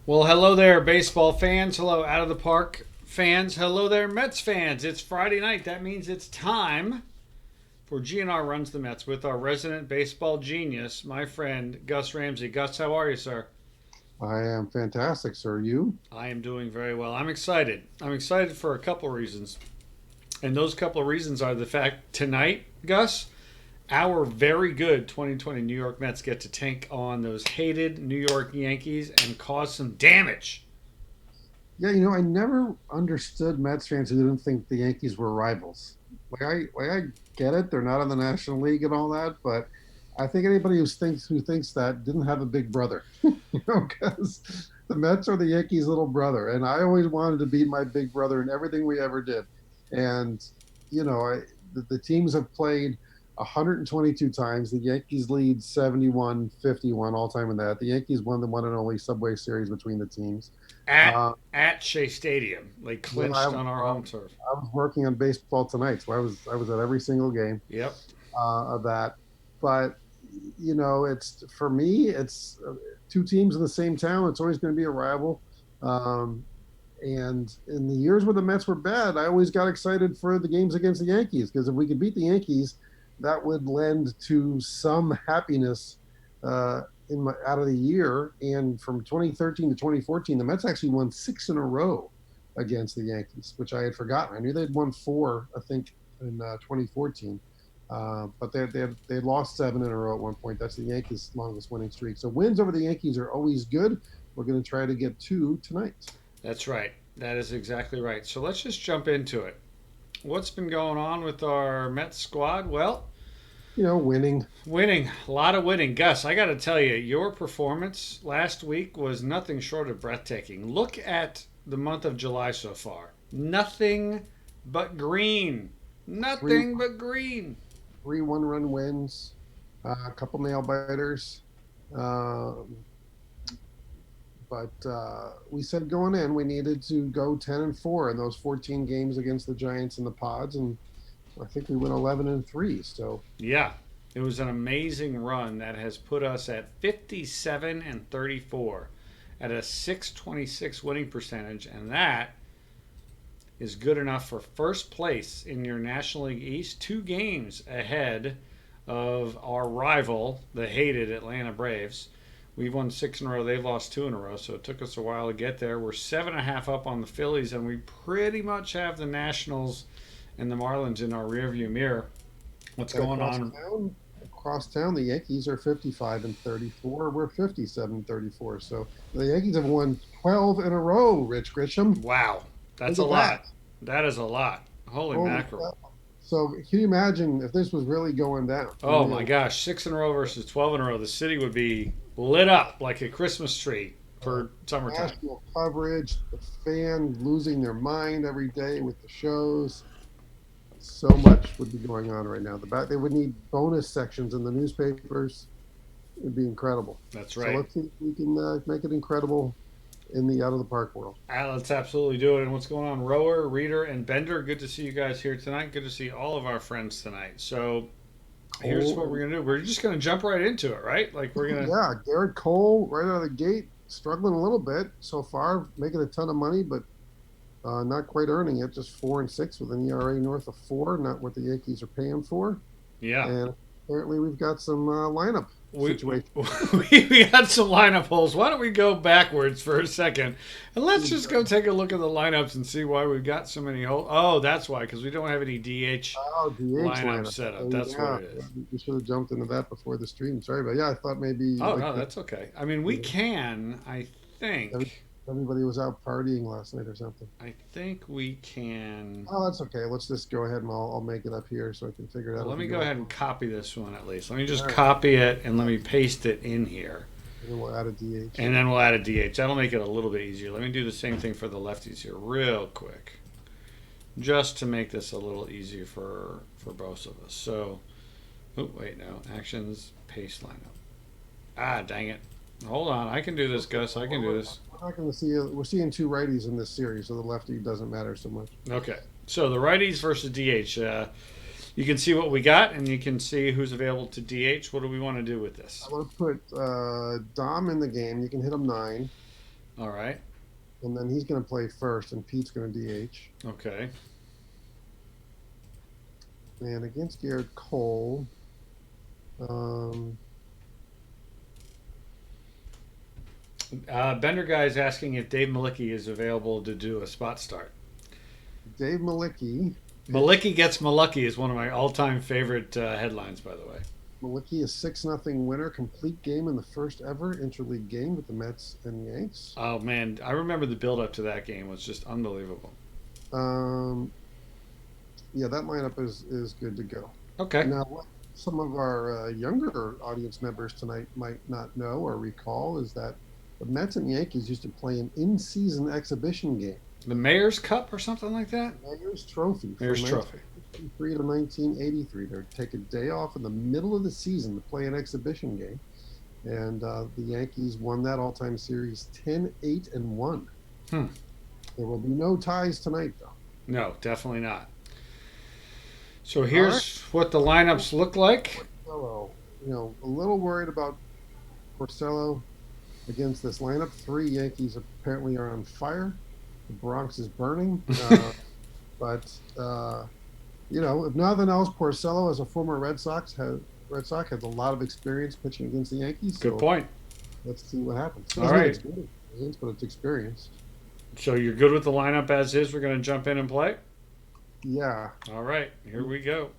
Well, hello there, baseball fans. Hello, out of the park fans. Hello there, Mets fans. It's Friday night. That means it's time for GnR Runs the Mets with our resident baseball genius, my friend Gus Ramsey. Gus, how are you, sir? I am fantastic, sir. You? I am doing very well. I'm excited. I'm excited for a couple of reasons. And those couple of reasons are the fact tonight, Gus, our very good 2020 New York Mets get to take on those hated New York Yankees and cause some damage. Yeah, I never understood Mets fans who didn't think the Yankees were rivals. Like I get it; they're not in the National League and all that, but I think anybody who thinks that didn't have a big brother, because the Mets are the Yankees' little brother, and I always wanted to be my big brother in everything we ever did. And the teams have played 122 times. The Yankees lead 71-51 all time in that. The Yankees won the one and only Subway Series between the teams. at Uh, at Shea Stadium. They yeah, I, clinched on our home turf. I was working on baseball tonight, so I was at every single game Yep, of that. But it's for me, it's two teams in the same town. It's always going to be a rival. Um, and in the years where the Mets were bad, I always got excited for the games against the Yankees because if we could beat the Yankees, that would lend to some happiness out of the year. And from 2013 to 2014, the Mets actually won six in a row against the Yankees, which I had forgotten. I knew they'd won four, I think, in 2014. But they had lost seven in a row at one point. That's the Yankees' longest winning streak. So wins over the Yankees are always good. We're going to try to get two tonight. that's right. That is exactly right. So let's just jump into it. What's been going on with our Mets squad? Well, Winning. winning. A lot of winning. Gus, I got to tell you, your performance last week was nothing short of breathtaking. Look at the month of July so far. Nothing but green. Three Nothing but green. three one-run wins, a couple nail biters. Um, but we said going in we needed to go 10-4 in those 14 games against the Giants and the Pods, and I think we went 11-3. So Yeah, it was an amazing run that has put us at 57 and 34 at a 626 winning percentage, and that is good enough for first place in your National League East, 2 games ahead of our rival, the hated Atlanta Braves. We've won six in a row. They've lost two in a row, so it took us a while to get there. We're 7.5 up on the Phillies, and we pretty much have the Nationals and the Marlins in our rearview mirror. What's and going on? across town, the Yankees are 55-34. We're 57-34. So the Yankees have won 12 in a row. Rich Grisham, Wow, that's look a at lot. that! That is a lot. Holy Holy mackerel. cow. So can you imagine if this was really going down? Oh my gosh, 6 in a row versus 12 in a row. The city would be lit up like a Christmas tree uh, for summertime. national coverage, the fans losing their mind every day with the shows. So much would be going on right now. They would need bonus sections in the newspapers. It'd be incredible. That's So right. let's see if we can make it incredible in the out of the park world. Let's absolutely do it. And what's going on, Rower, Reader, and Bender? Good to see you guys here tonight. Good to see all of our friends tonight. So here's what Cole, we're gonna do. We're just gonna jump right into it, right? Like we're gonna. yeah, Garrett Cole right out of the gate, struggling a little bit so far, making a ton of money, but not quite earning it. Just 4-6 with an ERA north of 4, not what the Yankees are paying for. Yeah. And apparently we've got some lineup we, situation. we got some lineup holes. Why don't we go backwards for a second and let's just go take a look at the lineups and see why we've got so many holes. Oh, that's why, because we don't have any DH Oh, DH lineup lineup. set up. Oh, That's yeah, what it is. we should have jumped into that before the stream. Sorry, but yeah, I thought maybe Oh like no, that's okay. I mean, we can. I every, think. everybody was out partying last night or something. I think we can. Oh, that's okay. Let's just go ahead and I'll make it up here so I can figure it Well, out let as me we go go. ahead and copy this one at least. Let me just All right, copy it and let me paste it in here. and then we'll add a DH. And then we'll add a DH. That'll make it a little bit easier. Let me do the same thing for the lefties here, real quick, just to make this a little easier for both of us. So, oh wait, no, actions, paste lineup. Ah, dang it. Hold on, I can do this, Gus. I can do this. We're not going to see. We're seeing two righties in this series, so the lefty doesn't matter so much. Okay. So the righties versus DH. You can see what we got, and you can see who's available to DH. What do we want to do with this? I want to put Dom in the game. You can hit him 9. All right. And then he's going to play first, and Pete's going to DH. Okay. And against Garrett Cole, Bender guy is asking if Dave Malicki is available to do a spot start. Dave Malicki. Malicki gets Malucky is one of my all-time favorite headlines, by the way. Malicki is 6-0 winner, complete game in the first ever interleague game with the Mets and Yanks. Oh man, I remember the build-up to that game was just unbelievable. Yeah, that lineup is good to go. Okay. Now, what some of our younger audience members tonight might not know or recall is that the Mets and Yankees used to play an in-season exhibition game. The Mayor's Cup or something like that? Mayor's Trophy. Mayor's Trophy. 1963 to 1983. They'd take a day off in the middle of the season to play an exhibition game. And the Yankees won that all-time series 10-8-1. Hmm. There will be no ties tonight, though. No, definitely not. So here's what the lineups look like. Porcello, a little worried about Porcello against this lineup. 3 Yankees apparently are on fire. The Bronx is burning. But if nothing else, Porcello, as a former Red Sox, has a lot of experience pitching against the Yankees. Good point. Let's see what happens. All right. It's good, but it's experience. So you're good with the lineup as is. We're going to jump in and play? Yeah. All right. Here we go.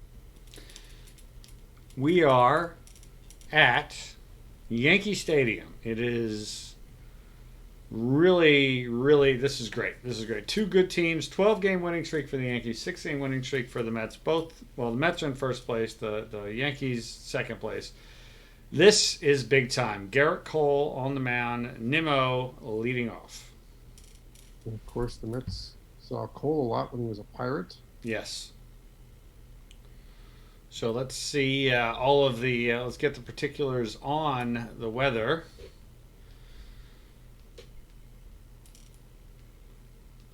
We are at Yankee Stadium. It is really, really, this is great. This is great. 2 good teams, 12-game winning streak for the Yankees, 6-game winning streak for the Mets. The Mets are in first place, the Yankees second place. This is big time. Garrett Cole on the mound, Nimmo leading off. And of course, the Mets saw Cole a lot when he was a Pirate. Yes. So let's see all of the, let's get the particulars on the weather.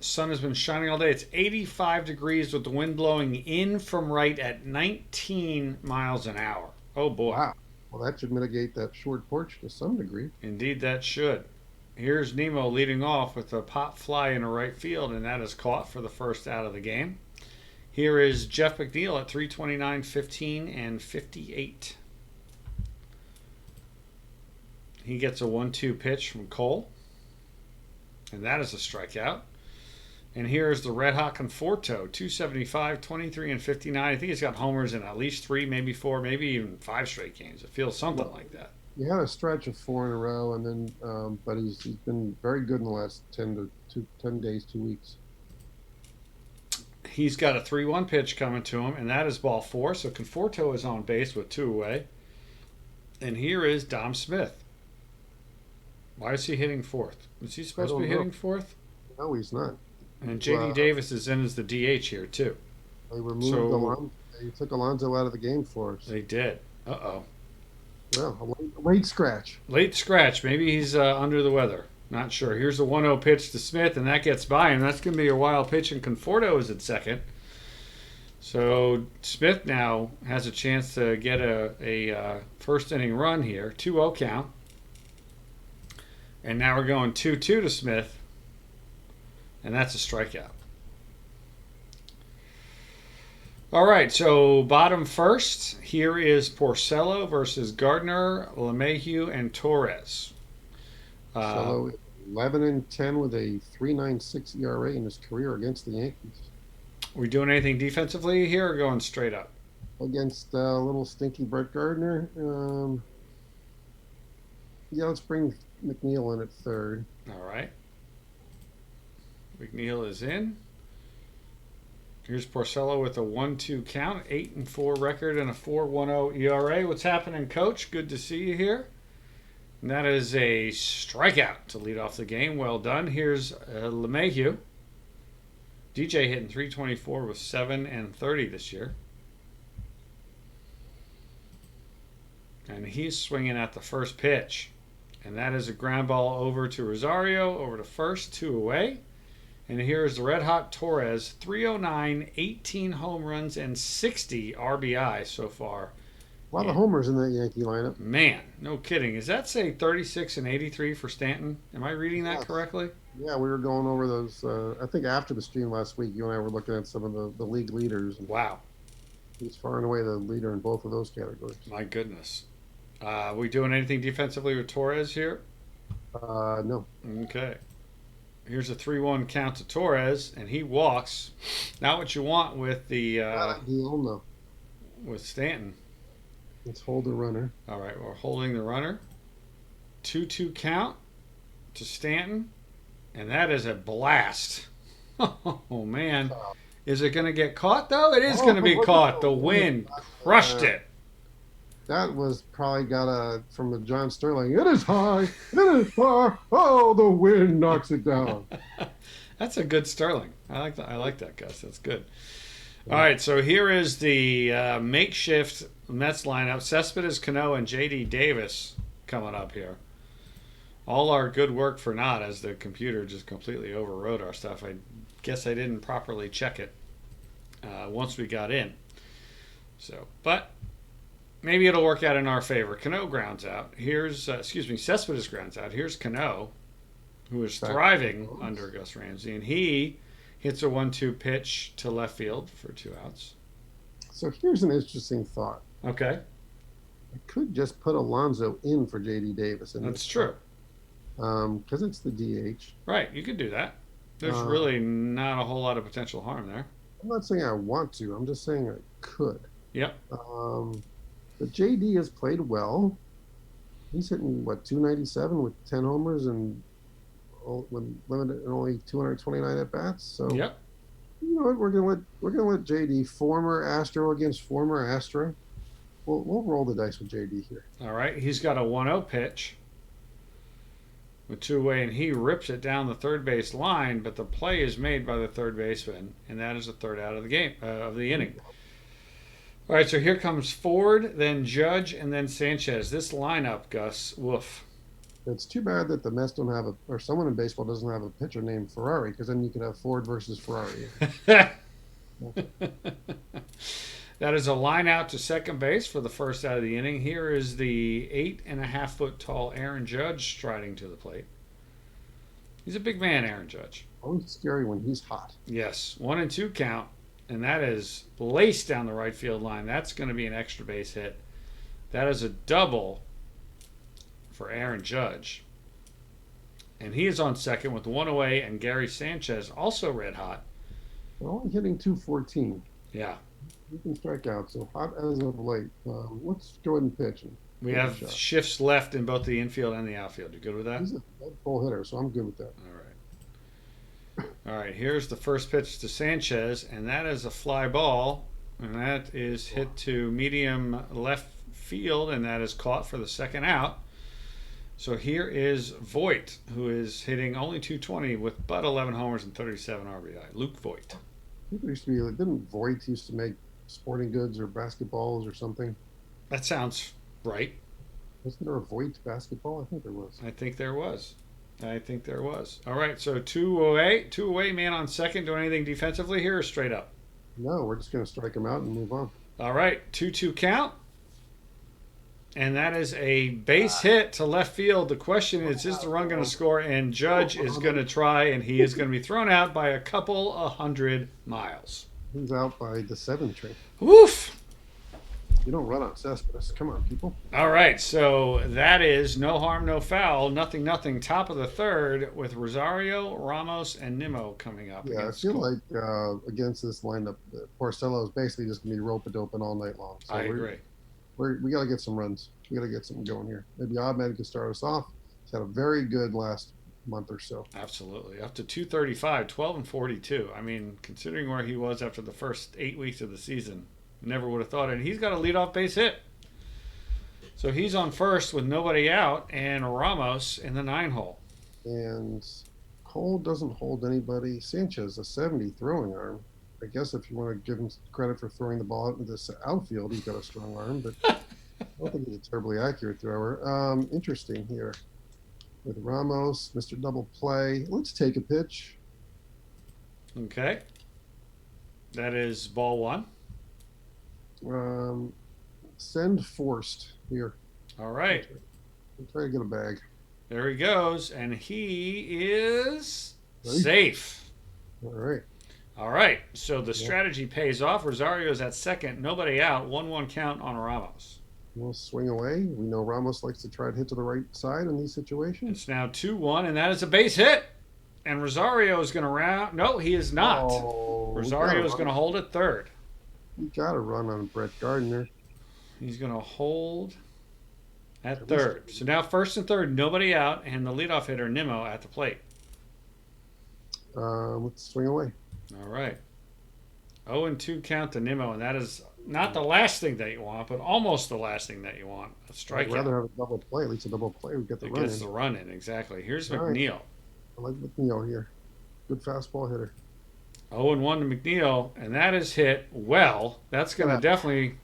Sun has been shining all day. It's 85 degrees with the wind blowing in from right at 19 miles an hour. Oh, boy. Wow. Well, that should mitigate that short porch to some degree. Indeed, that should. Here's Nimmo leading off with a pop fly in a right field, and that is caught for the first out of the game. Here is Jeff McNeil at 329, 15, and 58. He gets a 1-2 pitch from Cole, and that is a strikeout. And here is the red hot Conforto, 275, 23, and 59. I think he's got homers in at least 3, maybe 4, maybe even 5 straight games. It feels something like that. He had a stretch of 4 in a row, and then but he's been very good in the last 10 days, 2 weeks. He's got a 3-1 pitch coming to him, and that is ball 4. So Conforto is on base with 2 away. And here is Dom Smith. Why is he hitting fourth? Is he supposed to be hitting fourth? No, he's not. And J.D. Davis is in as the DH here, too. They removed Alonso. They took Alonso out of the game for us. They did. Uh-oh. Well, a late scratch. Late scratch. Maybe he's under the weather. Not sure. Here's the 1-0 pitch to Smith, and that gets by him. That's going to be a wild pitch, and Conforto is at second. So Smith now has a chance to get a first inning run here. 2-0 count. And now we're going 2-2 to Smith. And that's a strikeout. All right, so bottom first. Here is Porcello versus Gardner, LeMahieu, and Torres. Porcello 11-10 with a 3.96 ERA in his career against the Yankees. We doing anything defensively here or going straight up? Against little stinky Brett Gardner. Yeah, let's bring McNeil in at third. All right. McNeil is in. Here's Porcello with a 1-2 count, 8-4 record, and a 4.10 ERA. What's happening, Coach? Good to see you here. And that is a strikeout to lead off the game. Well done. Here's LeMahieu. DJ hitting 324 with 7 and 30 this year. And he's swinging at the first pitch. And that is a ground ball over to Rosario, over to first, 2 away. And here's the red hot Torres, 309, 18 home runs, and 60 RBI so far A lot of homers in that Yankee lineup. Man, no kidding. Is that say 36 and 83 for Stanton? Am I reading that Yes. correctly? Yeah, we were going over those. I think after the stream last week, you and I were looking at some of the league leaders, and Wow, he's far and away the leader in both of those categories. my goodness. We doing anything defensively with Torres here? No. Okay. Here's a 3-1 count to Torres, and he walks. Not what you want with the Not ideal, no. with Stanton. Let's hold the runner. All right, we're holding the runner. 2-2 count to Stanton, and that is a blast. Oh man, is it going to get caught though? It is going to be caught. The wind crushed it. That was probably got from the John Sterling. It is high. It is far. Oh, the wind knocks it down. That's a good Sterling. I like that. I like that, Gus. That's good. All right, so here is the makeshift Mets lineup: Cespedes, Cano, and J.D. Davis coming up here. All our good work for naught, as the computer just completely overrode our stuff. I guess I didn't properly check it once we got in. So, but maybe it'll work out in our favor. Cano grounds out. Here's, Cespedes grounds out. Here's Cano, who is thriving under Gus Ramsey, and he hits a 1-2 pitch to left field for 2 outs. So here's an interesting thought. Okay. I could just put Alonso in for J.D. Davis. That's true. Because it's the DH. Right, you could do that. There's really not a whole lot of potential harm there. I'm not saying I want to. I'm just saying I could. Yep. But J.D. has played well. He's hitting, 297 with 10 homers and when limited and only 229 at bats. So yep. You know what? We're gonna let JD, former Astro against former Astro. We'll roll the dice with JD here. All right. He's got a 1-0 pitch with 2 away, and he rips it down the third base line, but the play is made by the third baseman, and that is the third out of the game of the inning. All right. So here comes Ford, then Judge, and then Sanchez. This lineup, Gus, woof. It's too bad that the Mets don't have or someone in baseball doesn't have a pitcher named Ferrari, because then you could have Ford versus Ferrari. That is a line out to second base for the first out of the inning. Here is the 8.5-foot tall Aaron Judge striding to the plate. He's a big man, Aaron Judge. Always scary when he's hot. Yes, 1-2 count, and that is laced down the right field line. That's going to be an extra base hit. That is a double for Aaron Judge. And he is on second with 1 away, and Gary Sanchez, also red hot. They're only hitting 214. Yeah. You can strike out, so hot as of late. Let's go ahead and pitch. We have shifts left in both the infield and the outfield. You good with that? He's a full hitter, so I'm good with that. All right, here's the first pitch to Sanchez, and that is a fly ball, and that is hit to medium left field, and that is caught for the second out. So here is Voit, who is hitting only 220 with but 11 homers and 37 RBI. Luke Voit. People used to be like, didn't Voit used to make sporting goods or basketballs or something? That sounds right. Wasn't there a Voit basketball? I think there was. I think there was. All right, so 2 away, man on second. Doing anything defensively here or straight up? No, we're just going to strike him out and move on. All right, 2-2 count. And that is a base hit to left field. The question is the run going to score? And Judge is going to try, and he is going to be thrown out by a couple 100 miles. He's out by the 7th train. Woof! You don't run on Cespedes. Come on, people. All right, so that is no harm, no foul. Nothing, top of the third with Rosario, Ramos, and Nimmo coming up. Yeah, I feel like against this lineup, Porcello is basically just going to be rope-a-doping all night long. So I agree. We got to get some runs. We got to get something going here. Maybe Ahmed can start us off. He's had a very good last month or so. Absolutely. Up to 235, 12 and 42. I mean, considering where he was after the first 8 weeks of the season, never would have thought it. And he's got a leadoff base hit. So he's on first with nobody out, and Ramos in the 9-hole. And Cole doesn't hold anybody. Sanchez, a 70 throwing arm. I guess if you want to give him credit for throwing the ball out into this outfield, he's got a strong arm, but I don't think he's a terribly accurate thrower. Interesting here with Ramos, Mr. Double Play. Let's take a pitch. Okay. That is ball one. Send forced here. All right. I'll try to get a bag. There he goes, and he is Ready? safe. All right. All right, so the Yeah. strategy pays off. Rosario's at second, nobody out. 1-1 count on Ramos. We'll swing away. We know Ramos likes to try to hit to the right side in these situations. It's now 2-1, and that is a base hit. And Rosario is going to round. No, he is not. Oh, Rosario is going to hold at third. You got to run on Brett Gardner. He's going to hold at third. So now first and third, nobody out, and the leadoff hitter, Nimmo, at the plate. Let's swing away. All right. 0-2 count to Nimmo, and that is not the last thing that you want, but almost the last thing that you want. A strikeout. I'd rather have a double play. At least a double play. We get the It run gets in. the run in, exactly. Here's All right. McNeil. I like McNeil here. Good fastball hitter. 0-1 to McNeil, and that is hit well. That's going to Yeah. definitely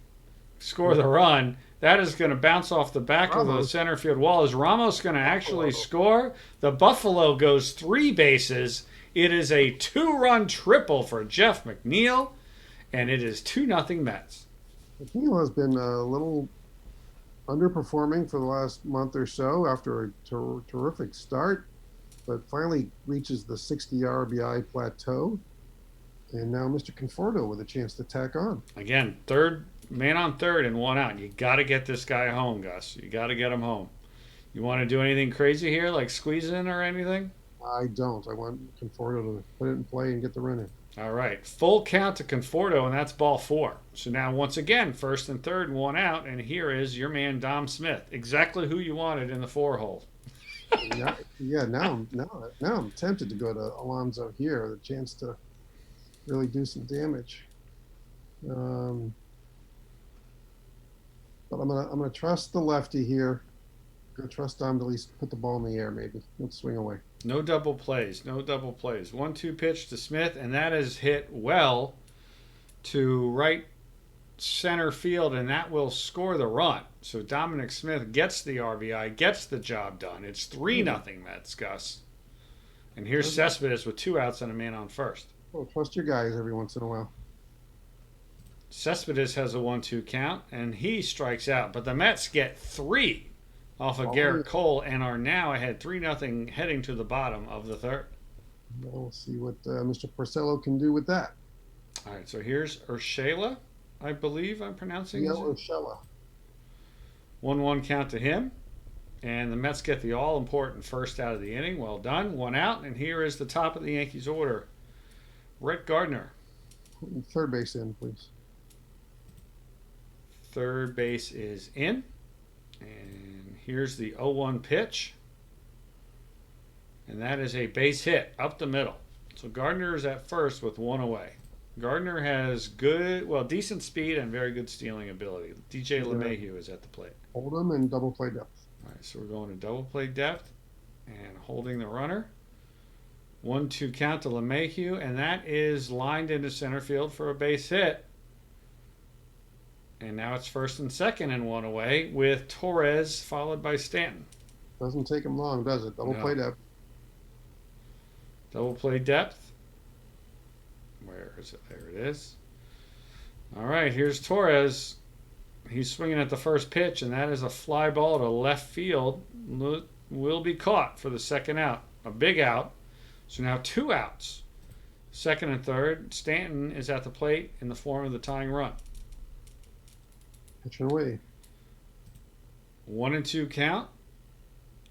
score the run. That is going to bounce off the back of the Ramos. center field wall. Is Ramos going to actually score? The Buffalo goes 3 bases. It is a 2-run triple for Jeff McNeil, and it is 2-0 Mets. McNeil has been a little underperforming for the last month or so after a terrific start, but finally reaches the 60 RBI plateau. And now Mr. Conforto with a chance to tack on. Again, third man on third and 1 out. You got to get this guy home, Gus. You got to get him home. You want to do anything crazy here, like squeeze in or anything? I don't. I want Conforto to put it in play and get the run in. All right, full count to Conforto, and that's ball 4. So now, once again, first and third, 1 out, and here is your man Dom Smith, exactly who you wanted in the 4-hole. Now I'm tempted to go to Alonso here, the chance to really do some damage. But I'm gonna trust the lefty here. I'm gonna trust Dom to at least put the ball in the air. Maybe let's swing away. No double plays, no double plays. 1-2 pitch to Smith, and that is hit well to right center field, and that will score the run. So Dominic Smith gets the RBI, gets the job done. It's 3-0 Mets, Gus. And here's Cespedes with 2 outs and a man on first. Well, trust your guys every once in a while. Cespedes has a 1-2 count, and he strikes out. But the Mets get 3 off of Garrett Cole and are now ahead 3-0 heading to the bottom of the third. We'll see what Mr. Porcello can do with that. All right, so here's Urshela, I believe I'm pronouncing Yeah, his name. Urshela. 1-1 count to him. And the Mets get the all-important first out of the inning. Well done. 1 out, and here is the top of the Yankees order. Brett Gardner. Third base in, please. Third base is in. And here's the 0-1 pitch. And that is a base hit up the middle. So Gardner is at first with 1 away. Gardner has decent speed and very good stealing ability. DJ LeMahieu is at the plate. Hold him and double play depth. All right, so we're going to double play depth and holding the runner. 1-2 count to LeMahieu, and that is lined into center field for a base hit. And now it's first and second and 1 away with Torres followed by Stanton. Doesn't take him long, does it? Double play depth. Double play depth. Where is it? There it is. All right, here's Torres. He's swinging at the first pitch, and that is a fly ball to left field. Will be caught for the second out. A big out. So now 2 outs. Second and third. Stanton is at the plate in the form of the tying run. Pitching away. 1-2 count.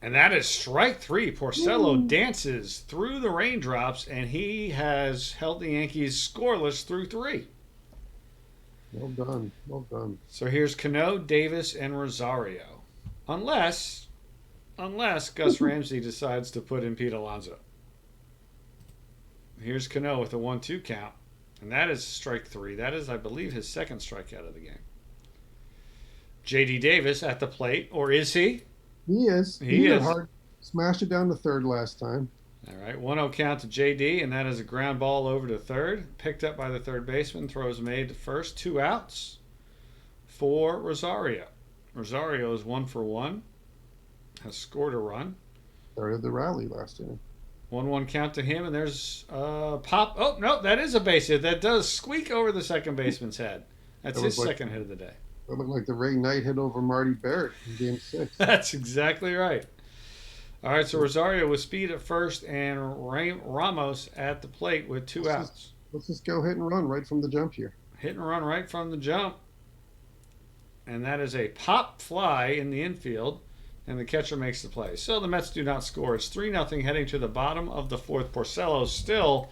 And that is strike 3. Porcello dances through the raindrops, and he has held the Yankees scoreless through 3. Well done. Well done. So here's Cano, Davis, and Rosario. Unless Gus Ramsey decides to put in Pete Alonso. Here's Cano with a 1-2 count. And that is strike 3. That is, I believe, his second strikeout of the game. J.D. Davis at the plate, or is he? He is. He is. Hard. Smashed it down to third last time. All right, 1-0 count to J.D., and that is a ground ball over to third. Picked up by the third baseman. Throws made to first. 2 outs for Rosario. Rosario is 1 for 1. Has scored a run. Started the rally last inning. 1-1 count to him, and there's pop. Oh, no, that is a base hit. That does squeak over the second baseman's head. That's his second hit of the day. That looked like the Ray Knight hit over Marty Barrett in Game 6. That's exactly right. All right, so Rosario with speed at first and Ramos at the plate with two outs. Let's just go hit and run right from the jump here. Hit and run right from the jump. And that is a pop fly in the infield, and the catcher makes the play. So the Mets do not score. It's 3-0 heading to the bottom of the fourth. Porcello still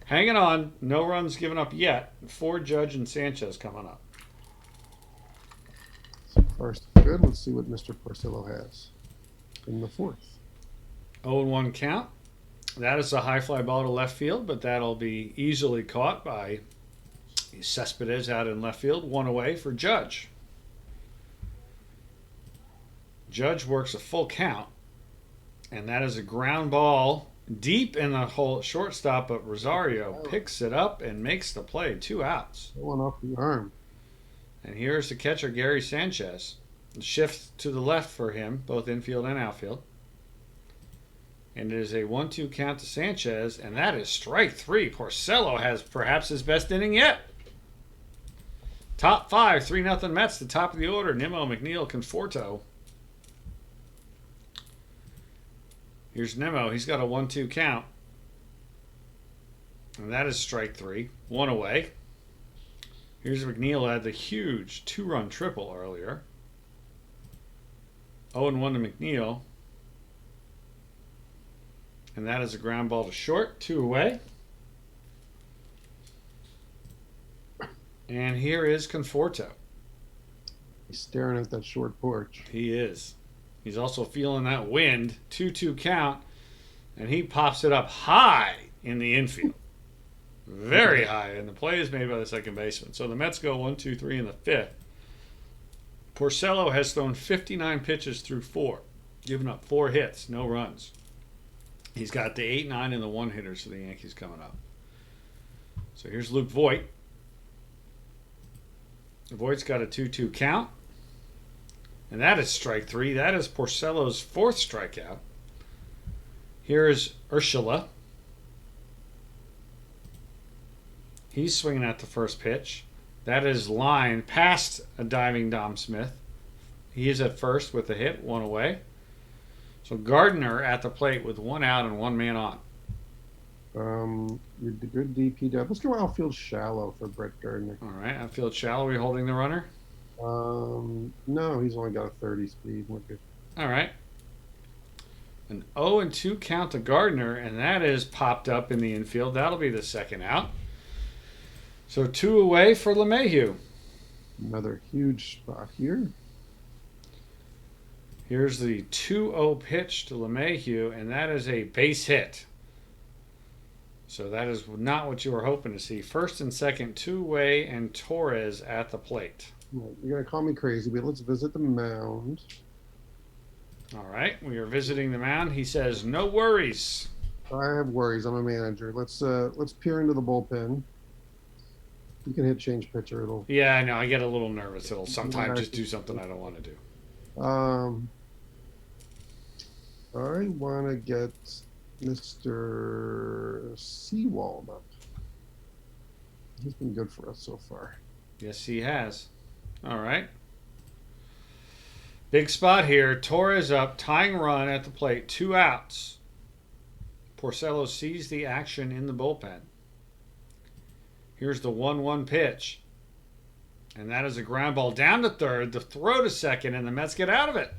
hanging on. No runs given up yet. For Judge and Sanchez coming up. So first, good. Let's see what Mr. Porcello has in the fourth. 0-1 count. That is a high fly ball to left field, but that'll be easily caught by Cespedes out in left field. One away for Judge. Judge works a full count, and that is a ground ball deep in the hole shortstop, but Rosario picks it up and makes the play. 2 outs. Going off the arm. And here's the catcher, Gary Sanchez. Shift to the left for him, both infield and outfield. And it is a 1-2 count to Sanchez, and that is strike 3. Porcello has perhaps his best inning yet. Top 5, 3-0 Mets, the top of the order. Nimmo, McNeil, Conforto. Here's Nimmo. He's got a 1-2 count. And that is strike 3. 1 away. Here's McNeil, had the huge 2-run triple earlier. 0-1 to McNeil. And that is a ground ball to short. 2 away. And here is Conforto. He's staring at that short porch. He is. He's also feeling that wind. 2-2 count. And he pops it up high in the infield. Very high. And the play is made by the second baseman. So the Mets go 1-2-3 in the fifth. Porcello has thrown 59 pitches through 4. Giving up 4 hits. No runs. He's got the 8-9 and the 1-hitters for the Yankees coming up. So here's Luke Voit. Voigt's got a 2-2 count. And that is strike 3. That is Porcello's 4th strikeout. Here is Urshela. He's swinging at the first pitch. That is line past a diving Dom Smith. He is at first with a hit, 1 away. So Gardner at the plate with 1 out and 1 man on. You're the good DP. Let's go outfield shallow for Brett Gardner. All right, outfield shallow. Are we holding the runner? No, he's only got a 30 speed. We're good. All right. An 0-2 count to Gardner, and that is popped up in the infield. That'll be the second out. So 2 away for LeMahieu. Another huge spot here. Here's the 2-0 pitch to LeMahieu, and that is a base hit. So that is not what you were hoping to see. First and second, 2-way, and Torres at the plate. You're going to call me crazy, but let's visit the mound. All right, we are visiting the mound. He says, no worries. I have worries. I'm a manager. Let's peer into the bullpen. You can hit change pitcher. Yeah, I know. I get a little nervous. It'll sometimes just do something I don't want to do. I want to get Mr. Seawald up. He's been good for us so far. Yes, he has. All right. Big spot here. Torres up, tying run at the plate. 2 outs. Porcello sees the action in the bullpen. Here's the 1-1 pitch. And that is a ground ball down to third. The throw to second, and the Mets get out of it.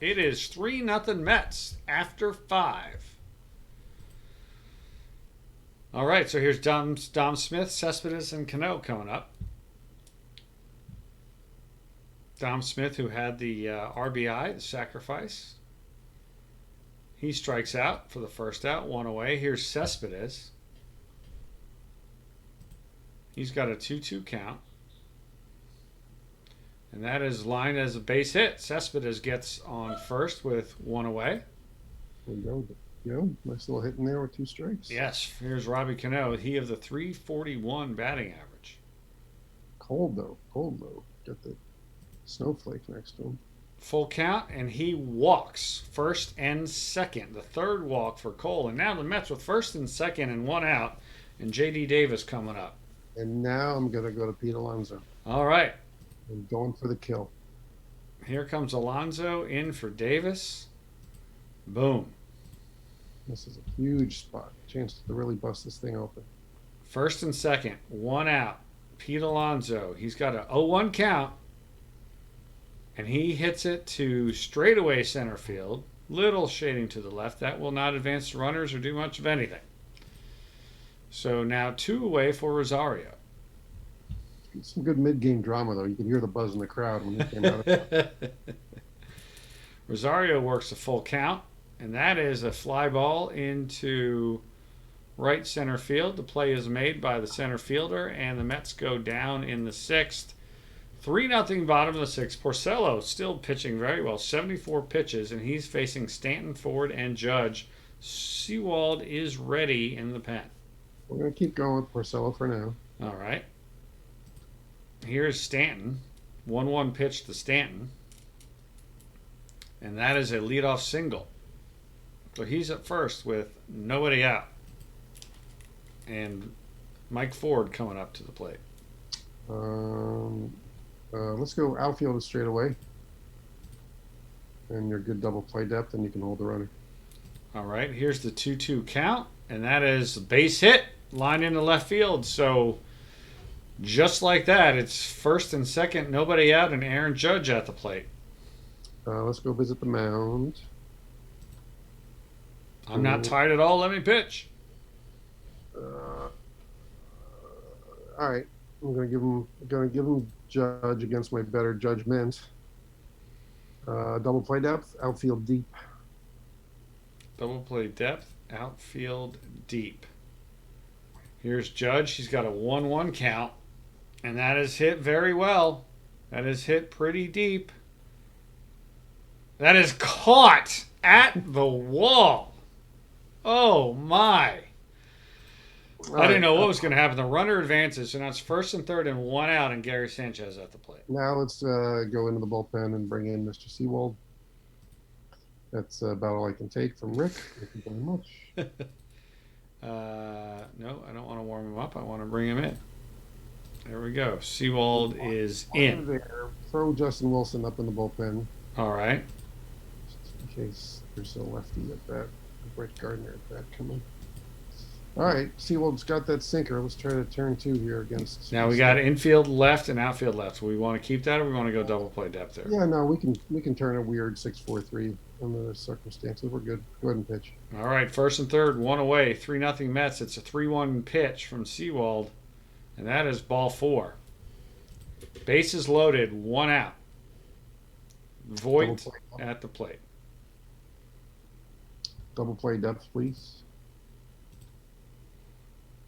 It is 3-0 Mets after 5. All right, so here's Dom Smith, Cespedes, and Cano coming up. Dom Smith, who had the RBI, the sacrifice. He strikes out for the first out, 1 away. Here's Cespedes. He's got a 2-2 count. And that is lined as a base hit. Cespedes gets on first with 1 away. There you go. Nice little hit in there with 2 strikes. Yes. Here's Robbie Cano. He of the .341 batting average. Cold though. Got the snowflake next to him. Full count, and he walks first and second. The third walk for Cole. And now the Mets with first and second and 1 out. And J.D. Davis coming up. And now I'm going to go to Pete Alonso. All right. And going for the kill. Here comes Alonso in for Davis. Boom. This is a huge spot. Chance to really bust this thing open. First and second, one out. Pete Alonso. He's got a 0-1 count. And he hits it to straightaway center field. Little shading to the left. That will not advance the runners or do much of anything. So now 2 away for Rosario. Some good mid-game drama, though. You can hear the buzz in the crowd when he came out. Rosario works a full count, and that is a fly ball into right center field. The play is made by the center fielder, and the Mets go down in the 6th. 3-0 bottom of the 6th. Porcello still pitching very well, 74 pitches, and he's facing Stanton, Ford, and Judge. Sewald is ready in the pen. We're going to keep going with Porcello for now. All right. Here's Stanton. 1-1 pitch to Stanton. And that is a leadoff single. So he's at first with nobody out. And Mike Ford coming up to the plate. Let's go outfield straight away. And your good double play depth, and you can hold the runner. All right, here's the 2-2 count. And that is a base hit, line into left field. So just like that, it's first and second, nobody out, and Aaron Judge at the plate. Let's go visit the mound. I'm not tired at all. Let me pitch. All right, I'm gonna give him Judge against my better judgment. Double play depth, outfield deep. Double play depth, outfield deep. Here's Judge. He's got a 1-1 count, and that is hit very well. That is hit pretty deep. That is caught at the wall. Oh, my. I didn't know what was going to happen. The runner advances, so now it's first and third and one out, and Gary Sanchez at the plate. Now let's go into the bullpen and bring in Mr. Sewald. That's about all I can take from Rick. Thank you very much. No, I don't want to warm him up. I want to bring him in. There we go. Sewald is in. There. Throw Justin Wilson up in the bullpen. All right. Just in case there's a lefty at bat. Brett Gardner at bat coming. All right, Sewald's got that sinker. Let's try to turn 2 here against. Now we got infield left and outfield left. We want to keep that, or we want to go double play depth there? Yeah, no, we can turn a weird 6-4-3 under the circumstances. We're good. Go ahead and pitch. All right, first and third, one away, 3-0 Mets. It's a 3-1 pitch from Sewald, and that is ball 4. Bases loaded, one out. Voigt at the plate. Double play depth, please.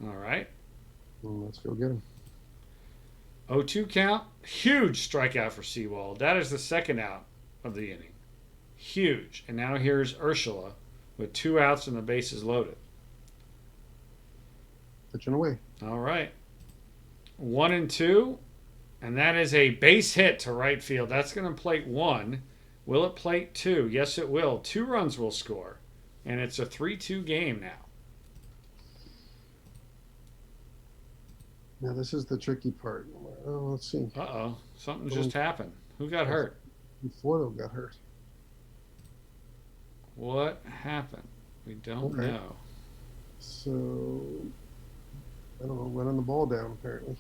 All right. And let's go get him. 0-2 count. Huge strikeout for Sewald. That is the second out of the inning. Huge. And now here's Ursula with 2 outs and the bases loaded. Pitching away. All right. 1-2. And that is a base hit to right field. That's going to plate 1. Will it plate 2? Yes, it will. 2 runs will score. And it's a 3-2 game now. Now, this is the tricky part. Oh, let's see. Uh-oh. Something just happened. Who got hurt? Conforto got hurt. What happened? We don't know. So, I don't know, running the ball down, apparently.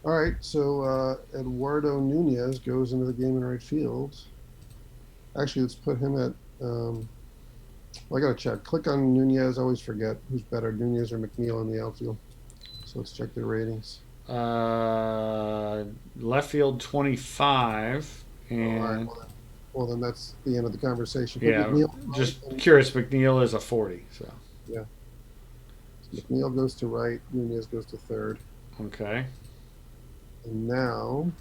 All right, so Eduardo Nunez goes into the game in right field. Actually, let's put him at, well, I got to check. Click on Nunez. I always forget who's better, Nunez or McNeil in the outfield. So let's check their ratings. Left field 25. And all right, well, then that's the end of the conversation. Yeah, McNeil, just curious. McNeil is a 40. So yeah. So McNeil goes to right. Nunez goes to third. Okay. And now,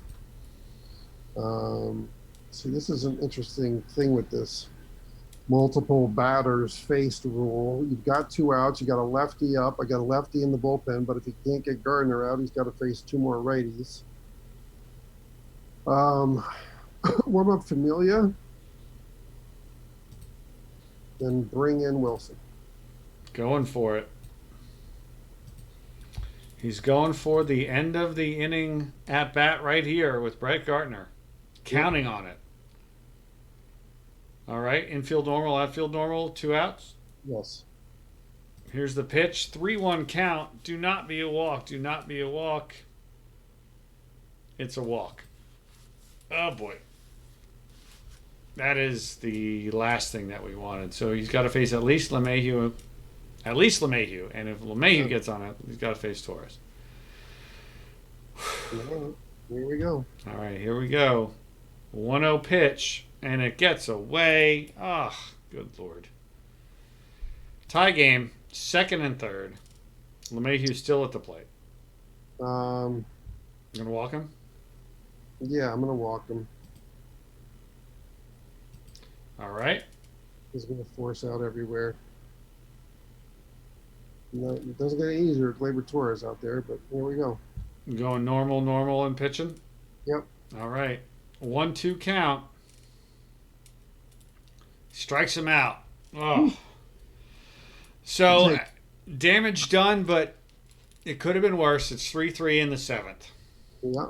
see, this is an interesting thing with this multiple batters faced rule. You've got 2 outs. You got a lefty up. I got a lefty in the bullpen, but if he can't get Gardner out, he's got to face 2 more righties. Warm up Familia, then bring in Wilson. Going for it. He's going for the end of the inning at bat right here with Brett Gardner. Counting on it. All right, infield normal, outfield normal, 2 outs. Yes. Here's the pitch, 3-1 count. Do not be a walk. Do not be a walk. It's a walk. Oh boy. That is the last thing that we wanted. So he's got to face at least LeMahieu. At least LeMahieu. And if LeMahieu gets on it, he's got to face Torres. Here we go. All right, here we go. 1-0 pitch, and it gets away. Ah, oh, good Lord. Tie game, second and third. LeMahieu's still at the plate. You gonna walk him? Yeah, I'm gonna walk him. All right. He's gonna force out everywhere. No, it doesn't get any easier with Gleyber Torres out there, but here we go. Going normal, and pitching? Yep. All right. 1-2 count. Strikes him out. Oh. So, damage done, but it could have been worse. It's 3-3 in the 7th. Yeah.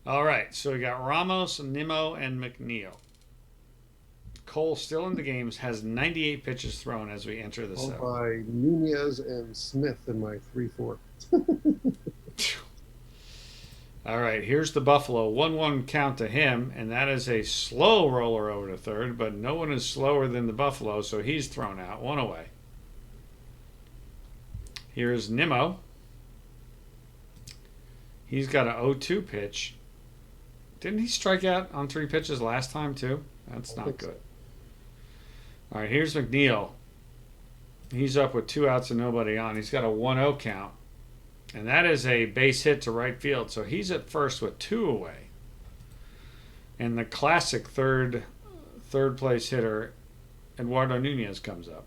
All right. So we got Ramos, Nimmo, and McNeil. Cole still in the games, has 98 pitches thrown as we enter the 7th. By Nunez and Smith in my 3-4. All right, here's the Buffalo. 1-1 count to him, and that is a slow roller over to third, but no one is slower than the Buffalo, so he's thrown out. 1 away. Here's Nimmo. He's got an 0-2 pitch. Didn't he strike out on 3 pitches last time, too? That's not good. All right, here's McNeil. He's up with 2 outs and nobody on. He's got a 1-0 count. And that is a base hit to right field. So he's at first with 2 away. And the classic third place hitter, Eduardo Nunez, comes up.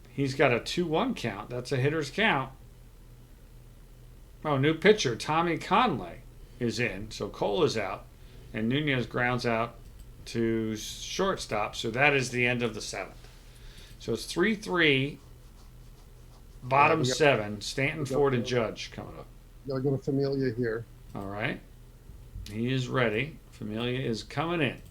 He's got a 2-1 count. That's a hitter's count. Oh, new pitcher, Tommy Conley, is in. So Cole is out. And Nunez grounds out to shortstop. So that is the end of the 7th. So it's 3-3. Bottom 7, Stanton, Ford, and Judge coming up. Gotta go to Familia here. All right. He is ready. Familia is coming in.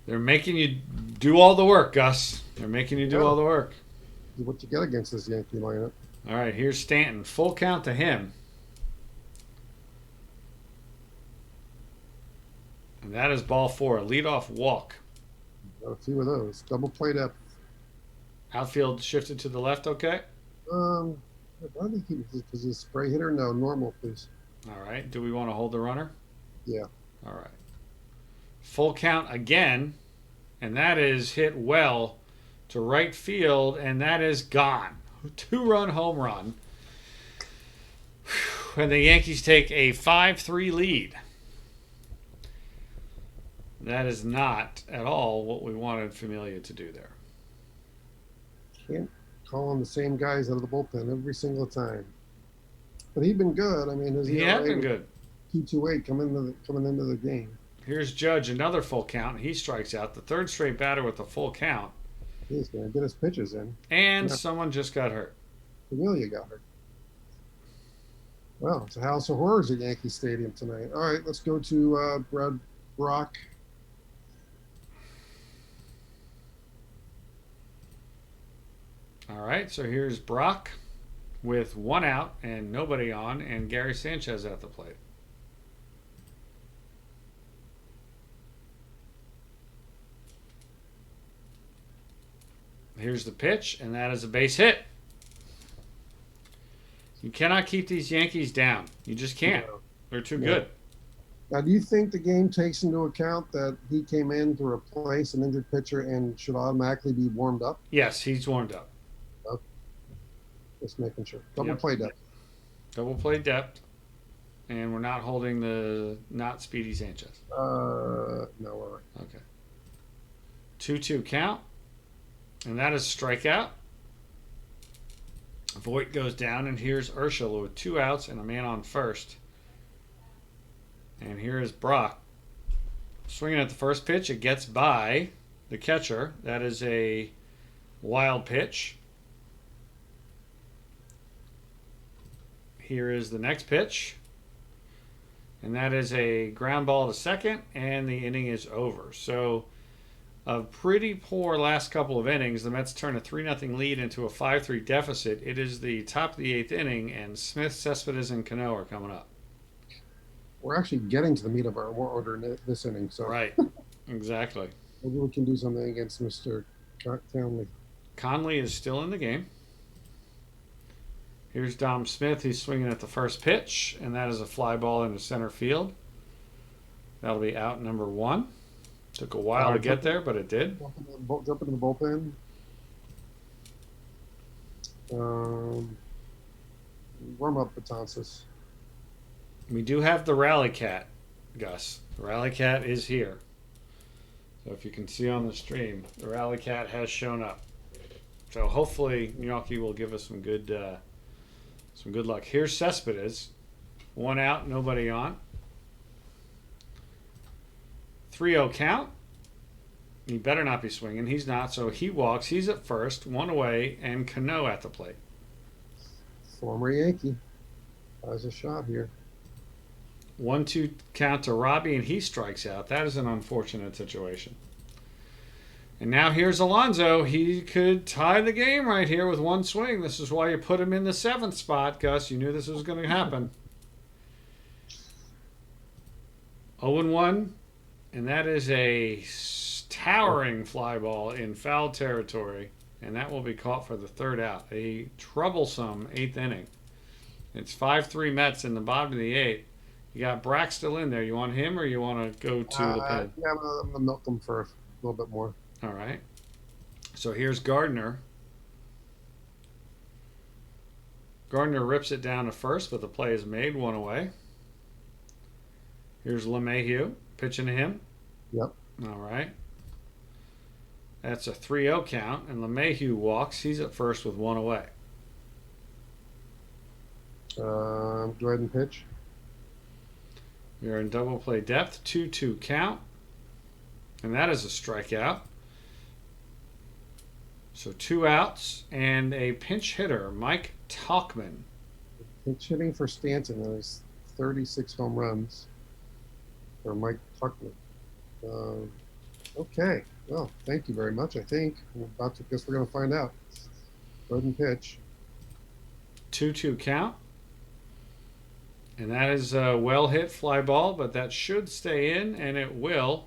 They're making you do all the work, Gus. They're making you do all the work. What you get against this Yankee lineup. All right, here's Stanton. Full count to him. And that is ball 4, a leadoff walk. Got a few of those. Double play depth. Outfield shifted to the left, okay? I think is he a spray hitter? No, normal, please. All right. Do we want to hold the runner? Yeah. All right. Full count again, and that is hit well to right field, and that is gone. 2-run home run. And the Yankees take a 5-3 lead. That is not at all what we wanted Familia to do there. Can't call on the same guys out of the bullpen every single time. But he'd been good. I mean, he had been good. 2.28 coming into the game. Here's Judge, another full count. He strikes out. The 3rd straight batter with a full count. He's going to get his pitches in. And someone just got hurt. Familia got hurt. Well, it's a house of horrors at Yankee Stadium tonight. All right, let's go to Brad Brock. All right, so here's Brock with 1 out and nobody on, and Gary Sanchez at the plate. Here's the pitch, and that is a base hit. You cannot keep these Yankees down. You just can't. They're too good. Now, do you think the game takes into account that he came in to replace an injured pitcher and should automatically be warmed up? Yes, he's warmed up. Okay. Just making sure. Double play depth. Double play depth. And we're not holding the not Speedy Sanchez. No, we're right. Okay. 2-2 count. And that is strikeout. Voigt goes down, and here's Urshela with 2 outs and a man on first. And here is Brock. Swinging at the first pitch, it gets by. the catcher. That is a wild pitch. Here is the next pitch. And that is a ground ball to second, and the inning is over. So a pretty poor last couple of innings. The Mets turn a 3-0 lead into a 5-3 deficit. It is the top of the 8th inning, and Smith, Cespedes, and Cano are coming up. We're actually getting to the meat of our order this inning. So Right, exactly. maybe we can do something against Mr. Townley. Conley is still in the game. Here's Dom Smith. He's swinging at the first pitch, and that is a fly ball into center field. That'll be out number 1. Took a while to get there, but it did. Jump into the bullpen. Warm up Betances. We do have the Rally Cat, Gus. The Rally Cat is here. So if you can see on the stream, the Rally Cat has shown up. So hopefully Milwaukee will give us some good luck. Here's Cespedes. 1 out, nobody on. 3-0 count. He better not be swinging. He's not, so he walks. He's at first, 1 away, and Cano at the plate. Former Yankee has a shot here. 1-2 count to Robbie, and he strikes out. That is an unfortunate situation. And now here's Alonso. He could tie the game right here with 1 swing. This is why you put him in the 7th spot, Gus. You knew this was going to happen. 0-1, and that is a towering fly ball in foul territory, and that will be caught for the 3rd out. A troublesome 8th inning. It's 5-3 Mets in the bottom of the 8th. You got Brack still in there. You want him, or you want to go to the pen? Yeah, I'm going to milk them for a little bit more. All right. So here's Gardner. Gardner rips it down to first, but the play is made. 1 away. Here's LeMahieu pitching to him. Yep. All right. That's a 3-0 count, and LeMahieu walks. He's at first with 1 away. Go ahead and pitch. We are in double play depth. 2-2 count, and that is a strikeout. So 2 outs and a pinch hitter, Mike Tauchman. Pinch hitting for Stanton. There's 36 home runs for Mike Tauchman. Okay. Well, thank you very much. I think guess we're going to find out. Go ahead and pitch. 2-2 count. And that is a well hit fly ball, but that should stay in, and it will.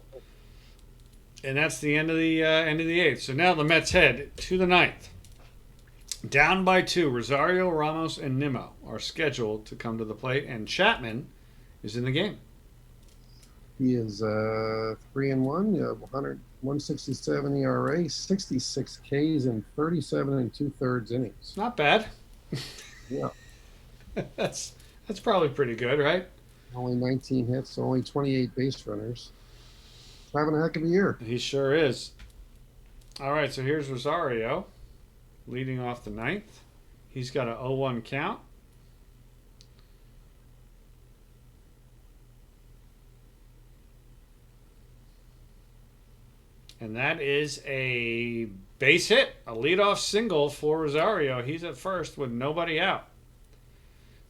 And that's the end of the 8th. So now the Mets head to the 9th. Down by 2. Rosario, Ramos, and Nimmo are scheduled to come to the plate, and Chapman is in the game. He is 3-1. You have 167 ERA, 66 Ks, and 37 2/3 innings. Not bad. Yeah. That's probably pretty good, right? Only 19 hits, only 28 base runners. Having a heck of a year. He sure is. All right, so here's Rosario leading off the 9th. He's got a 0-1 count. And that is a base hit, a leadoff single for Rosario. He's at first with nobody out.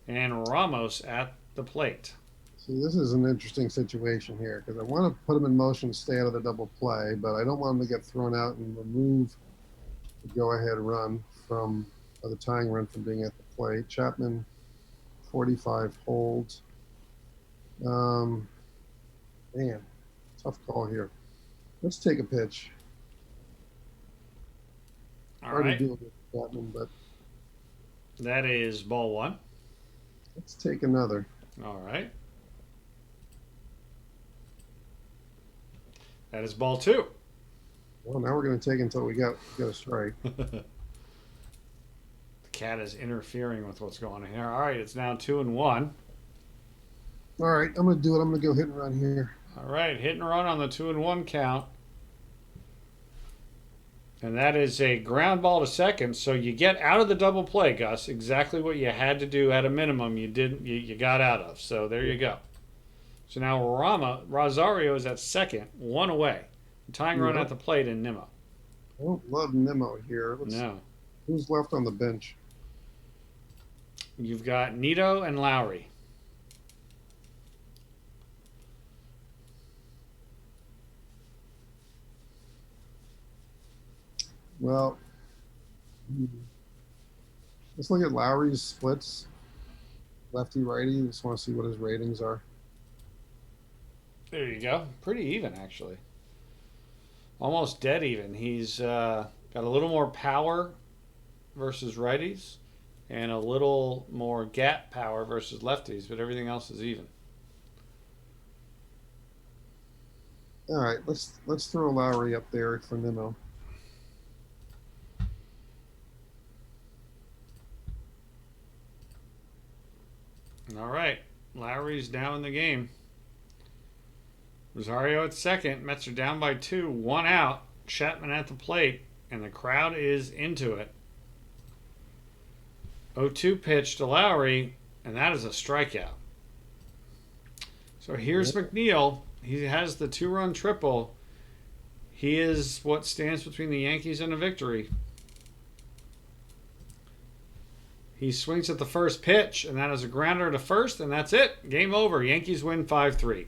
And Ramos at the plate. See, this is an interesting situation here because I want to put him in motion, stay out of the double play, but I don't want him to get thrown out and remove the go-ahead run from the tying run from being at the plate. Chapman, 45 holds. Man, tough call here. Let's take a pitch. All Hard right. to do with Chapman, but That is ball 1. let's take another. All right. That is ball 2. Well, now we're going to take until we get a strike. The cat is interfering with what's going on here. All right, it's now 2-1. All right, I'm going to do it. I'm going to go hit and run here. All right, hit and run on the 2-1 count. And that is a ground ball to second. So you get out of the double play, Gus. Exactly what you had to do at a minimum. You got out of. So there you go. So now Rosario is at second, 1 away. Tying run at the plate in Nimmo. I don't love Nimmo here. No. Who's left on the bench? You've got Nito and Lowry. Well, let's look at Lowry's splits. Lefty, righty. Just want to see what his ratings are. There you go. Pretty even, actually. Almost dead even. He's got a little more power versus righties and a little more gap power versus lefties, but everything else is even. All right, let's throw Lowry up there for Nimmo. All right. Lowry's now in the game. Rosario at second. Mets are down by 2. 1 out. Chapman at the plate. And the crowd is into it. 0-2 pitch to Lowry. And that is a strikeout. So here's McNeil. He has the 2-run triple. He is what stands between the Yankees and a victory. He swings at the first pitch, and that is a grounder to first, and that's it. Game over. Yankees win 5-3.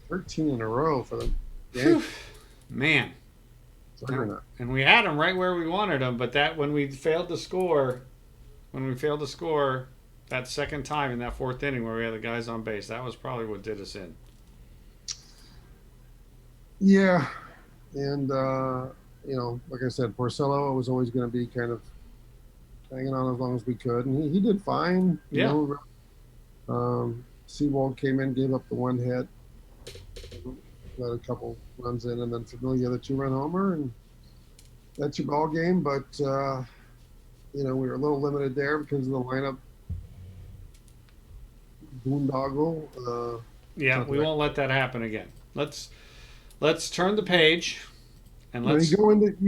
13 in a row for the Yankees. Man. And we had him right where we wanted him, but that when we failed to score that second time in that 4th inning where we had the guys on base, that was probably what did us in. Yeah. And, like I said, Porcello was always going to be kind of hanging on as long as we could, and he did fine. Yeah. Seawald came in, gave up the 1 hit, got a couple runs in, and then Familia the 2-run homer, and that's your ball game. But we were a little limited there because of the lineup. Boondoggle. Yeah, we won't let that happen again. Let's turn the page. And you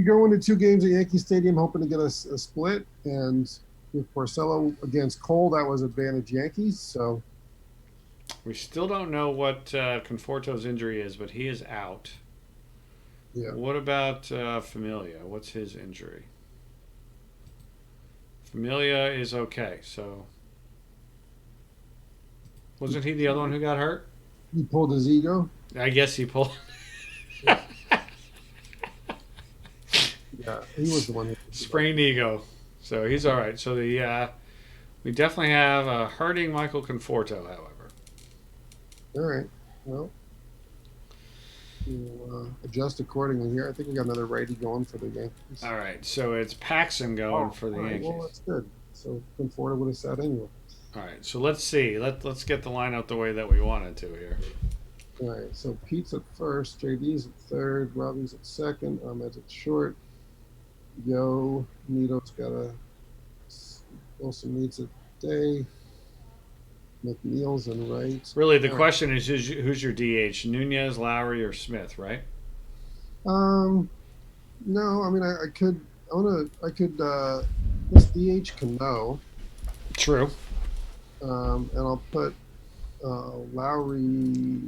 go into 2 games at Yankee Stadium hoping to get a split, and with Porcello against Cole, that was advantage Yankees. So we still don't know what Conforto's injury is, but he is out. Yeah. What about Familia? What's his injury? Familia is okay. So wasn't he the other one who got hurt? He pulled his ego. I guess he pulled. Yeah, he was the one who sprained ego, so he's all right. So we definitely have a hurting Michael Conforto, however. All right, well, we'll adjust accordingly here. I think we got another righty going for the Yankees. All right, so it's Paxton going for the Yankees. Well, that's good. So Conforto would have sat anyway. All right, so let's see. Let's get the lineup the way that we wanted to here. All right, so Pete's at first, JD's at third, Robbie's at second, Ahmed's at short. Nito's got Wilson needs a day. McNeil's in right. Really, the question is who's your DH? Nunez, Lowry, or Smith, right? No, I mean I could this DH Cano. True. And I'll put Lowry.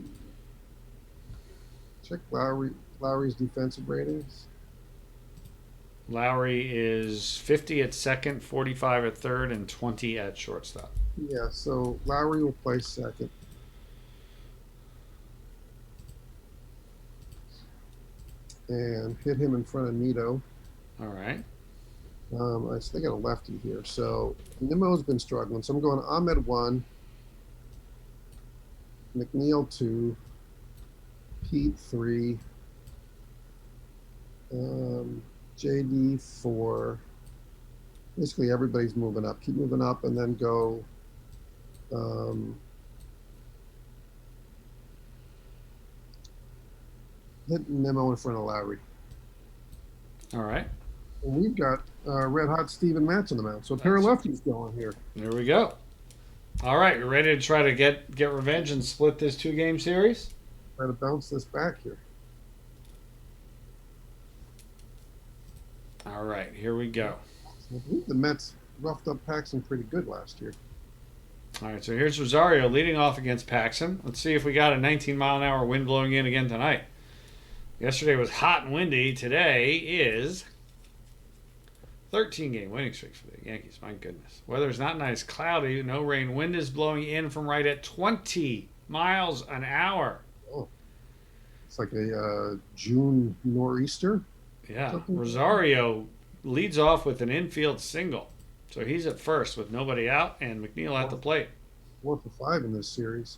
Check Lowry's defensive ratings. Lowry is 50 at second, 45 at third, and 20 at shortstop. Yeah, so Lowry will play second. And hit him in front of Nito. All right. I still got a lefty here. So Nimmo's been struggling. So I'm going Ahmed 1, McNeil 2, Pete 3, JD 4. Basically, everybody's moving up. Keep moving up, and then go. Hit Nimmo in front of Lowry. All right. And we've got red hot Steven Matz on the mound. So a pair of lefties going here. There we go. All right, we're ready to try to get revenge and split this 2-game series. Try to bounce this back here. All right, here we go. I believe the Mets roughed up Paxton pretty good last year. All right, so here's Rosario leading off against Paxton. Let's see if we got a 19-mile-an-hour wind blowing in again tonight. Yesterday was hot and windy. Today is 13-game winning streak for the Yankees. My goodness. Weather's not nice. Cloudy. No rain. Wind is blowing in from right at 20 miles an hour. Oh, it's like a June nor'easter. Yeah. Something. Rosario leads off with an infield single. So he's at first with nobody out and McNeil at the plate. 4 for 5 in this series.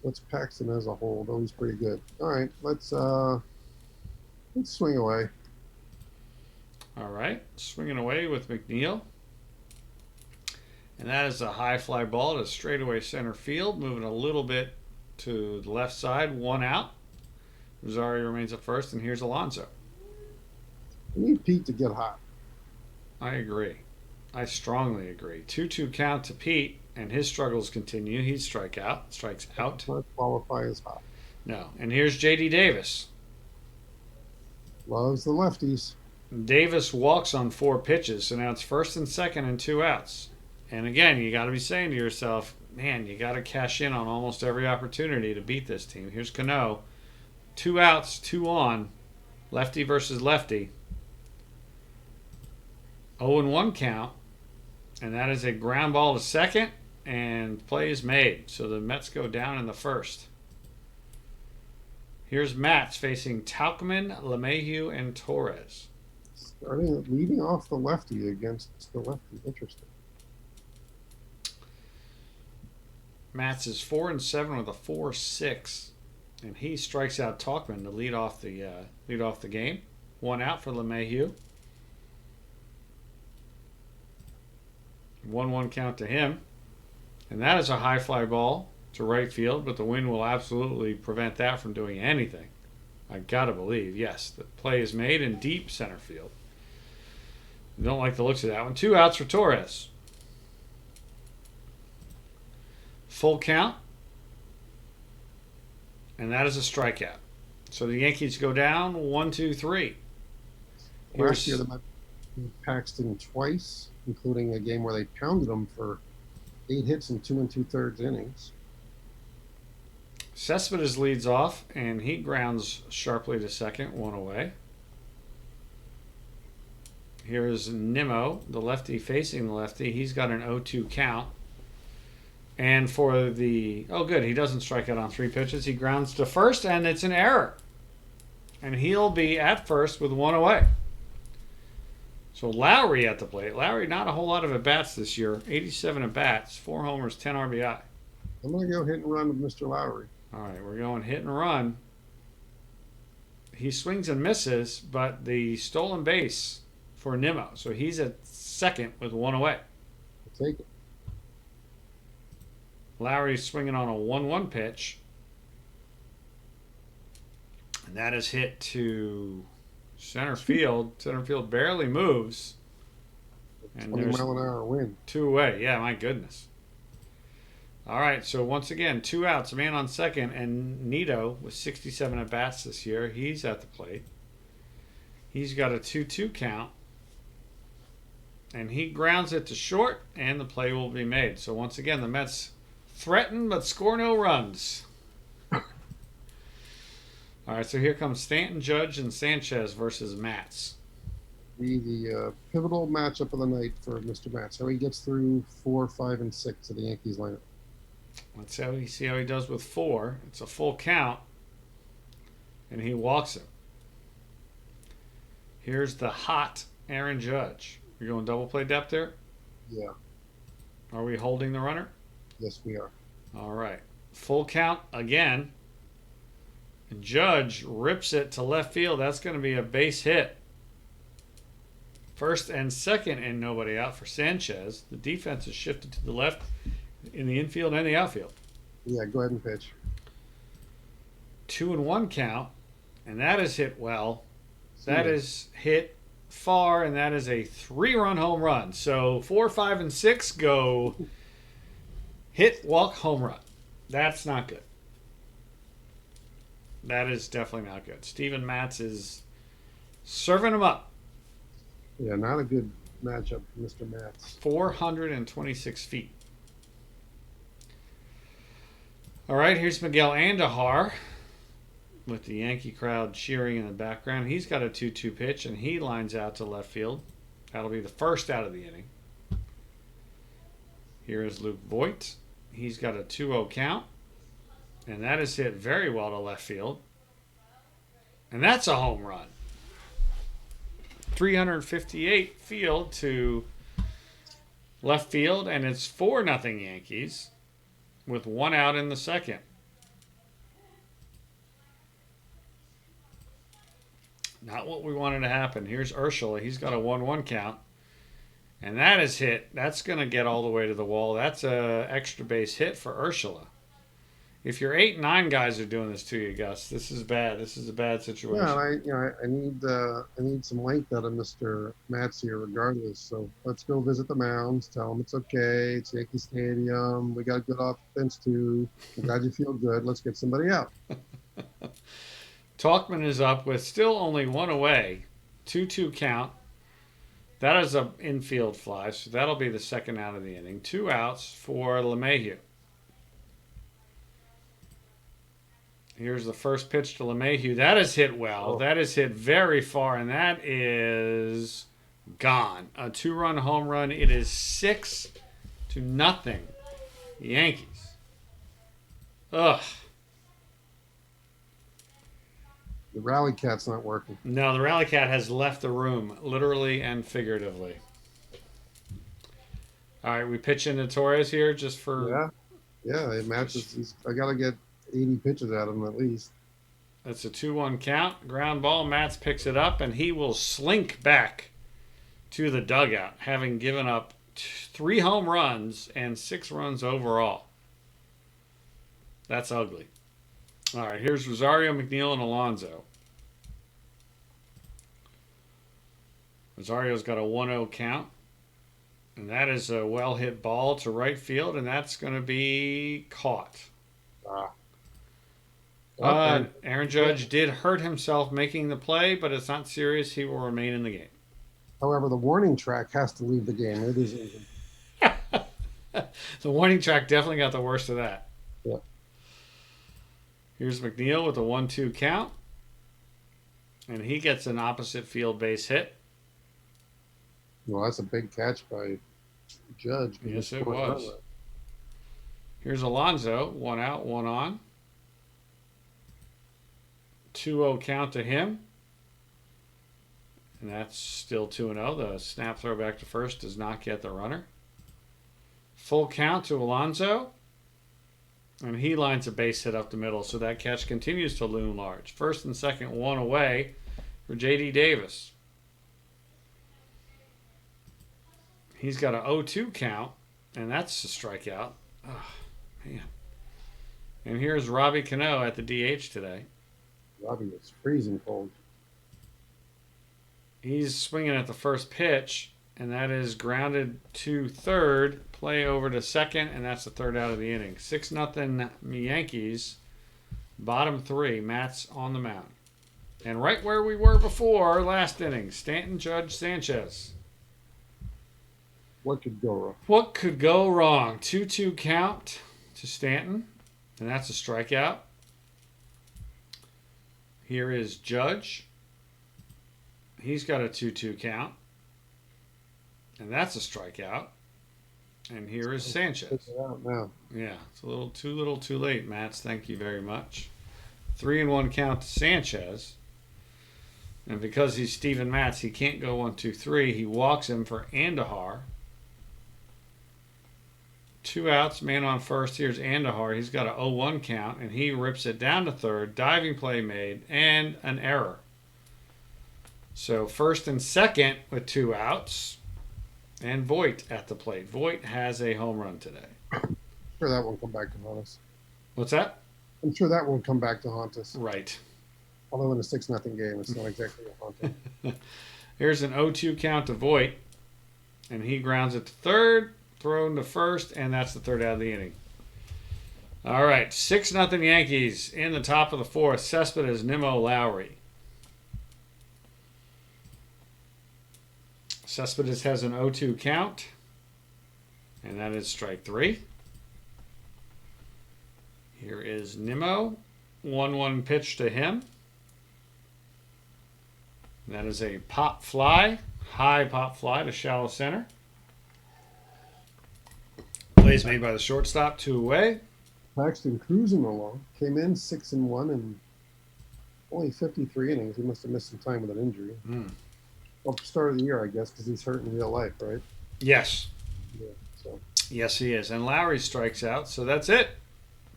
What's Paxton as a whole? Though he's pretty good. All right, let's swing away. All right, swinging away with McNeil. And that is a high fly ball to straightaway center field, moving a little bit to the left side, 1 out. Rosario remains at first, and here's Alonso. We need Pete to get hot. I agree. I strongly agree. 2-2 count to Pete, and his struggles continue. He strikes out. Not qualify as hot. No. And here's J.D. Davis. Loves the lefties. Davis walks on 4 pitches, so now it's first and second and 2 outs. And again, you got to be saying to yourself, man, you got to cash in on almost every opportunity to beat this team. Here's Cano. 2 outs, 2 on. Lefty versus lefty. 0-1 count. And that is a ground ball to second, and play is made. So the Mets go down in the first. Here's Mats facing Tauchman, LeMahieu, and Torres. Leading off the lefty against the lefty. Interesting. Mats is 4-7 with a 4.6, and he strikes out Tauchman to lead off the game. 1 out for LeMahieu. 1-1 count to him. And that is a high fly ball to right field, but the wind will absolutely prevent that from doing anything. I gotta believe, yes, the play is made in deep center field. I don't like the looks of that one. 2 outs for Torres. Full count. And that is a strikeout. So the Yankees go down 1-2-3. Last year, they met Paxton twice, including a game where they pounded him for 8 hits in 2 2/3 innings. Cespedes leads off, and he grounds sharply to second, 1 away. Here's Nimmo, the lefty facing the lefty. He's got an 0-2 count. And for the... Oh, good. He doesn't strike out on 3 pitches. He grounds to first, and it's an error. And he'll be at first with 1 away. So Lowry at the plate. Lowry, not a whole lot of at-bats this year. 87 at-bats, 4 homers, 10 RBI. I'm going to go hit and run with Mr. Lowry. All right, we're going hit and run. He swings and misses, but the stolen base for Nimmo. So he's at second with 1 away. I'll take it. Lowry's swinging on a 1-1 pitch. And that is hit to center field. Center field barely moves. And 20-mile-an-hour wind. 2 away. Yeah, my goodness. All right, so once again, 2 outs, a man on second, and Nito with 67 at-bats this year. He's at the plate. He's got a 2-2 count. And he grounds it to short, and the play will be made. So once again, the Mets threaten but score no runs. All right, so here comes Stanton, Judge, and Sanchez versus Mats. Be the pivotal matchup of the night for Mr. Mats. How he gets through 4, 5, and 6 of the Yankees lineup. Let's see how he does with 4. It's a full count, and he walks him. Here's the hot Aaron Judge. You're going double play depth there? Yeah. Are we holding the runner? Yes, we are. All right. Full count again. And Judge rips it to left field. That's going to be a base hit. First and second, and nobody out for Sanchez. The defense is shifted to the left in the infield and the outfield. Yeah, go ahead and pitch. 2-1 count, and that is hit well. That is hit far, and that is a 3-run home run. So 4, 5, and 6 go hit, walk, home run. That's not good. That is definitely not good. Steven Matz is serving him up. Yeah, not a good matchup for Mr. Matz. 426 feet. All right, here's Miguel Andujar. with the Yankee crowd cheering in the background. He's got a 2-2 pitch, and he lines out to left field. That'll be the first out of the inning. Here is Luke Voigt. He's got a 2-0 count, and that is hit very well to left field. And that's a home run. 358 field to left field, and it's 4-0 Yankees with 1 out in the second. Not what we wanted to happen. Here's Urshela. He's got a 1-1 count. And that is hit. That's going to get all the way to the wall. That's a extra base hit for Urshela. If your 8-9 guys are doing this to you, Gus, this is bad. This is a bad situation. Yeah, I need some length out of Mr. Matz here, regardless. So let's go visit the mounds. Tell him it's okay. It's Yankee Stadium. We got good offense too. I'm glad you feel good. Let's get somebody out. Talkman is up with still only 1 away. 2-2 count. That is an infield fly, so that'll be the second out of the inning. 2 outs for LeMahieu. Here's the first pitch to LeMahieu. That is hit well. That is hit very far, and that is gone. A 2-run home run. It is 6-0 Yankees. Ugh. The rally cat's not working. No, the rally cat has left the room, literally and figuratively. All right, we pitch into Torres here just for... Yeah, it matches. I got to get 80 pitches out of him at least. That's a 2-1 count. Ground ball. Matz picks it up, and he will slink back to the dugout, having given up 3 home runs and 6 runs overall. That's ugly. All right, here's Rosario, McNeil, and Alonso. Rosario's got a 1-0 count, and that is a well-hit ball to right field, and that's going to be caught. Aaron Judge did hurt himself making the play, but it's not serious. He will remain in the game. However, the warning track has to leave the game. It is even. The warning track definitely got the worst of that. Yeah. Here's McNeil with a 1-2 count, and he gets an opposite field base hit. Well, that's a big catch by Judge. Yes, it was. Here's Alonso, 1 out, 1 on. 2-0 count to him. And that's still 2-0. The snap throw back to first does not get the runner. Full count to Alonso. And he lines a base hit up the middle, so that catch continues to loom large. First and second, 1 away for J.D. Davis. He's got an 0-2 count, and that's a strikeout. Oh, man. And here's Robbie Cano at the DH today. Robbie is freezing cold. He's swinging at the first pitch, and that is grounded to third, play over to second, and that's the third out of the inning. 6-0 Yankees, bottom 3, Matz on the mound. And right where we were before last inning, Stanton, Judge, Sanchez. What could go wrong? What could go wrong? 2-2 count to Stanton, and that's a strikeout. Here is Judge. He's got a 2-2 count, and that's a strikeout. And here is Sanchez. Take it out now. Yeah, it's a little too late, Matz. Thank you very much. 3-1 count to Sanchez. And because he's Steven Matz, he can't go 1-2-3. He walks him for Andujar. 2 outs, man on first. Here's Andujar. He's got a 0-1 count, and he rips it down to third. Diving play made, and an error. So first and second with 2 outs, and Voigt at the plate. Voigt has a home run today. I'm sure that won't come back to haunt us. What's that? I'm sure that won't come back to haunt us. Right. Although in a 6-0 game, it's not exactly a haunting. Here's an 0-2 count to Voigt, and he grounds it to third, thrown to first, and that's the third out of the inning. All right, 6-0 Yankees in the top of the fourth. Cespedes, Nimmo, Lowry. Cespedes has an 0-2 count, and that is strike 3. Here is Nimmo, 1-1 pitch to him. That is a pop fly, high pop fly to shallow center. Plays made by the shortstop, 2 away. Paxton cruising along. Came in 6-1 and only 53 innings. He must have missed some time with an injury. Well, start of the year, I guess, because he's hurt in real life, right? Yes. Yeah. So. Yes, he is. And Lowry strikes out, so that's it.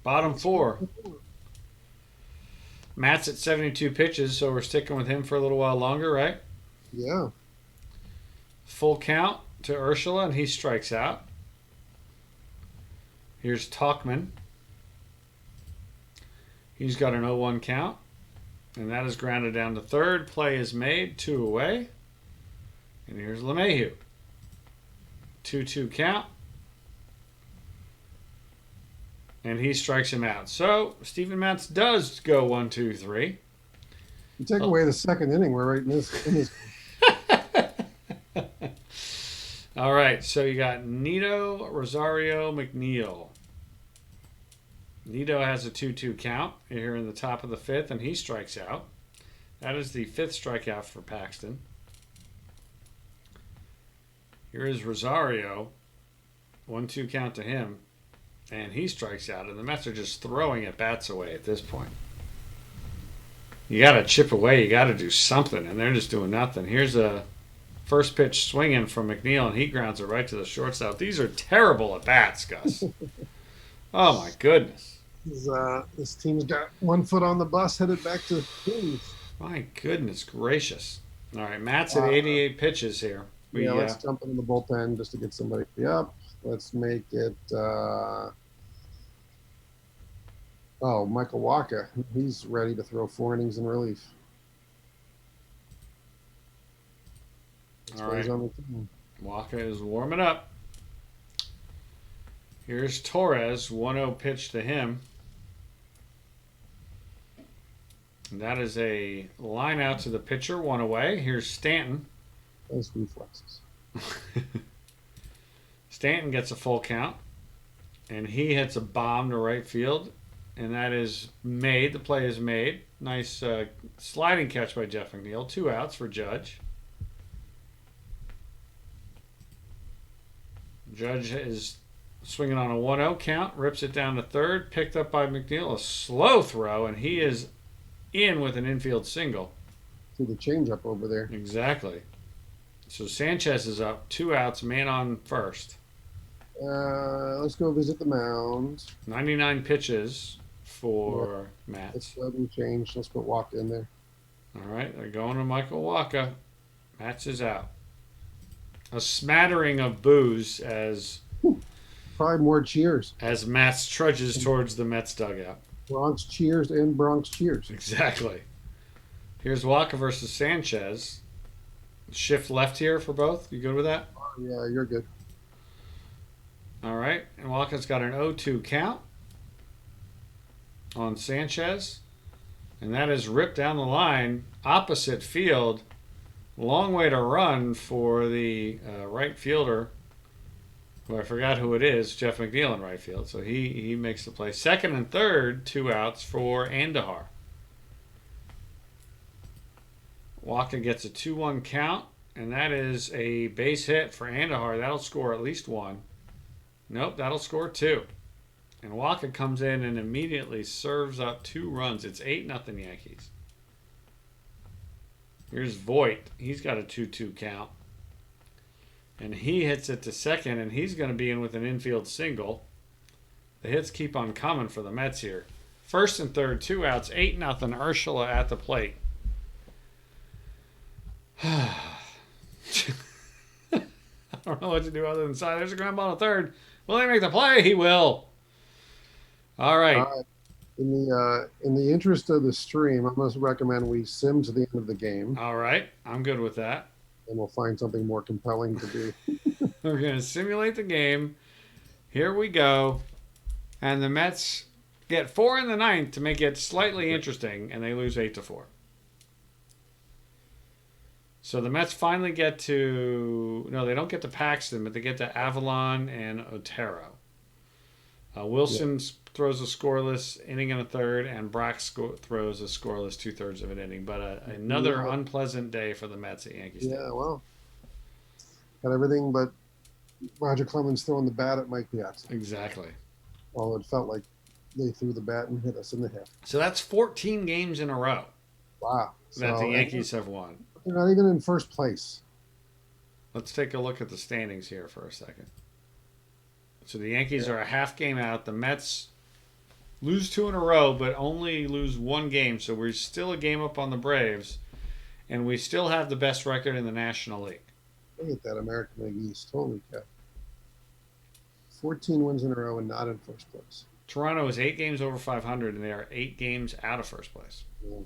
Bottom 4. Matt's at 72 pitches, so we're sticking with him for a little while longer, right? Yeah. Full count to Ursula, and he strikes out. Here's Talkman. He's got an 0-1 count, and that is grounded down to third. Play is made, 2 away. And here's LeMahieu. 2-2 count. And he strikes him out. So, Steven Matz does go 1-2-3. You take away the second inning, we're right in this. All right, so you got Nito, Rosario, McNeil. Nito has a 2-2 count here in the top of the 5th, and he strikes out. That is the 5th strikeout for Paxton. Here is Rosario. 1-2 count to him. And he strikes out. And the Mets are just throwing at bats away at this point. You got to chip away. You got to do something. And they're just doing nothing. Here's a first pitch swinging from McNeil. And he grounds it right to the shortstop. These are terrible at bats, Gus. Oh, my goodness. This team's got one foot on the bus headed back to Kings. My goodness gracious. All right, Matt's at 88 pitches here. Let's jump into the bullpen just to get somebody up. Let's make it Michael Wacha. He's ready to throw 4 innings in relief. All right. Wacha is warming up. Here's Torres. 1-0 pitch to him. And that is a line out to the pitcher. 1 away. Here's Stanton. Nice reflexes. Stanton gets a full count, and he hits a bomb to right field, and that is made. The play is made. Nice sliding catch by Jeff McNeil. 2 outs for Judge. Judge is swinging on a 1-0 count, rips it down to third, picked up by McNeil. A slow throw, and he is in with an infield single. See the changeup over there. Exactly. So Sanchez is up, 2 outs, man on first. Let's go visit the mound. 99 pitches for Matt. Let's let him change. Let's put Wacha in there. All right, they're going to Michael Wacha. Matt's is out. A smattering of boos as probably more cheers as Matt trudges towards the Mets dugout. Bronx cheers and Bronx cheers. Exactly. Here's Wacha versus Sanchez. Shift left here for both. You good with that? Yeah, you're good. All right. And Wacha's got an 0-2 count on Sanchez. And that is ripped down the line, opposite field. Long way to run for the right fielder, who I forgot who it is, Jeff McNeil in right field. So he makes the play. Second and third, 2 outs for Andujar. Wacha gets a 2-1 count, and that is a base hit for Andujar. That'll score at least 1. Nope, that'll score 2. And Wacha comes in and immediately serves up 2 runs. It's 8-0 Yankees. Here's Voit. He's got a 2-2 count. And he hits it to second, and he's going to be in with an infield single. The hits keep on coming for the Mets here. First and third, 2 outs, 8-0 Ursula at the plate. I don't know what to do other than sigh. There's a ground ball to third. Will he make the play? He will. All right. In the interest of the stream, I'm going to recommend we sim to the end of the game. All right. I'm good with that. And we'll find something more compelling to do. We're going to simulate the game. Here we go. And the Mets get 4 in the 9th to make it slightly interesting, and they lose 8-4. So the Mets finally get to... No, they don't get to Paxton, but they get to Avalon and Otero. Wilson throws a scoreless inning and a third, and Brock throws a scoreless 2/3 of an inning. But another unpleasant day for the Mets at Yankee Stadium. Yeah, well, got everything but Roger Clemens throwing the bat at Mike Piazza. Exactly. Although it felt like they threw the bat and hit us in the head. So that's 14 games in a row. Wow. That the Yankees have won. They're not even in first place. Let's take a look at the standings here for a second. So the Yankees are a half game out. The Mets lose 2 in a row, but only lose 1 game. So we're still a game up on the Braves, and we still have the best record in the National League. Look at that American League East. Holy cow. 14 wins in a row and not in first place. Toronto is 8 games over 500, and they are 8 games out of first place. Yeah.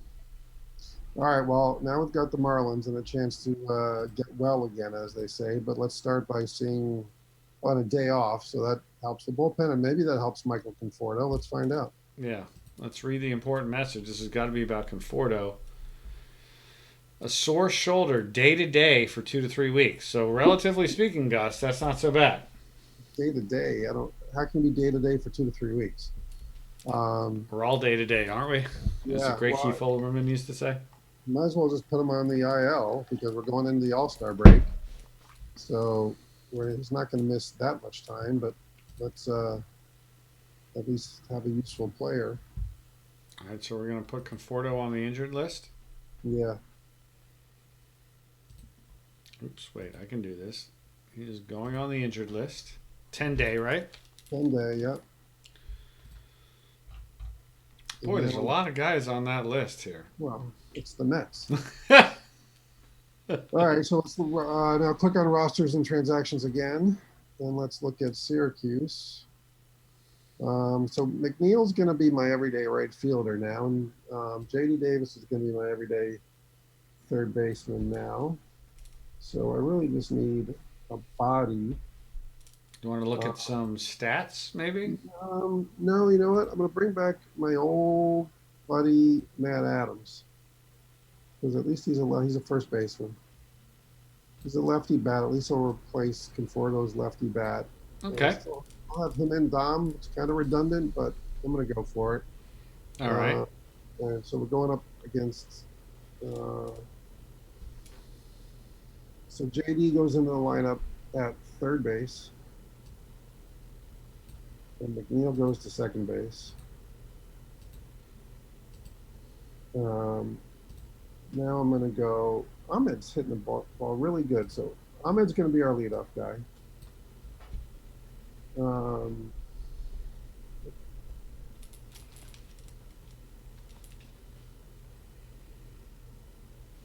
All right, well, now we've got the Marlins and a chance to get well again, as they say. But let's start by seeing on a day off, so that helps the bullpen, and maybe that helps Michael Conforto. Let's find out. Yeah, let's read the important message. This has got to be about Conforto. A sore shoulder day to day for 2 to 3 weeks. So relatively speaking, Gus, that's not so bad. Day to day, how can you be day to day for 2 to 3 weeks? We're all day to day, aren't we? As the great Keith Olbermann used to say. Might as well just put him on the IL because we're going into the All-Star break. So he's not going to miss that much time, but let's at least have a useful player. All right, so we're going to put Conforto on the injured list. Yeah. Oops, wait, I can do this. He is going on the injured list. 10-day, right? 10-day, yep. Boy, there's a lot of guys on that list here. Well, it's the Mets. All right, so let's now click on rosters and transactions again, and let's look at Syracuse. So McNeil's going to be my everyday right fielder now, and J.D. Davis is going to be my everyday third baseman now. So I really just need a body. You want to look at some stats, maybe? No, you know what? I'm going to bring back my old buddy Matt Adams, because at least he's a first baseman. He's a lefty bat. At least he'll replace Conforto's lefty bat. Okay. So I'll have him and Dom. It's kind of redundant, but I'm going to go for it. All right. And so we're going up against. So JD goes into the lineup at third base. And McNeil goes to second base. Now I'm going to go. Ahmed's hitting the ball really good. So Ahmed's going to be our leadoff guy. Well,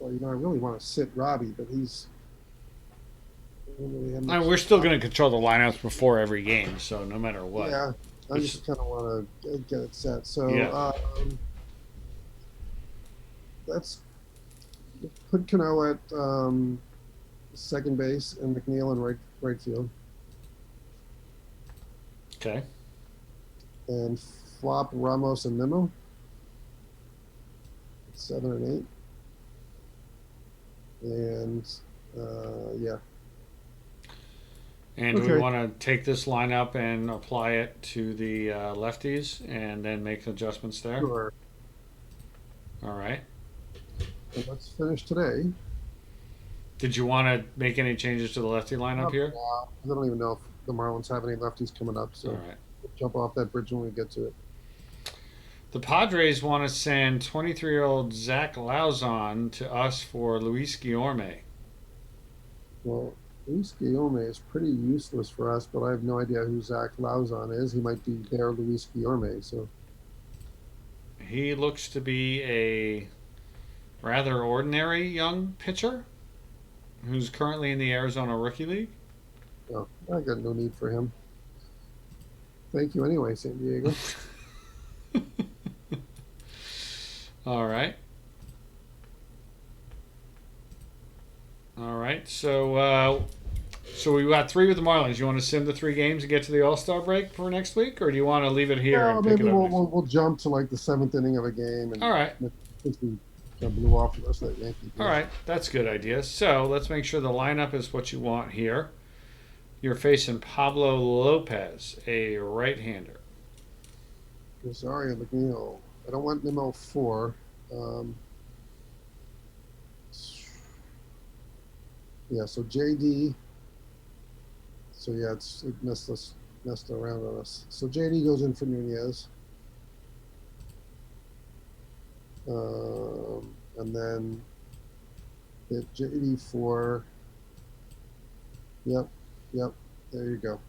I really want to sit Robbie, but he's. We're still going to control the lineups before every game, so no matter what. Yeah, I just kind of want to get it set. So let's put Cano at second base and McNeil in right field. Okay. And flop Ramos and Nimmo. 7 and 8. And yeah. And do we want to take this lineup and apply it to the lefties and then make adjustments there? Sure. All right. And let's finish today. Did you want to make any changes to the lefty lineup here? I don't even know if the Marlins have any lefties coming up, so all right. We'll jump off that bridge when we get to it. The Padres want to send 23-year-old Zach Lauzon to us for Luis Guillorme. Well, Luis Guillorme is pretty useless for us, but I have no idea who Zach Lauzon is. He might be their Luis Guillorme. So he looks to be a rather ordinary young pitcher who's currently in the Arizona Rookie League. Oh, I got no need for him. Thank you anyway, San Diego. All right. All right. So we got 3 with the Marlins. You want to sim the 3 games and get to the All-Star break for next week, or do you want to leave it here and pick maybe it up? We'll jump to like the 7th inning of a game. And all right. Since we blew off the rest of that Yankee game. All right. That's a good idea. So let's make sure the lineup is what you want here. You're facing Pablo Lopez, a right-hander. Rosario McNeil. I don't want Nemo 4. Um, yeah, so JD. So yeah, it messed around on us. So JD goes in for Nunez. And then hit JD for. Yep, yep. There you go.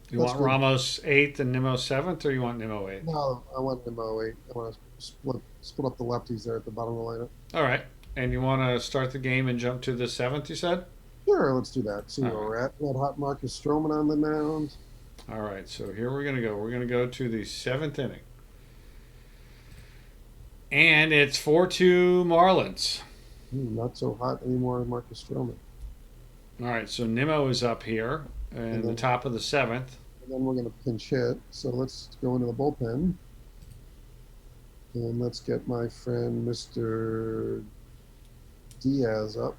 You That's want good. Ramos 8th and Nimmo 7th, or you want Nimmo 8th? No, I want Nemo 8. I want to split up the lefties there at the bottom of the lineup. All right. And you want to start the game and jump to the 7th, you said? Sure, let's do that. See All where right. we're at. We had hot Marcus Stroman on the mound. All right. So here we're going to go. We're going to go to the 7th inning. And it's 4-2 Marlins. Not so hot anymore, Marcus Stroman. All right. So Nimmo is up here in the top of the 7th. And then we're going to pinch hit. So let's go into the bullpen. And let's get my friend Mr. Diaz up.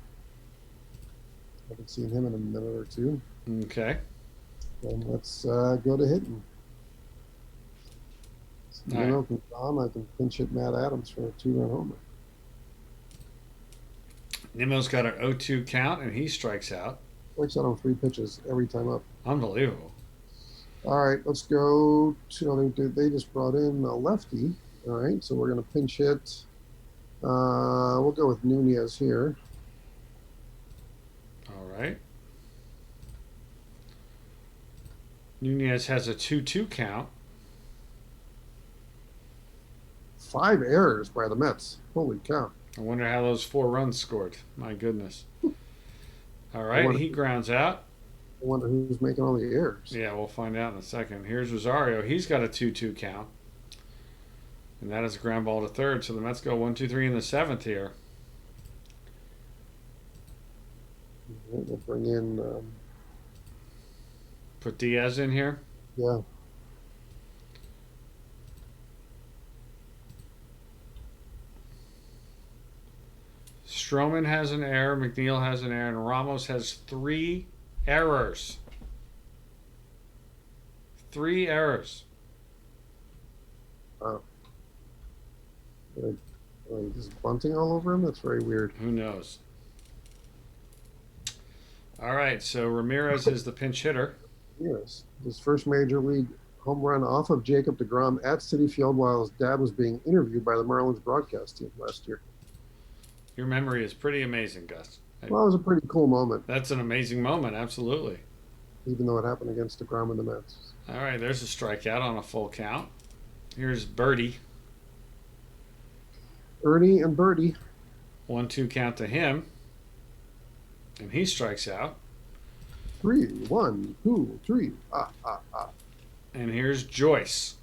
I haven't seen him in a minute or two. Okay. And let's go to hitting. So All right. I can pinch hit Matt Adams for a 2-run homer. Nimmo's got an 0-2 count, and he strikes out. Strikes out on 3 pitches every time up. Unbelievable. All right, let's go to. They just brought in a lefty. All right, so we're going to pinch hit. We'll go with Nunez here. All right. Nunez has a 2-2 count. 5 errors by the Mets. Holy cow. I wonder how those 4 runs scored. My goodness. All right, he grounds out. I wonder who's making all the errors. Yeah, we'll find out in a second. Here's Rosario. He's got a 2-2 count. And that is a ground ball to third. So the Mets go 1-2-3 in the 7th here. We'll bring in. Put Diaz in here. Yeah. Stroman has an error. McNeil has an error. And Ramos has 3 errors. 3 errors. Wow. Just bunting all over him? That's very weird. Who knows? All right, so Ramirez is the pinch hitter. Yes. His first major league home run off of Jacob deGrom at Citi Field while his dad was being interviewed by the Marlins broadcast team last year. Your memory is pretty amazing, Gus. Well, it was a pretty cool moment. That's an amazing moment, absolutely. Even though it happened against deGrom and the Mets. All right, there's a strikeout on a full count. Here's Birdie. Ernie and Birdie. 1-2 count to him. And he strikes out. 3, 1, 2, 3. And here's Joyce.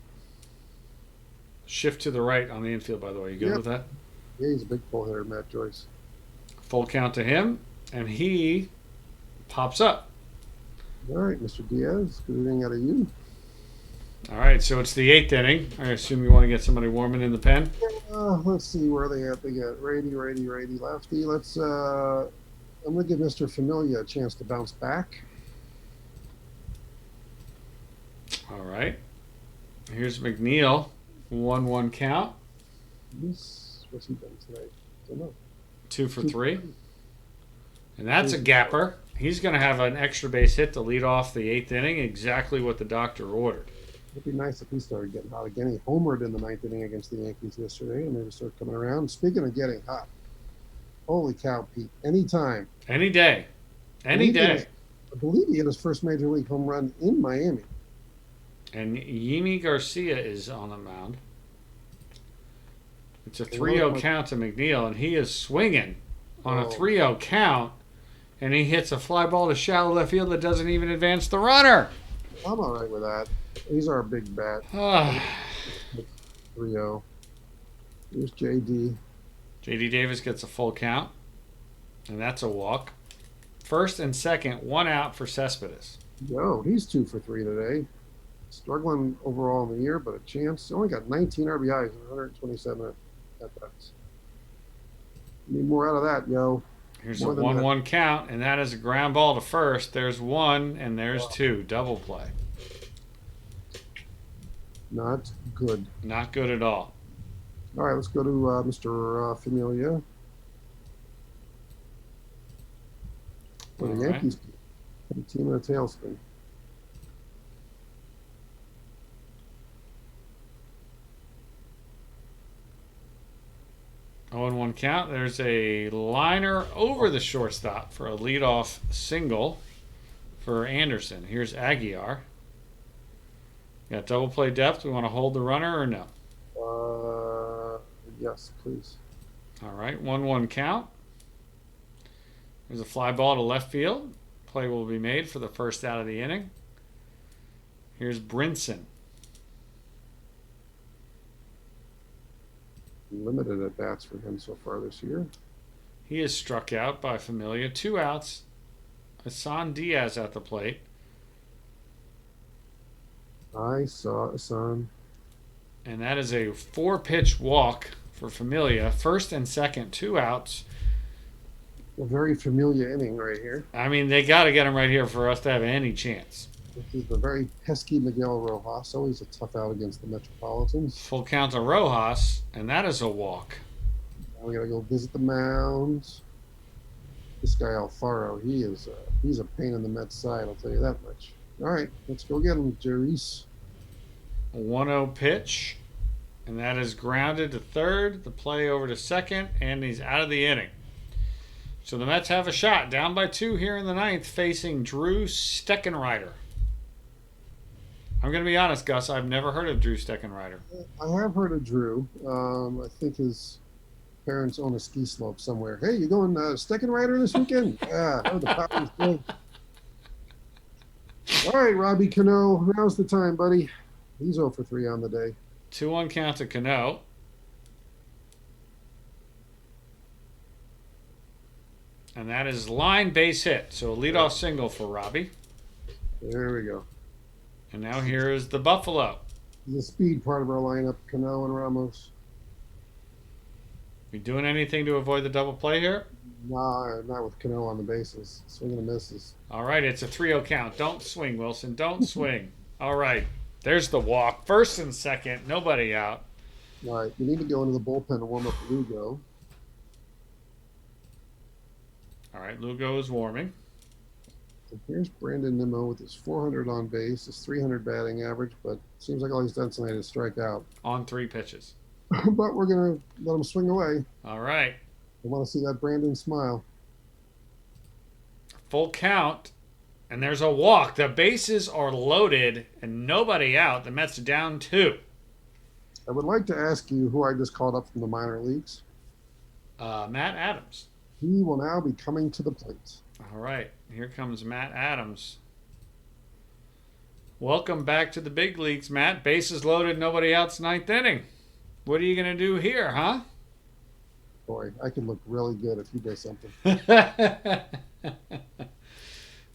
Shift to the right on the infield, by the way. You good with that? Yeah, he's a big pull hitter, Matt Joyce. Full count to him. And he pops up. All right, Mr. Diaz. Good inning out of you. All right, so it's the 8th inning. I assume you want to get somebody warming in the pen? Let's see where they at. They got righty, lefty. I'm going to give Mr. Familia a chance to bounce back. All right. Here's McNeil. 1-1 count. What's he done tonight? I don't know. 2 for 3. And that's a gapper. He's going to have an extra base hit to lead off the 8th inning, exactly what the doctor ordered. It'd be nice if he started getting hot again. He homered in the 9th inning against the Yankees yesterday, and maybe start coming around. Speaking of getting hot, holy cow, Pete! Anytime, any day, any day. I believe he hit his first major league home run in Miami. And Yimi Garcia is on the mound. It's a 3-0 count to McNeil, and he is swinging on a 3-0 count, and he hits a fly ball to shallow left field that doesn't even advance the runner. I'm all right with that. He's our big bat. 3-0. Here's JD. JD Davis gets a full count, and that's a walk. First and second, 1 out for Cespedes. Yo, he's 2 for 3 today. Struggling overall in the year, but a chance. He only got 19 RBIs and 127 at-bats. Need more out of that, yo. Here's a 1-1 count, and that is a ground ball to first. There's 1, and there's 2. Double play. Not good. Not good at all. All right, let's go to Mr. Familia for All the right. Yankees. The team in a tailspin. Oh, and 1 count. There's a liner over the shortstop for a leadoff single for Anderson. Here's Aguiar. Got double play depth. We want to hold the runner or no? Yes, please. All right. 1-1 count. There's a fly ball to left field. Play will be made for the first out of the inning. Here's Brinson. Limited at bats for him so far this year. He is struck out by Familia. 2 outs. Hassan Diaz at the plate. I saw a son. And that is a 4-pitch walk for Familia. First and second, 2 outs. A very familiar inning right here. I mean, they got to get him right here for us to have any chance. This is the very pesky Miguel Rojas. Always a tough out against the Metropolitans. Full count to Rojas, and that is a walk. Now we got to go visit the mound. This guy Alfaro, he's a pain in the Mets side, I'll tell you that much. All right, let's go get him, Jerry's. A 1-0 pitch, and that is grounded to third. The play over to second, and he's out of the inning. So the Mets have a shot, down by 2 here in the ninth, facing Drew Steckenrider. I'm going to be honest, Gus. I've never heard of Drew Steckenrider. I have heard of Drew. I think his parents own a ski slope somewhere. Hey, you going Steckenrider this weekend? Yeah, how the Poppers go. All right, Robbie Cano, now's the time, buddy. He's 0 for 3 on the day. 2-1 count to Cano. And that is line base hit. So a leadoff single for Robbie. There we go. And now here is the Buffalo. The speed part of our lineup, Cano and Ramos. We doing anything to avoid the double play here? Nah, not with Cano on the bases. Swinging and misses. All right, it's a 3-0 count. Don't swing, Wilson. Don't swing. All right, there's the walk. First and second, nobody out. All right, we need to go into the bullpen and warm up Lugo. All right, Lugo is warming. And here's Brandon Nimmo with his 400 on base, his 300 batting average, but seems like all he's done tonight is strike out. On 3 pitches. But we're going to let him swing away. All right. I want to see that Brandon smile. Full count, and there's a walk. The bases are loaded and nobody out. The Mets are down 2. I would like to ask you who I just called up from the minor leagues. Matt Adams. He will now be coming to the plate. All right, here comes Matt Adams. Welcome back to the big leagues, Matt. Bases loaded, nobody out's 9th inning. What are you going to do here, huh? Boy, I could look really good if he does something.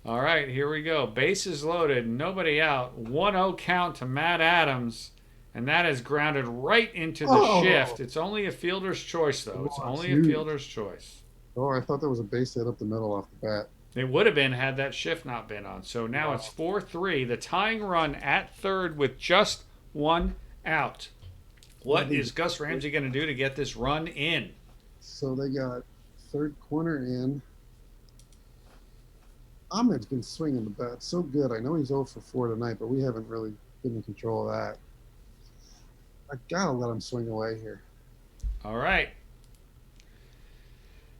All right, here we go. Bases loaded, nobody out. 1-0 count to Matt Adams, and that is grounded right into the shift. It's only a fielder's choice, though. It's only a fielder's choice. Oh, I thought there was a base hit up the middle off the bat. It would have been had that shift not been on. So now it's 4-3. The tying run at third with just 1 out. What is Gus Ramsey going to do to get this run in? So they got third corner in. Ahmed's been swinging the bat so good. I know he's 0 for 4 tonight, but we haven't really been in control of that. I got to let him swing away here. All right.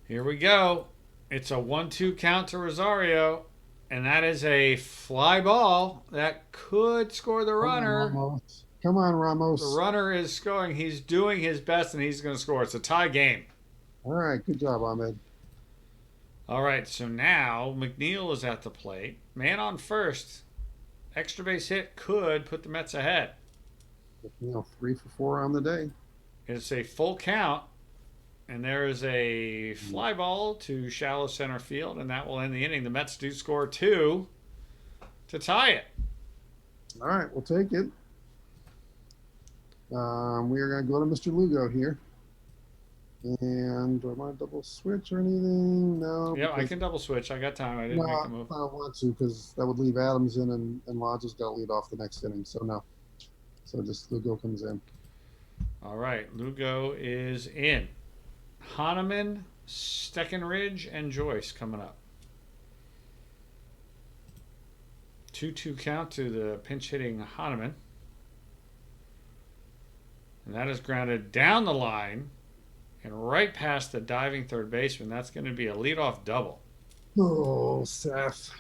Here we go. It's a 1-2 count to Rosario, and that is a fly ball that could score the runner. Come on, Ramos. The runner is scoring. He's doing his best, and he's going to score. It's a tie game. All right, good job, Ahmed. All right, so now McNeil is at the plate. Man on first. Extra base hit could put the Mets ahead. McNeil 3 for 4 on the day. It's a full count, and there is a fly ball to shallow center field, and that will end the inning. The Mets do score 2 to tie it. All right, we'll take it. We are going to go to Mr. Lugo here. And do I want to double switch or anything? No. Yeah, I can double switch. I got time. I didn't make the move. I don't want to because that would leave Adams in and Lodge has got to lead off the next inning. So no. So just Lugo comes in. All right, Lugo is in. Hahnemann, Steckenridge, and Joyce coming up. 2-2 count to the pinch hitting Hahnemann. And that is grounded down the line and right past the diving third baseman. That's going to be a leadoff double. Oh, Seth.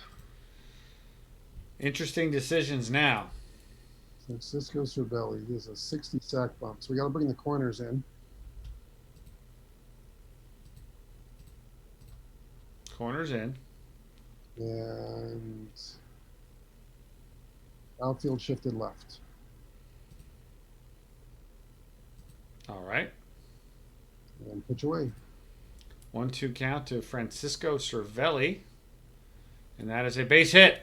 Interesting decisions now. Francisco Cervelli. He has a 60 sack bump. So we got to bring the corners in. Corners in. And outfield shifted left. All right. And pitch away. 1-2 count to Francisco Cervelli. And that is a base hit.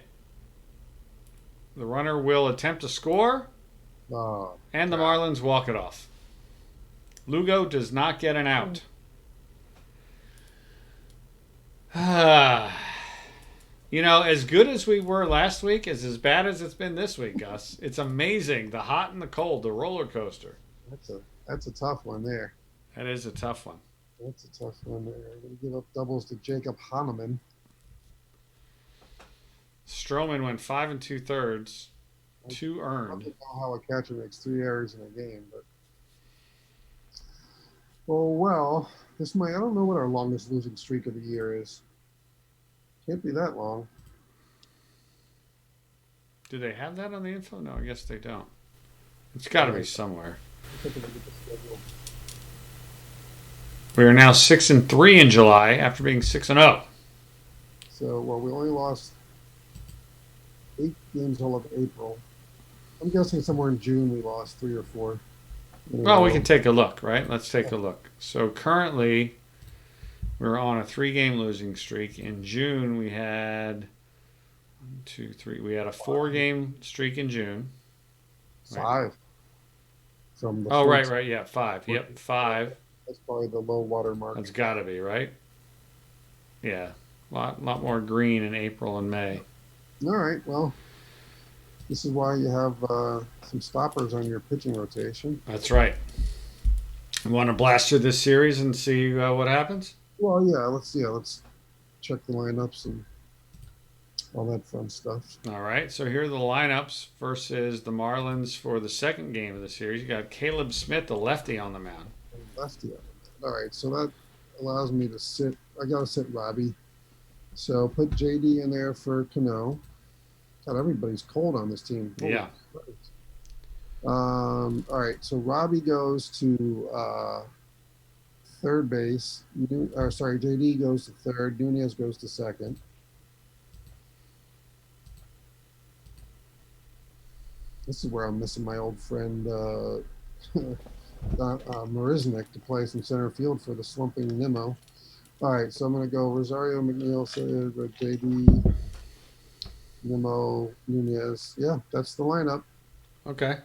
The runner will attempt to score. Oh, and the Marlins walk it off. Lugo does not get an out. You know, as good as we were last week is as bad as it's been this week, Gus. It's amazing. The hot and the cold, the roller coaster. That's a tough one there. That is a tough one. That's a tough one there. I'm going to give up doubles to Jacob Hahnemann. Stroman went 5 2/3, 2 I earned. don't know how a catcher makes 3 errors in a game, but well, this might. I don't know what our longest losing streak of the year is. Can't be that long. Do they have that on the info? No, I guess they don't. It's got to be somewhere. We are now 6-3 in July after being 6-0. So, well, we only lost 8 games all of April. I'm guessing somewhere in June we lost 3 or 4. Well, we can take a look, right? Let's take a look. So currently, we're on a 3-game losing streak. In June, we had 1, 2, 3. We had a 4-game streak in June. 5. From the right, yeah, 5. Yep, 5. That's probably the low water mark. That's got to be right. Yeah, lot more green in April and May. All right, well, this is why you have some stoppers on your pitching rotation. That's right. You want to blast through this series and see what happens? Well, yeah, let's check the lineups and all that fun stuff. All right, so here are the lineups versus the Marlins for the second game of the series. You got Caleb Smith, the lefty, on the mound. Lefty. All right, so that allows me to sit. I got to sit Robbie. So put JD in there for Cano. God, everybody's cold on this team. Holy Yeah. Christ. All right, so Robbie goes to third base. JD goes to third. Nunez goes to second. This is where I'm missing my old friend Marisnik to play some center field for the slumping Nimmo. All right, so I'm going to go Rosario, McNeil, JD, Nimmo, Nunez. Yeah, that's the lineup. Okay.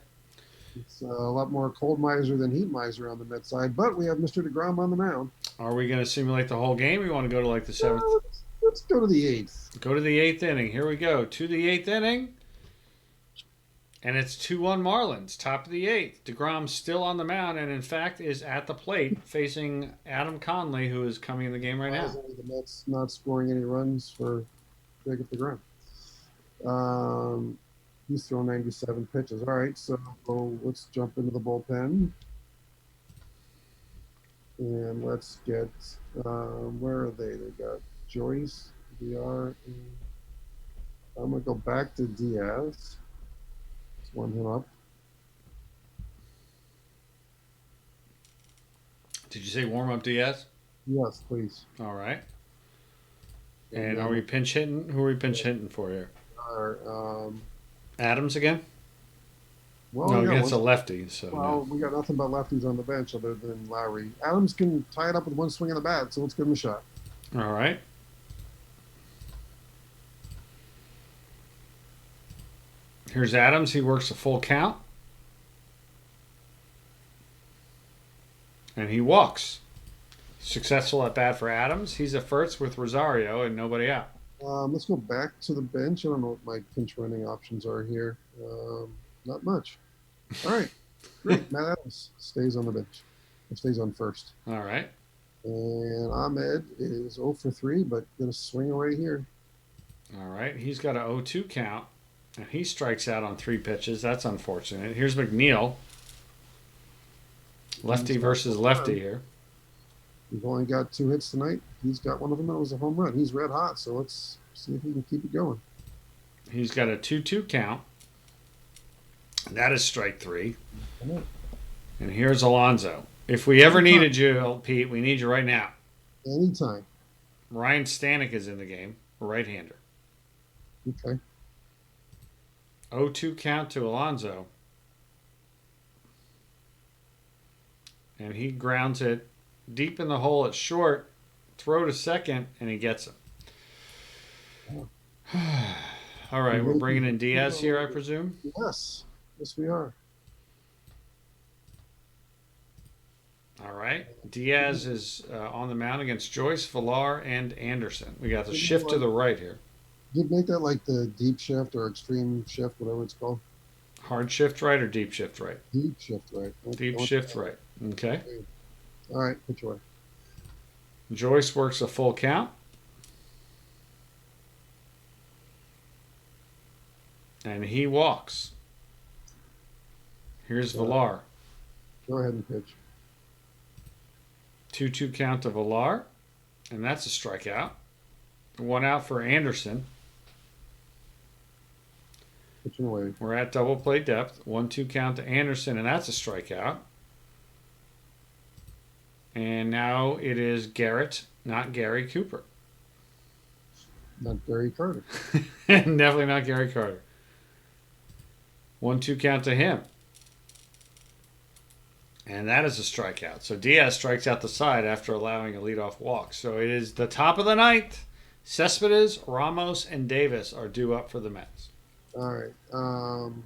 It's a lot more cold miser than heat miser on the Met side, but we have Mr. DeGrom on the mound. Are we going to simulate the whole game? Or you want to go to like the 7th? Let's go to the 8th. Go to the 8th inning. Here we go. To the 8th inning. And it's 2-1 Marlins, top of the 8th. DeGrom still on the mound and, in fact, is at the plate facing Adam Conley, who is coming in the game right now. The Mets not scoring any runs for Jacob DeGrom. He's thrown 97 pitches. All right, so let's jump into the bullpen. And let's get, where are they? They got Joyce, DR. I'm going to go back to Diaz. Let's warm him up. Did you say warm up Diaz? Yes, please. All right. And are we pinch hitting? Who are we pinch hitting for here? Adams again? Well, no, against a lefty. So well, we got nothing but lefties on the bench other than Lowry. Adams can tie it up with one swing of the bat, so let's give him a shot. All right. Here's Adams. He works a full count. And he walks. Successful at bat for Adams. He's a first with Rosario and nobody out. Let's go back to the bench. I don't know what my pinch running options are here. Not much. All right. Great. Matt Adams stays on the bench. Or stays on first. All right. And Ahmed is 0 for 3, but going to swing away here. All right. He's got an 0-2 count, and he strikes out on 3 pitches. That's unfortunate. Here's McNeil. Lefty versus lefty here. We've only got 2 hits tonight. He's got one of them that was a home run. He's red hot, so let's see if he can keep it going. He's got a 2-2 count. That is strike 3. And here's Alonso. If we ever needed you, Pete, we need you right now. Anytime. Ryan Stanek is in the game, a right-hander. Okay. 0-2 count to Alonso. And he grounds it deep in the hole at short, throw to second, and he gets him. All right, we're bringing in Diaz here, I presume? Yes. Yes, we are. All right. Diaz is on the mound against Joyce, Villar, and Anderson. We got the shift to the right here. Did you make that like the deep shift or extreme shift, whatever it's called? Hard shift right or deep shift right? Deep shift right. Deep shift right. Okay. All right, which way? Joyce works a full count. And he walks. Here's Villar. Go ahead and pitch. 2-2 count to Villar. And that's a strikeout. 1 out for Anderson. Pitching away. We're at double play depth. 1-2 count to Anderson, and that's a strikeout. And now it is Garrett, not Gary Cooper. Not Gary Carter. Definitely not Gary Carter. 1-2 count to him. And that is a strikeout. So Diaz strikes out the side after allowing a leadoff walk. So it is the top of the ninth. Cespedes, Ramos, and Davis are due up for the Mets. All right. I'm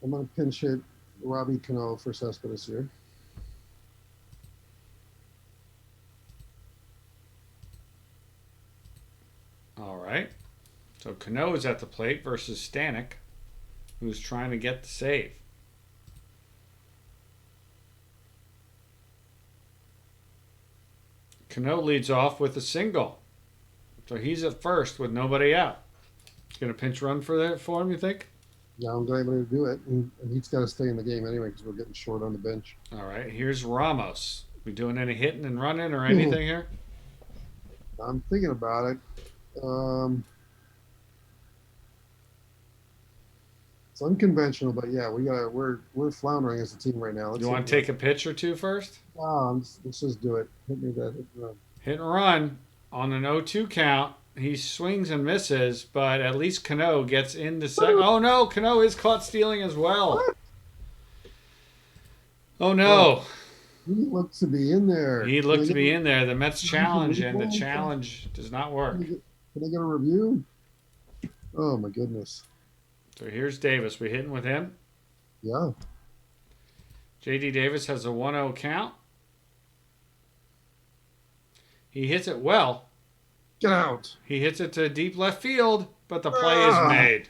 going to pinch hit Robbie Cano for Cespedes here. All right. So Cano is at the plate versus Stanek, who's trying to get the save. Cano leads off with a single. So he's at first with nobody out. He's going to pinch run for him, you think? Yeah, I'm glad to do it. And he's got to stay in the game anyway because we're getting short on the bench. All right, here's Ramos. We doing any hitting and running or anything here? I'm thinking about it. It's unconventional, but yeah, we're floundering as a team right now. You want to take a pitch or two first? Let's just do it. Hit me that hit and run. Hit and run on an 0-2 count. He swings and misses, but at least Cano gets into second. Oh no, Cano is caught stealing as well. What? Oh no. He looked to be in there. He looked to be in there. The Mets challenge, and the challenge does not work. Can I get a review? Oh my goodness. So here's Davis. We hitting with him. Yeah. J.D. Davis has a 1-0 count. He hits it well. Get out. He hits it to deep left field, but the play is made.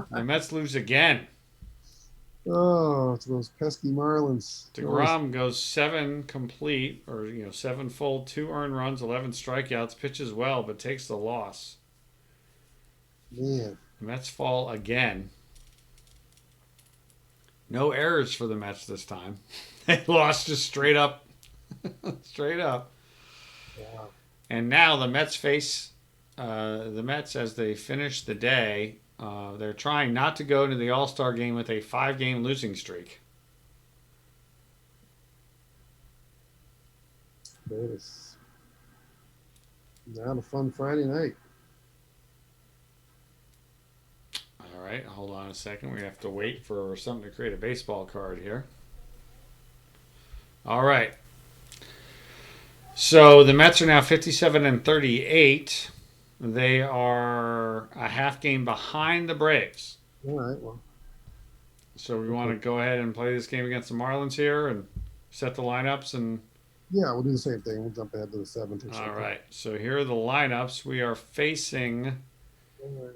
The Mets lose again. Oh, it's those pesky Marlins. DeGrom goes 7 complete, or 7 full, 2 earned runs, 11 strikeouts, pitches well, but takes the loss. Man. The Mets fall again. No errors for the Mets this time. They lost just straight up. Straight up. Yeah. And now the Mets face the Mets as they finish the day. They're trying not to go to the All-Star game with a 5-game losing streak. Davis. Not a fun Friday night. All right, hold on a second. We have to wait for something to create a baseball card here. All right. So the Mets are now 57-38. They are a half game behind the Braves. All right, well. So we want to go ahead and play this game against the Marlins here and set the lineups and. Yeah, we'll do the same thing. We'll jump ahead to the 7th or something. All right. So here are the lineups. We are facing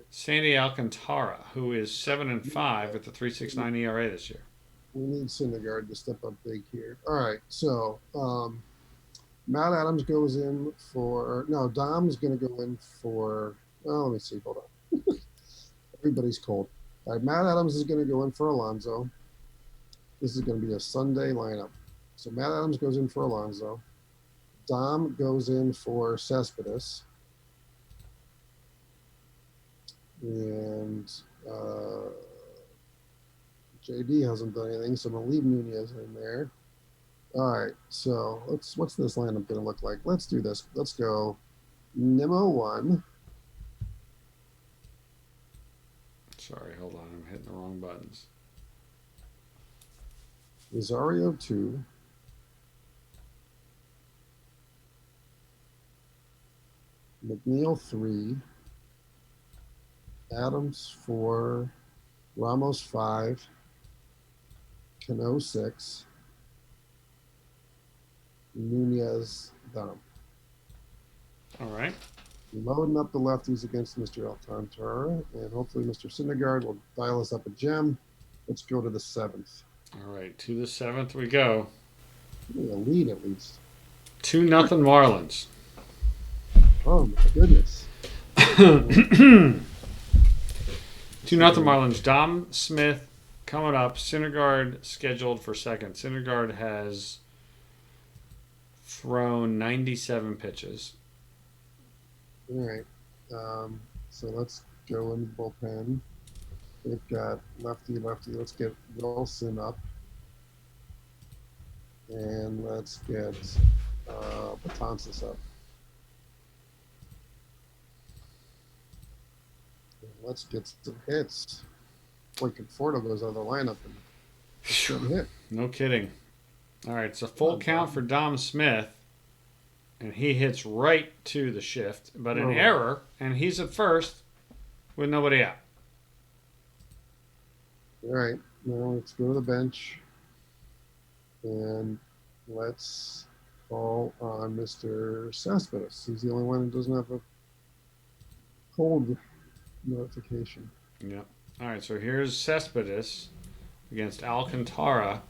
Sandy Alcantara, who is 7-5 with the 3.69 ERA this year. We need Syndergaard to step up big here. All right, so Matt Adams goes in for no. Dom's going to go in for. Well, let me see. Hold on. Everybody's cold. All right, Matt Adams is going to go in for Alonso. This is going to be a Sunday lineup. So Matt Adams goes in for Alonso. Dom goes in for Cespedes. And JD hasn't done anything, so I'm going to leave Nunez in there. All right, so what's this lineup going to look like? Let's do this. Let's go Nimmo 1. Sorry, hold on. I'm hitting the wrong buttons. Rosario 2. McNeil 3. Adams 4. Ramos 5. Cano 6. Nunez Dom. All right. Loading up the lefties against Mr. Alcantara, and hopefully Mr. Syndergaard will dial us up a gem. Let's go to the 7th. All right, to the 7th we go. A lead at least. 2-0 Marlins. Oh my goodness. 2-0 Marlins. Dom Smith coming up. Syndergaard scheduled for second. Syndergaard has thrown 97 pitches. All right. So let's go in the bullpen. They've got lefty. Let's get Wilson up. And let's get Betances up. And let's get some hits. Boy, Conforto goes out of the lineup and gets hit. No kidding. All right, it's a full count for Dom Smith. And he hits right to the shift, but an error, and he's at first with nobody out. All right, now let's go to the bench. And let's call on Mr. Cespedes. He's the only one who doesn't have a cold notification. Yep. All right, so here's Cespedes against Alcantara.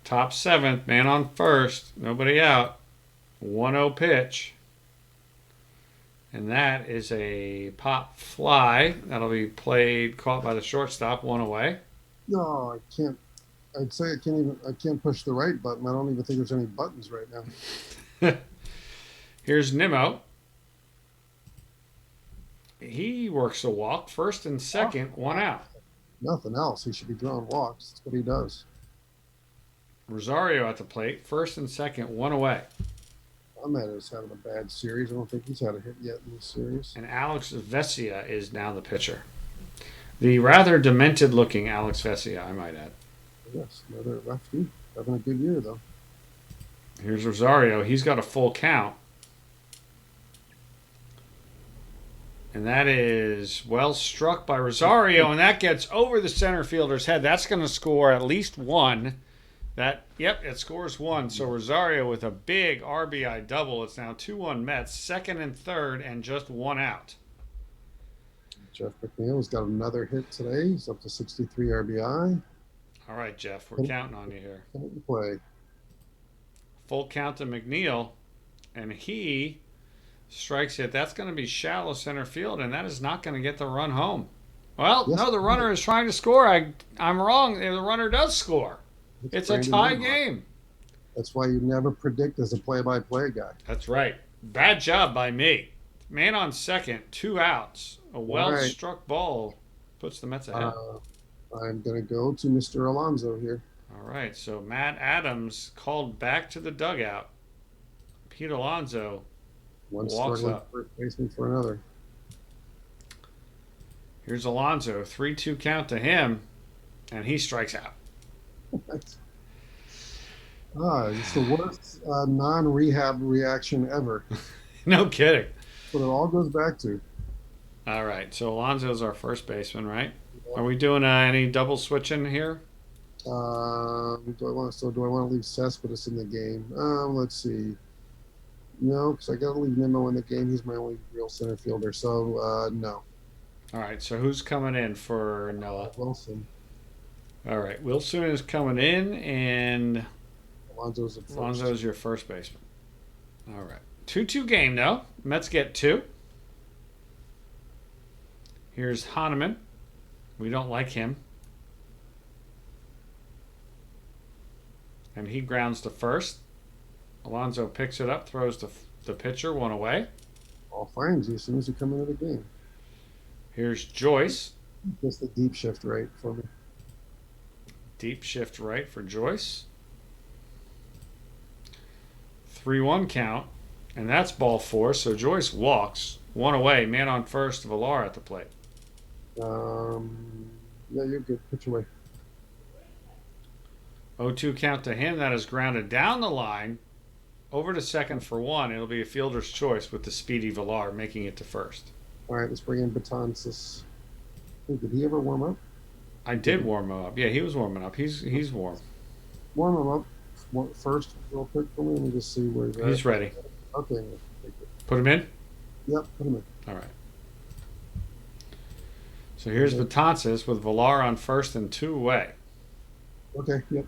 Top 7th, man on first, nobody out. 1-0 pitch. And that is a pop fly. That'll be caught by the shortstop, 1 away. No, I can't. I'd say I can't push the right button. I don't even think there's any buttons right now. Here's Nimmo. He works a walk, first and second, 1 out. Nothing else. He should be drawing walks. That's what he does. Rosario at the plate, first and second, 1 away. Ahmed is having a bad series. I don't think he's had a hit yet in this series. And Alex Vesia is now the pitcher. The rather demented-looking Alex Vesia, I might add. Yes, another lefty. Having a good year, though. Here's Rosario. He's got a full count. And that is well struck by Rosario, and that gets over the center fielder's head. That's going to score at least 1. It scores 1. So Rosario with a big RBI double. It's now 2-1 Mets, second and third, and just 1 out. Jeff McNeil's got another hit today. He's up to 63 RBI. All right, Jeff, we're counting on you here. Play. Full count to McNeil, and he strikes it. That's going to be shallow center field, and that is not going to get the run home. Well, Yes. no, the runner is trying to score. I'm wrong. The runner does score. It's a tie game. That's why you never predict as a play-by-play guy. That's right. Bad job by me. Man on second, 2 outs. A well-struck ball puts the Mets ahead. I'm going to go to Mr. Alonso here. All right, so Matt Adams called back to the dugout. Pete Alonso One walks struggling up. first baseman for another. Here's Alonso, 3-2 count to him, and he strikes out. It's the worst non-rehab reaction ever. No kidding. But it all goes back to. All right, so Alonso's our first baseman, right? Are we doing any double switching here? Do I want to leave Cespedes in the game? Let's see. No, because I got to leave Nimmo in the game. He's my only real center fielder. So no. All right, so who's coming in for Noah? Wilson. All right, Wilson is coming in, and Alonso's at first. Alonso's your first baseman. All right. 2-2 game, though. Mets get 2. Here's Hahnemann. We don't like him. And he grounds to first. Alonso picks it up, throws the pitcher, one away. All finds you as soon as you come into the game. Here's Joyce. Just the deep shift right for me. Deep shift right for Joyce. 3-1 count. And that's ball 4. So Joyce walks. One away. Man on first. Villar at the plate. Yeah, you're good. Pitch away. 0-2 count to him. That is grounded down the line. Over to second for 1. It'll be a fielder's choice with the speedy Villar making it to first. All right, let's bring in Betances. Hey, did he ever warm up? I did warm him up. Yeah, he was warming up. He's warm. Warm him up first, real quick for me. Let me just see where he's at. He's ready. Okay. Put him in? Yep, put him in. All right. So here's Betances with Villar on first and 2 away. Okay, yep.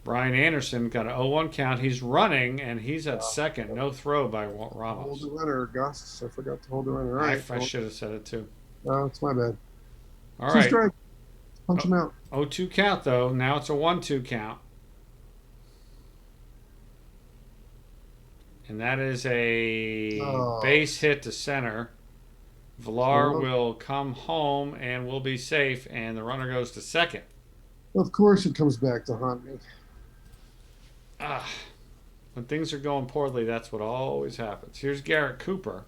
Brian Anderson got an 0-1 count. He's running, and he's at second. No throw by Ramos. Hold the runner, Gus. I forgot to hold the runner. All right. I should have said it, too. Oh, it's my bad. All 2 right. strike. Punch him out. 0-2 count, though. Now it's a 1-2 count. And that is a base hit to center. Villar will come home and will be safe, and the runner goes to second. Of course it comes back to haunt me. When things are going poorly, that's what always happens. Here's Garrett Cooper.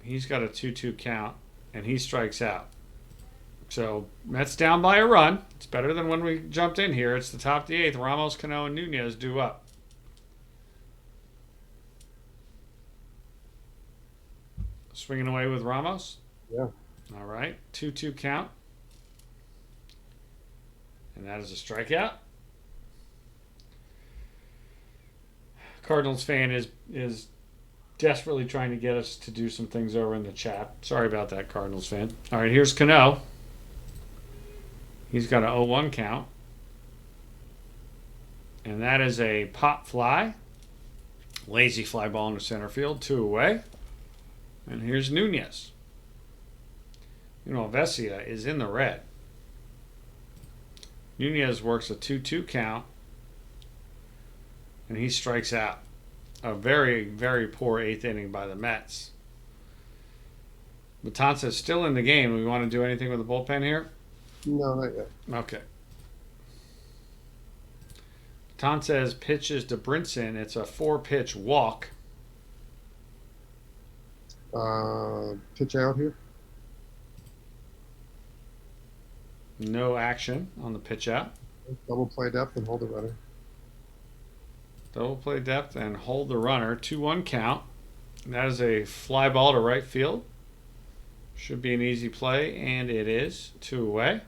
He's got a 2-2 count, and he strikes out. So Mets down by a run. It's better than when we jumped in here. It's the top of the 8th. Ramos, Cano, and Nunez due up. Swinging away with Ramos. Yeah. All right. 2-2 count. And that is a strikeout. Cardinals fan is desperately trying to get us to do some things over in the chat. Sorry about that, Cardinals fan. All right, here's Cano. He's got an 0-1 count. And that is a pop fly. Lazy fly ball into center field, 2 away. And here's Nunez. You know, Vesia is in the red. Nunez works a 2-2 count. And he strikes out. A very, very poor 8th inning by the Mets. Betances is still in the game. We want to do anything with the bullpen here? No, not yet. Okay. Betances pitches to Brinson. It's a 4-pitch walk. Pitch out here. No action on the pitch out. Double play depth and hold the runner. Double play depth and hold the runner. 2-1 count. That is a fly ball to right field. Should be an easy play, and it is. 2 away.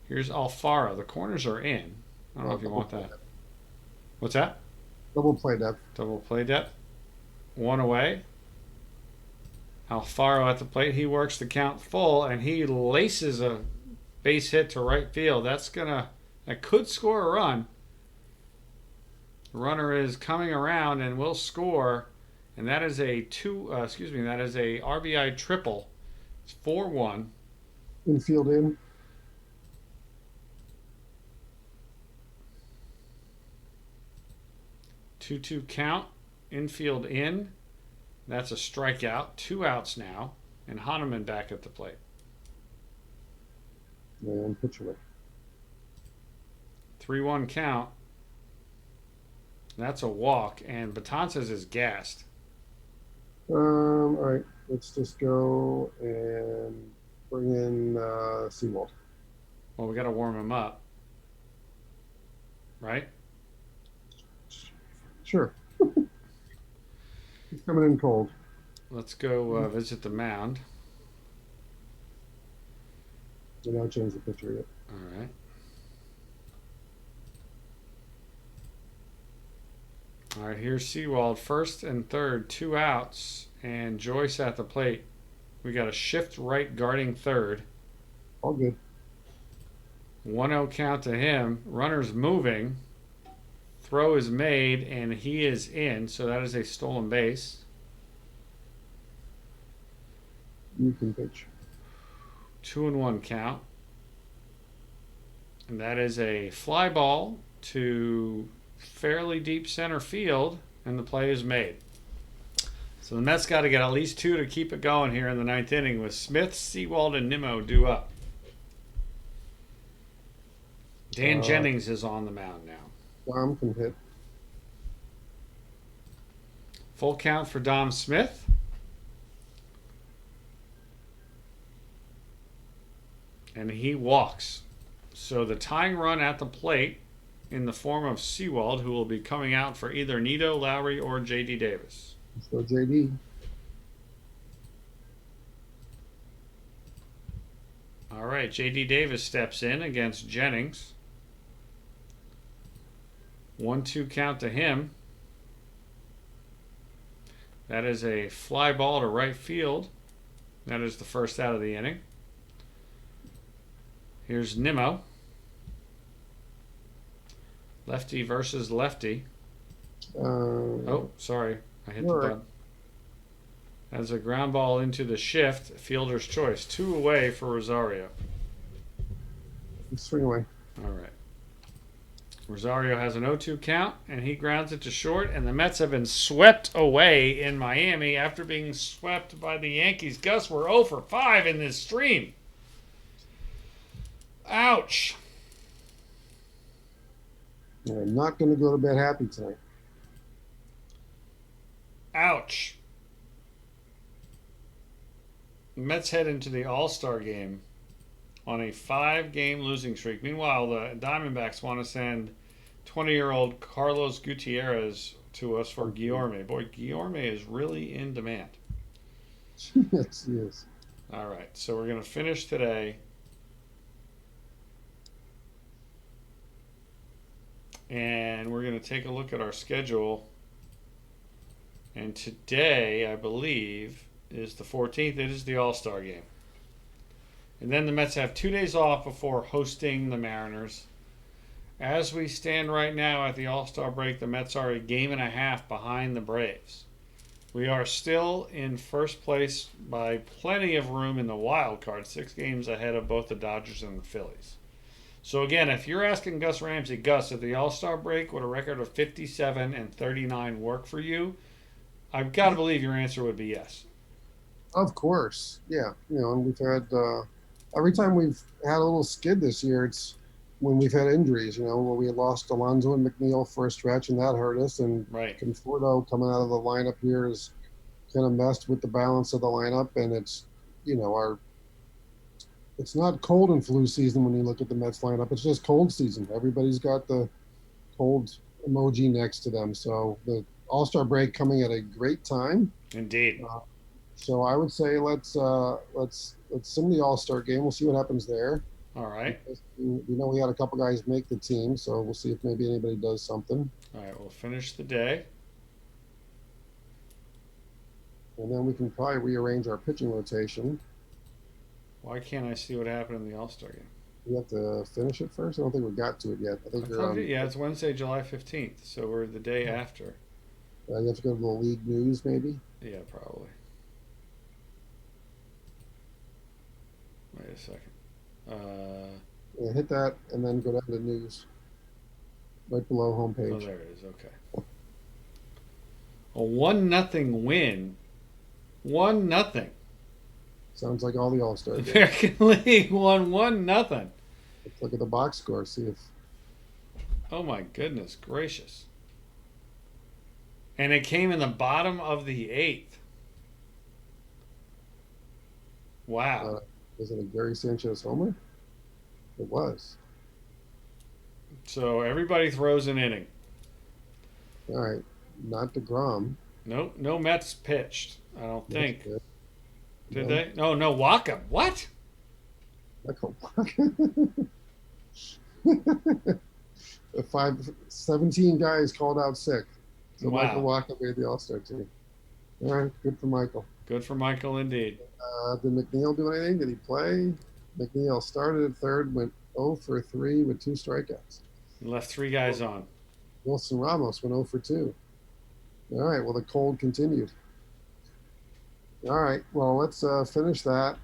Here's Alfaro. The corners are in. I don't know if you want that. What's that? Double play depth. Double play depth. 1 away. Alfaro at the plate. He works the count full, and he laces a base hit to right field. That could score a run. The runner is coming around and will score, and that is a RBI triple. It's 4-1. Infield in. Two count. Infield in. That's a strikeout. 2 outs now, and Hahnemann back at the plate. And pitch away. 3-1 count. That's a walk, and Betances is gassed. All right, let's just go and bring in Seawald. Well, we got to warm him up, right? Sure. He's coming in cold. Let's go visit the mound. We don't change the pitcher yet. All right. All right, here's Seawald, first and third, 2 outs, and Joyce at the plate. We got a shift right guarding third. All good. 1-0 count to him. Runner's moving. Throw is made, and he is in, so that is a stolen base. You can pitch. 2-1 count. And that is a fly ball to fairly deep center field, and the play is made. So the Mets got to get at least 2 to keep it going here in the 9th inning with Smith, Seawald, and Nimmo due up. Dan Jennings is on the mound now. Dom can hit. Full count for Dom Smith. And he walks. So the tying run at the plate in the form of Seawald, who will be coming out for either Nito, Lowry, or J.D. Davis. Let's go J.D. All right, J.D. Davis steps in against Jennings. 1-2 count to him. That is a fly ball to right field. That is the first out of the inning. Here's Nimmo. Lefty versus lefty. Oh, sorry. I hit the button. That's a ground ball into the shift. Fielder's choice. 2 away for Rosario. Swing away. All right. Rosario has an 0-2 count, and he grounds it to short, and the Mets have been swept away in Miami after being swept by the Yankees. Gus, we're 0 for 5 in this stream. Ouch. I'm not going to go to bed happy tonight. Ouch. The Mets head into the All-Star game on a 5-game losing streak. Meanwhile, the Diamondbacks want to send 20-year-old Carlos Gutierrez to us for Guillorme. Boy, Guillorme is really in demand. Yes, he is. All right, so we're going to finish today. And we're going to take a look at our schedule. And today, I believe, is the 14th. It is the All-Star game. And then the Mets have 2 days off before hosting the Mariners. As we stand right now at the All-Star break, the Mets are a game and a half behind the Braves. We are still in first place by plenty of room in the wild card, 6 games ahead of both the Dodgers and the Phillies. So again, if you're asking Gus Ramsey, Gus, at the All-Star break, would a record of 57 and 39 work for you? I've got to believe your answer would be yes. Of course. Yeah. And we've had, every time we've had a little skid this year, it's when we've had injuries, where we lost Alonso and McNeil for a stretch, and that hurt us. And right. Conforto coming out of the lineup here is kind of messed with the balance of the lineup. And it's, it's not cold and flu season when you look at the Mets lineup. It's just cold season. Everybody's got the cold emoji next to them. So the All-Star break coming at a great time. Indeed. So I would say let's sim the All-Star game. We'll see what happens there. All right. We had a couple guys make the team, so we'll see if maybe anybody does something. All right, we'll finish the day. And then we can probably rearrange our pitching rotation. Why can't I see what happened in the All-Star game? We have to finish it first? I don't think we got to it yet. I think it's Wednesday, July 15th, so we're the day after. You have to go to the league news, maybe? Yeah, probably. Wait a second. Yeah, hit that and then go down to news. Right below homepage. Oh, there it is. Okay. A 1-0 win. 1-0. Sounds like all the All-Star games. American League won 1-0. Let's look at the box score, see if... Oh, my goodness gracious. And it came in the bottom of the 8th. Wow. Was it a Gary Sanchez homer? It was. So everybody throws an inning. All right. Not DeGrom. Nope. No Mets pitched, I don't think. Did No. they? No, Waka. What? Michael Waka. 17 guys called out sick. So Michael Wow. Wacha made the All-Star team. All right, good for Michael. Good for Michael indeed. Did McNeil do anything? Did he play? McNeil started at third, went 0 for 3 with 2 strikeouts. He left 3 guys on. Wilson Ramos went 0 for 2. All right, well, the cold continued. All right, well, let's finish that.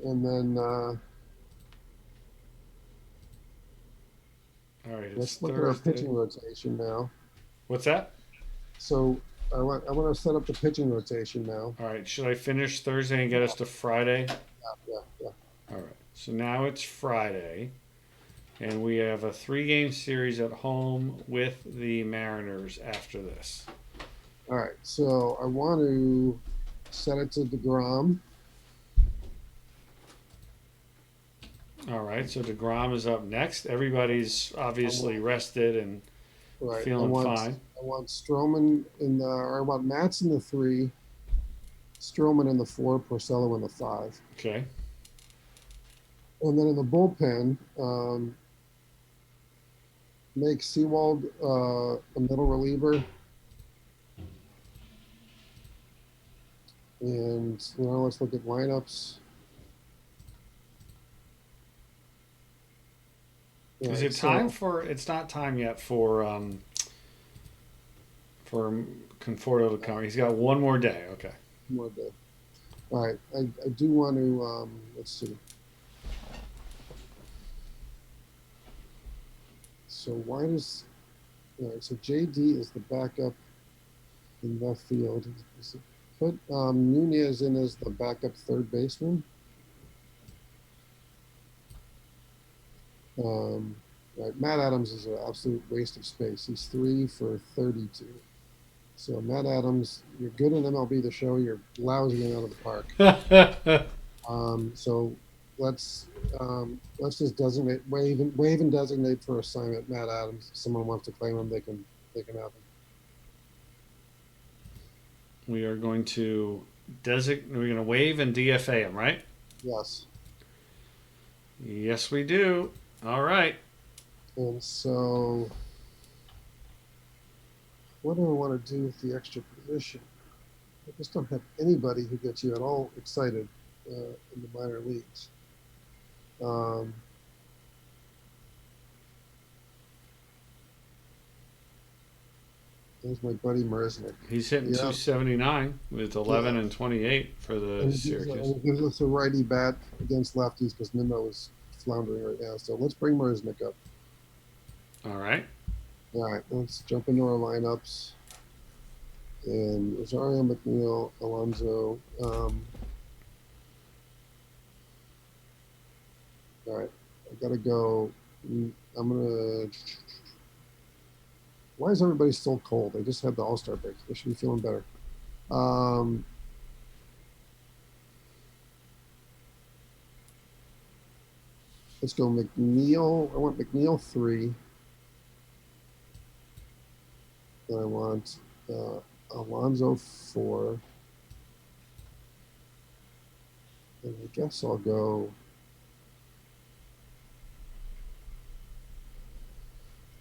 And then All right, it's let's look at our Thursday. pitching rotation now. What's that? So I want to set up the pitching rotation now. All right, should I finish Thursday and get us to Friday? Yeah. All right, so now it's Friday, and we have a 3-game series at home with the Mariners after this. All right, so I want to set it to DeGrom. All right, so DeGrom is up next. Everybody's obviously rested and Right. feeling fine. I want Stroman or I want Matz in the 3, Stroman in the 4, Porcello in the 5. Okay. And then in the bullpen, make Seawald a middle reliever. And let's look at lineups. Is it time for? It's not time yet for Conforto to come. He's got one more day. Okay. More day. All right. I do want to let's see. So why does all right? So JD is the backup in left field. Put Nunez in as the backup third baseman. Right, Matt Adams is an absolute waste of space. He's 3 for 32. So Matt Adams, you're good in MLB The Show. You're lousy out of the park. So let's just designate waive and designate for assignment Matt Adams. If someone wants to claim him, they can have him. We are going to designate. We're going to waive and DFA him, right? Yes. Yes, we do. All right. And so, what do I want to do with the extra position? I just don't have anybody who gets you at all excited in the minor leagues. There's my buddy Merznick. He's hitting 279 with 11 and 28 for the Syracuse. And he gives us a righty bat against lefties because Nimmo is floundering right now. So let's bring Merznick up. All right. All right, let's jump into our lineups. And Rosario, McNeil, Alonso. All right, I gotta go. I'm gonna. Why is everybody still cold? They just had the All-Star break. They should be feeling better. Let's go McNeil. I want McNeil 3. Then I want Alonso 4. And I guess I'll go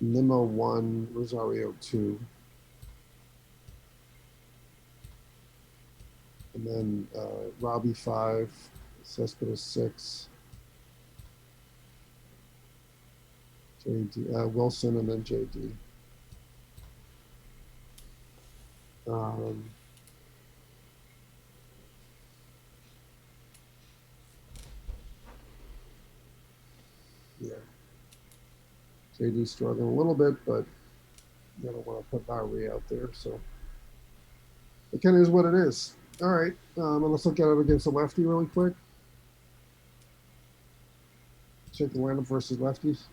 Nimmo 1, Rosario 2. And then Robbie 5, Cespedes 6. JD, Wilson, and then JD. Yeah. JD's struggling a little bit, but I don't want to put Bowery out there, so it kind of is what it is. All right, and let's look at it against a lefty really quick. Check the lineup versus lefties.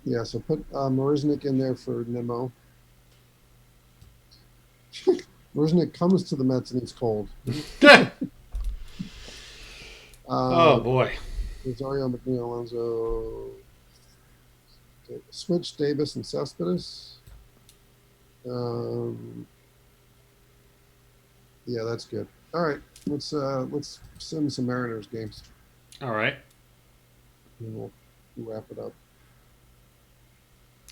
Yeah, so put Merznick in there for Nimmo. Merznick comes to the Mets and he's cold. Oh boy. Rosario, McNeil, Alonso. Switch Davis and Cespedes. Yeah, that's good. All right, let's send some Mariners games. All right. And we'll wrap it up.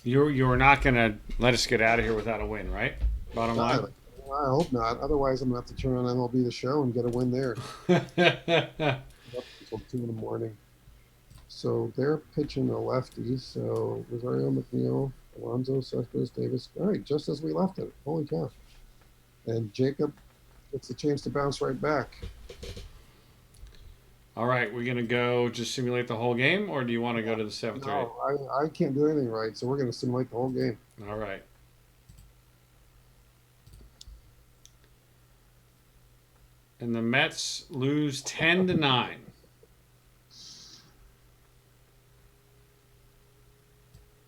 You're not going to let us get out of here without a win, right? Bottom line. I hope not. Otherwise, I'm going to have to turn on MLB The Show and get a win there. Up until 2 in the morning. So they're pitching a lefty. So Rosario, McNeil, Alonso, Cespedes, Davis. All right, just as we left it. Holy cow. And Jacob gets a chance to bounce right back. All right, we're going to go just simulate the whole game, or do you want to go to the 7th or 8th? No, I can't do anything right, so we're going to simulate the whole game. All right. And the Mets lose 10-9.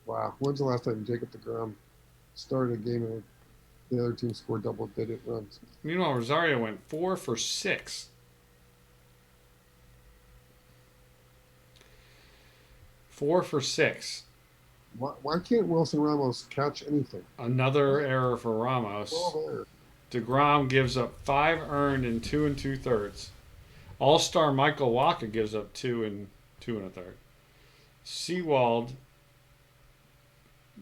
Wow. When's the last time Jacob deGrom started a game and the other team scored double-digit runs? Meanwhile, Rosario went 4 for 6. 4 for 6. Why can't Wilson Ramos catch anything? Another error for Ramos. DeGrom gives up 5 earned in 2 2/3. All-star Michael Wacha gives up 2 and 2 1/3. Seawald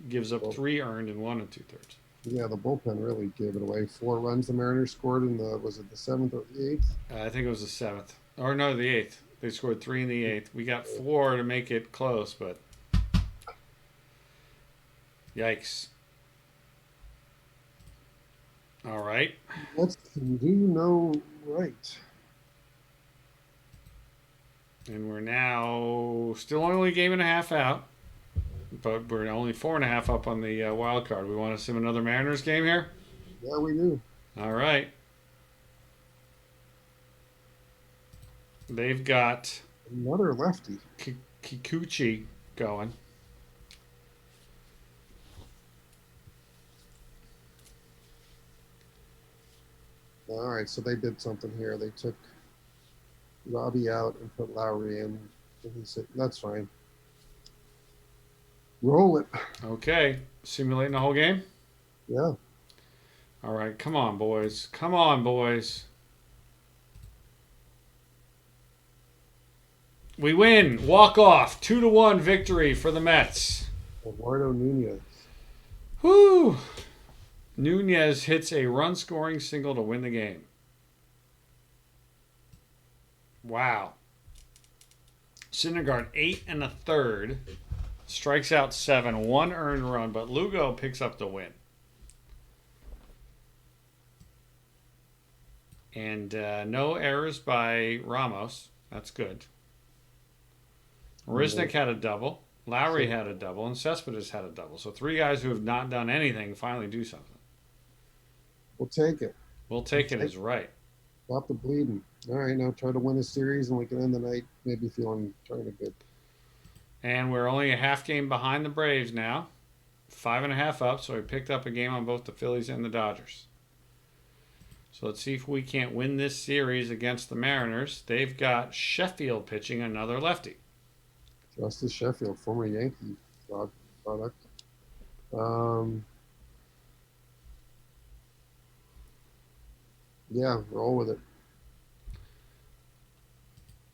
gives up 3 earned in 1 2/3. Yeah, the bullpen really gave it away. 4 runs the Mariners scored in was it the 7th or the 8th? I think it was the 7th. Or no, the 8th. They scored 3 in the 8th. We got 4 to make it close, but yikes. All right. Let's do no right. And we're now still only a game and a half out, but we're only 4.5 up on the wild card. We want to sim another Mariners game here? Yeah, we do. All right. They've got another lefty. Kikuchi going. All right, so they did something here. They took Robbie out and put Lowry in. And he said, that's fine. Roll it. Okay. Simulating the whole game? Yeah. All right. Come on, boys. Come on, boys. We win. Walk off. 2-1 victory for the Mets. Eduardo Nunez. Whoo! Nunez hits a run-scoring single to win the game. Wow. Syndergaard 8 1/3, strikes out 7, 1 earned run, but Lugo picks up the win. And no errors by Ramos. That's good. Risnick had a double. Lowry had a double, and Cespedes had a double. So 3 guys who have not done anything finally do something. We'll take it. We'll take it as right. Stop the bleeding. All right, now try to win a series, and we can end the night maybe feeling kind of good. And we're only a half game behind the Braves now. 5.5 up, so we picked up a game on both the Phillies and the Dodgers. So let's see if we can't win this series against the Mariners. They've got Sheffield pitching, another lefty. Justice Sheffield, former Yankee product. Yeah, roll with it.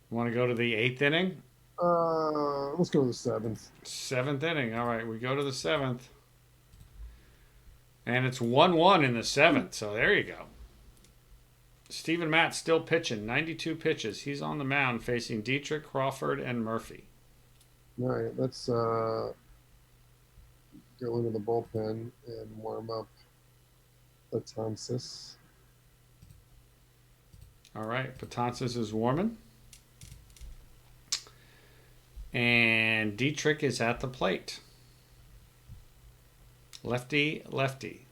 Want to go to the 8th inning? Let's go to the 7th. 7th inning. All right, we go to the 7th. And it's 1-1 in the 7th, so there you go. Steven Matz still pitching, 92 pitches. He's on the mound facing Dietrich, Crawford, and Murphy. All right, let's go into the bullpen and warm up Betances. All right, Betances is warming. And Dietrich is at the plate. Lefty, lefty.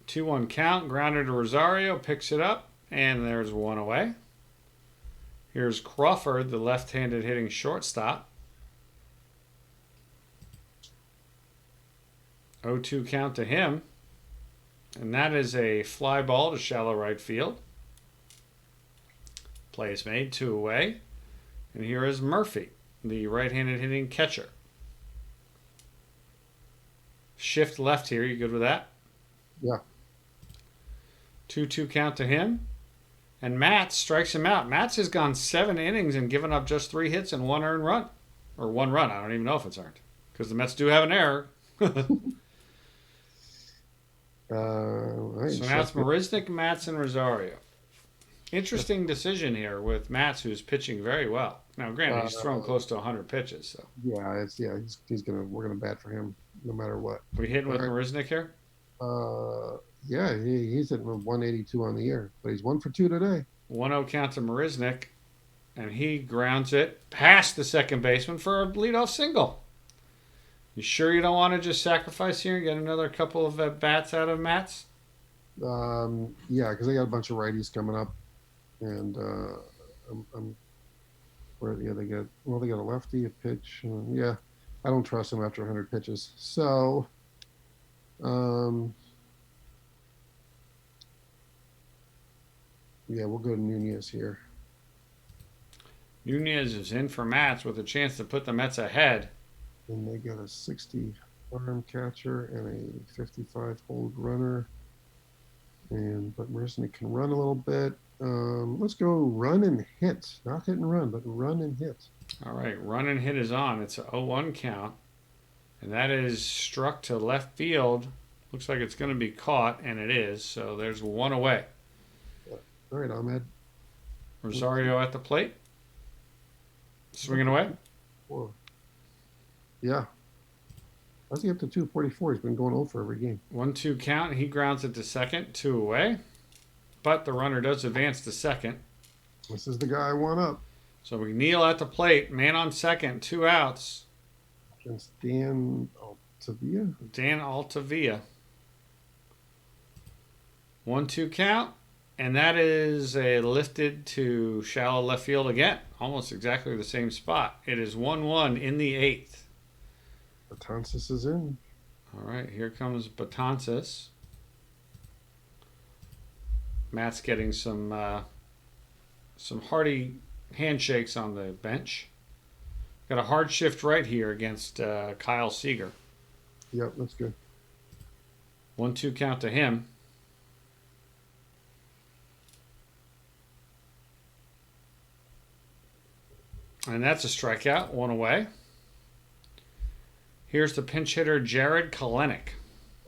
2-1 count. Grounder to Rosario. Picks it up. And there's 1 away. Here's Crawford, the left-handed hitting shortstop. 0-2 count to him. And that is a fly ball to shallow right field. Play is made, 2 away. And here is Murphy, the right-handed hitting catcher. Shift left here. You good with that? Yeah. 2-2 count to him. And Matz strikes him out. Matz has gone 7 innings and given up just 3 hits and 1 earned run. or 1 run. I don't even know if it's earned because the Mets do have an error. So now it's Marisnick, Matz, and Rosario. Interesting decision here with Matz, who's pitching very well. Now, granted, he's thrown close to 100 pitches. So we're gonna bat for him no matter what. we hitting with Marisnick here. He's hitting 182 on the year, but he's 1 for 2 today. 1-0 count to Marisnick, and he grounds it past the second baseman for a leadoff single. You sure you don't want to just sacrifice here and get another couple of bats out of Matz? Because they got a bunch of righties coming up, and they got a lefty, a pitch. I don't trust him after 100 pitches. So, we'll go to Nunez here. Nunez is in for Matz with a chance to put the Mets ahead. And they got a 60 arm catcher and a 55 hold runner. But Marisnick can run a little bit. Let's go run and hit. Not hit and run, but run and hit. All right, run and hit is on. It's a 0-1 count. And that is struck to left field. Looks like it's going to be caught, and it is. So there's 1 away. All right, Ahmed. Rosario at the plate. Swinging away. 4. Yeah. How's he up to 244? He's been going over every game. 1-2 count. He grounds it to second. 2 away. But the runner does advance to second. This is the guy I want up. So McNeil at the plate. Man on second. 2 outs. Against Dan Altavia. Dan Altavia. 1-2 count. And that is a lifted to shallow left field again. Almost exactly the same spot. It is 1-1 in the 8th. Betances is in. All right, here comes Betances. Matt's getting some hearty handshakes on the bench. Got a hard shift right here against Kyle Seager. Yep, that's good. 1-2 count to him. And that's a strikeout, 1 away. Here's the pinch hitter, Jared Kelenic.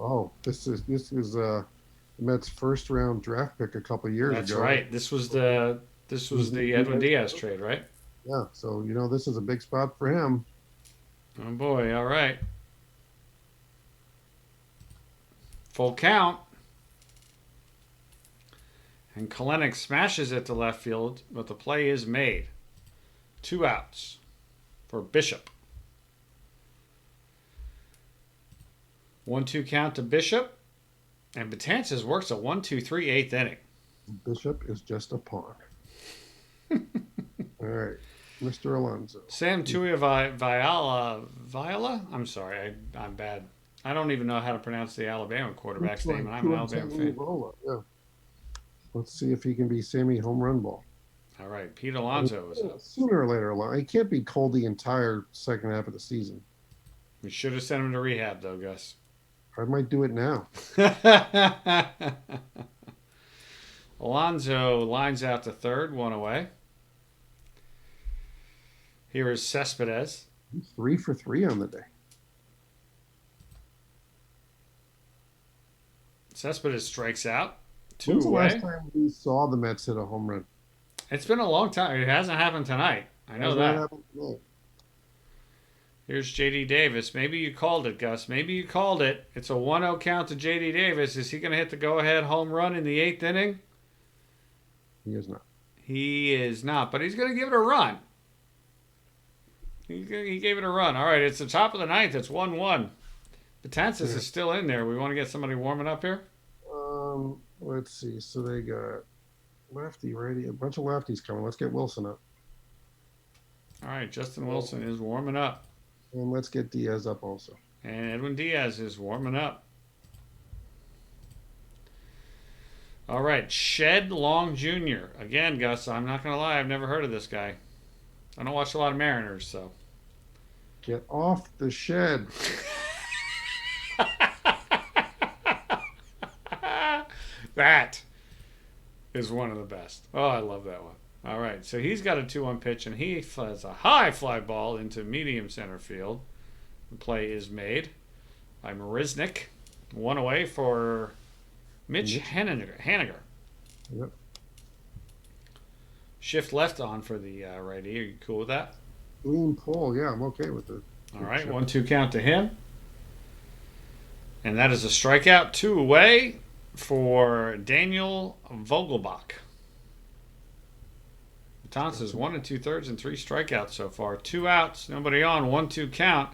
Oh, this is the Mets' first round draft pick a couple years ago. That's right. This was the Edwin Diaz trade, right? Yeah. So this is a big spot for him. Oh boy! All right. Full count. And Kelenic smashes it to left field, but the play is made. 2 outs for Bishop. 1-2 count to Bishop. And Betances works a 1-2-3 8th inning. Bishop is just a pawn. All right. Mr. Alonso. Sam Tuia Viola? I'm sorry. I'm bad. I don't even know how to pronounce the Alabama quarterback's name, and I'm an Alabama fan. Yeah. Let's see if he can be Sammy home run ball. All right. Pete Alonso is up. Sooner or later, he can't be cold the entire second half of the season. We should have sent him to rehab, though, Gus. I might do it now. Alonso lines out to third, 1 away. Here is Cespedes. He's 3 for 3 on the day. Cespedes strikes out. 2 When's the away. last time we saw the Mets hit a home run? It's been a long time. It hasn't happened tonight. I know that. Here's J.D. Davis. Maybe you called it, Gus. Maybe you called it. It's a 1-0 count to J.D. Davis. Is he going to hit the go-ahead home run in the 8th inning? He is not. He is not, but he's going to give it a run. He gave it a run. All right, it's the top of the 9th. It's 1-1. Betances is still in there. We want to get somebody warming up here? Let's see. So they got lefty, righty, a bunch of lefties coming. Let's get Wilson up. All right, Justin Wilson is warming up. And let's get Diaz up also. And Edwin Diaz is warming up. All right, Shed Long Jr. Again, Gus, I'm not going to lie. I've never heard of this guy. I don't watch a lot of Mariners, so. Get off the shed. That is one of the best. Oh, I love that one. All right, so he's got a 2-1 pitch, and he has a high fly ball into medium center field. The play is made by Marisnik. 1 away for Mitch Haniger. Yep. Shift left on for the righty. Are you cool with that? Clean pull. Yeah, I'm okay with it. All right, 1-2 count to him. And that is a strikeout. 2 away for Daniel Vogelbach. Betances 1 2/3 and 3 strikeouts so far. 2 outs, nobody on, 1-2 count.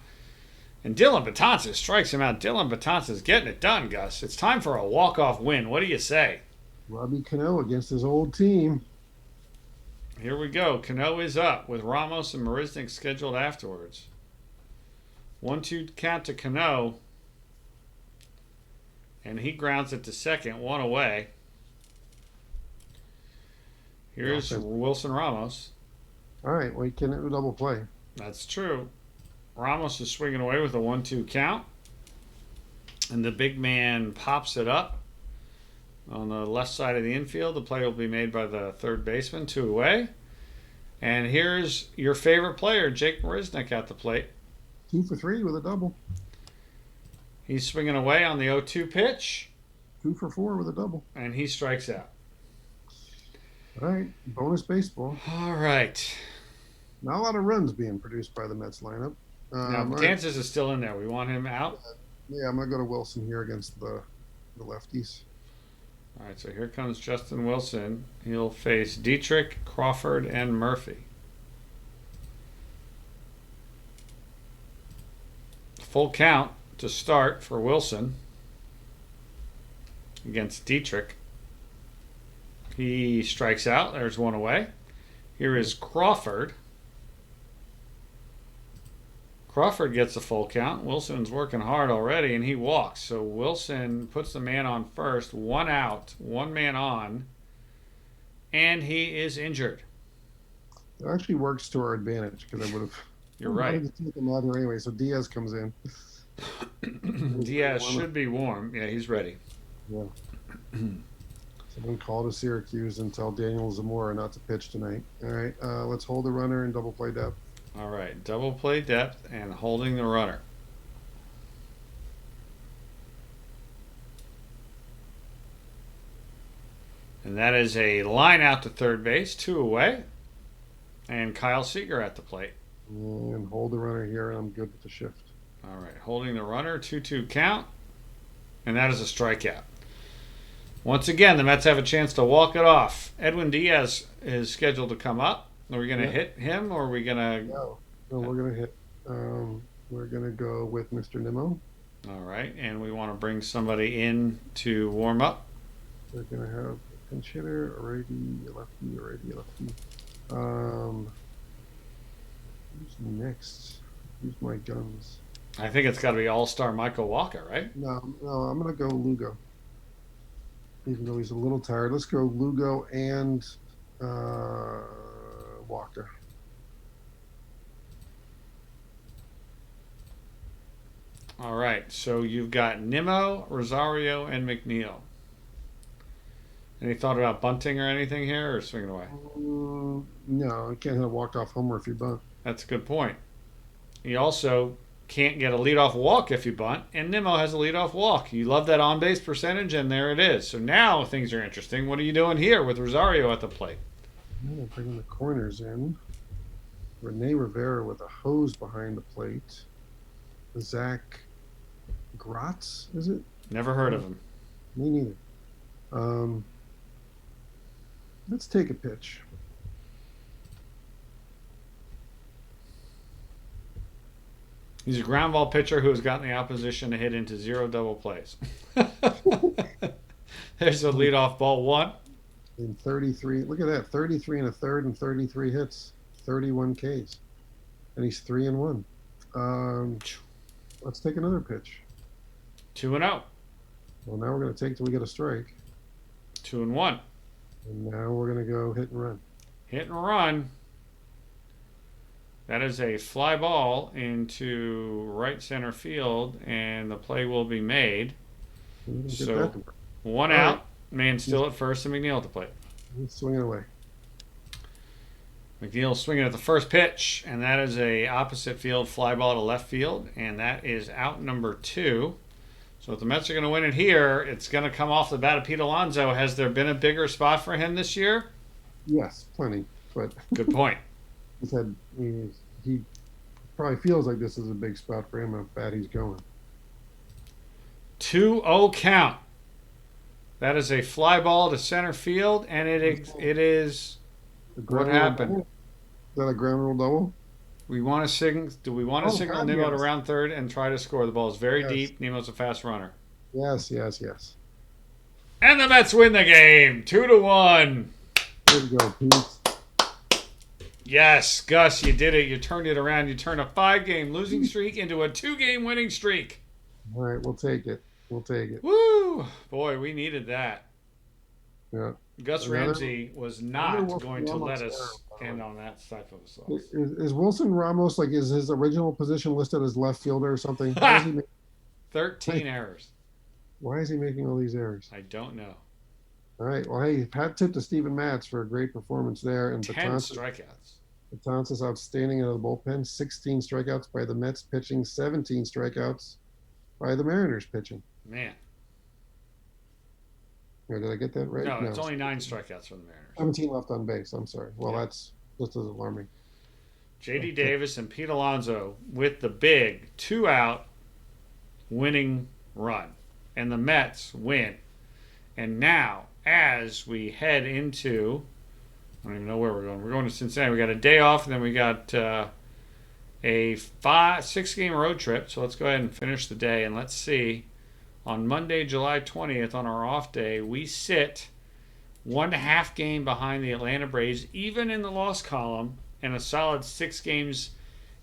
And Dylan Betances strikes him out. Dylan Betances getting it done, Gus. It's time for a walk-off win. What do you say? Robbie Cano against his old team. Here we go. Cano is up with Ramos and Marisnik scheduled afterwards. 1-2 count to Cano. And he grounds it to second, 1 away. Here's Wilson Ramos. All right, well, he can do a double play. That's true. Ramos is swinging away with a 1-2 count. And the big man pops it up on the left side of the infield. The play will be made by the third baseman, 2 away. And here's your favorite player, Jake Marisnik, at the plate. 2 for 3 with a double. He's swinging away on the 0-2 pitch. 2 for 4 with a double. And he strikes out. All right, bonus baseball. All right. Not a lot of runs being produced by the Mets lineup. Now, Sanchez is still in there. We want him out. Yeah, I'm going to go to Wilson here against the lefties. All right, so here comes Justin Wilson. He'll face Dietrich, Crawford, and Murphy. Full count to start for Wilson against Dietrich. He strikes out. There's 1 away. Here is Crawford. Crawford gets a full count. Wilson's working hard already, and he walks. So Wilson puts the man on first. 1 out, 1 man on, and he is injured. It actually works to our advantage because I would have. You're right. To take him out here anyway, so Diaz comes in. Diaz should be warm. Yeah, he's ready. Yeah. Someone call to Syracuse and tell Daniel Zamora not to pitch tonight. All right, let's hold the runner and double play depth. All right, double play depth and holding the runner. And that is a line out to third base, 2 away. And Kyle Seager at the plate. And hold the runner here, and I'm good with the shift. All right, holding the runner, 2-2 count. And that is a strikeout. Once again, the Mets have a chance to walk it off. Edwin Diaz is scheduled to come up. Are we going to hit him, or are we going to... No, we're going to hit. We're going to go with Mr. Nimmo. All right, and we want to bring somebody in to warm up. We're going to have a pinch hitter, a righty, a lefty, a righty, a lefty. Who's next? Who's my guns? I think it's got to be All-Star Michael Walker, right? No, I'm going to go Lugo. Even though he's a little tired. Let's go Lugo and Walker. All right, so you've got Nimmo, Rosario, and McNeil. Any thought about bunting or anything here, or swinging away? No, you can't hit a walk-off homer if you bunt. That's a good point. You also can't get a leadoff walk if you bunt, and Nimmo has a leadoff walk. You love that on-base percentage, and there it is. So now things are interesting. What are you doing here with Rosario at the plate? I'm going to bring the corners in. Rene Rivera with a hose behind the plate. Zach Gratz, is it? Never heard of him. Me neither. Let's take a pitch. He's a ground ball pitcher who has gotten the opposition to hit into 0 double plays. There's a leadoff ball 1. In 33, look at that, 33 and a third and 33 hits, 31 Ks. And he's 3-1. Let's take another pitch. 2-0. Well, now we're going to take till we get a strike. 2-1. And now we're going to go hit and run. Hit and run. That is a fly ball into right center field, and the play will be made. So 1 out, man still at first, and McNeil at the plate. He's swinging away. McNeil swinging at the first pitch, and that is a opposite field fly ball to left field, and that is out number 2. So if the Mets are going to win it here, it's going to come off the bat of Pete Alonso. Has there been a bigger spot for him this year? Yes, plenty. But good point. He probably feels like this is a big spot for him. How bad he's going. 2-0 count. That is a fly ball to center field, and it is. What happened? Is that a ground rule double? We want to signal. Do we want to signal Nimmo to round third and try to score? The ball is very deep. Nimmo's a fast runner. Yes. And the Mets win the game, 2-1. There we go, Pete. Yes, Gus, you did it. You turned it around. You turned a 5-game losing streak into a 2-game winning streak. All right, we'll take it. Woo! Boy, we needed that. Yeah. Gus Ramsey was not going to let us end on that type of a sauce. Is Wilson Ramos, like, is his original position listed as left fielder or something? 13 errors. Why is he making all these errors? I don't know. All right. Well, hey, hat tip to Steven Matz for a great performance there. And 10 strikeouts. Betances outstanding out of the bullpen. 16 strikeouts by the Mets pitching. 17 strikeouts by the Mariners pitching. Man. Or did I get that right? No, it's only 9 strikeouts from the Mariners. 17 left on base. I'm sorry. Well, that's just as alarming. J.D. Davis and Pete Alonso with the big 2-out winning run. And the Mets win. And now, as we head into, I don't even know where we're going. We're going to Cincinnati. We got a day off, and then we got a 6-game road trip. So let's go ahead and finish the day, and let's see. On Monday, July 20th, on our off day, we sit 1.5 game behind the Atlanta Braves, even in the loss column, and a solid 6 games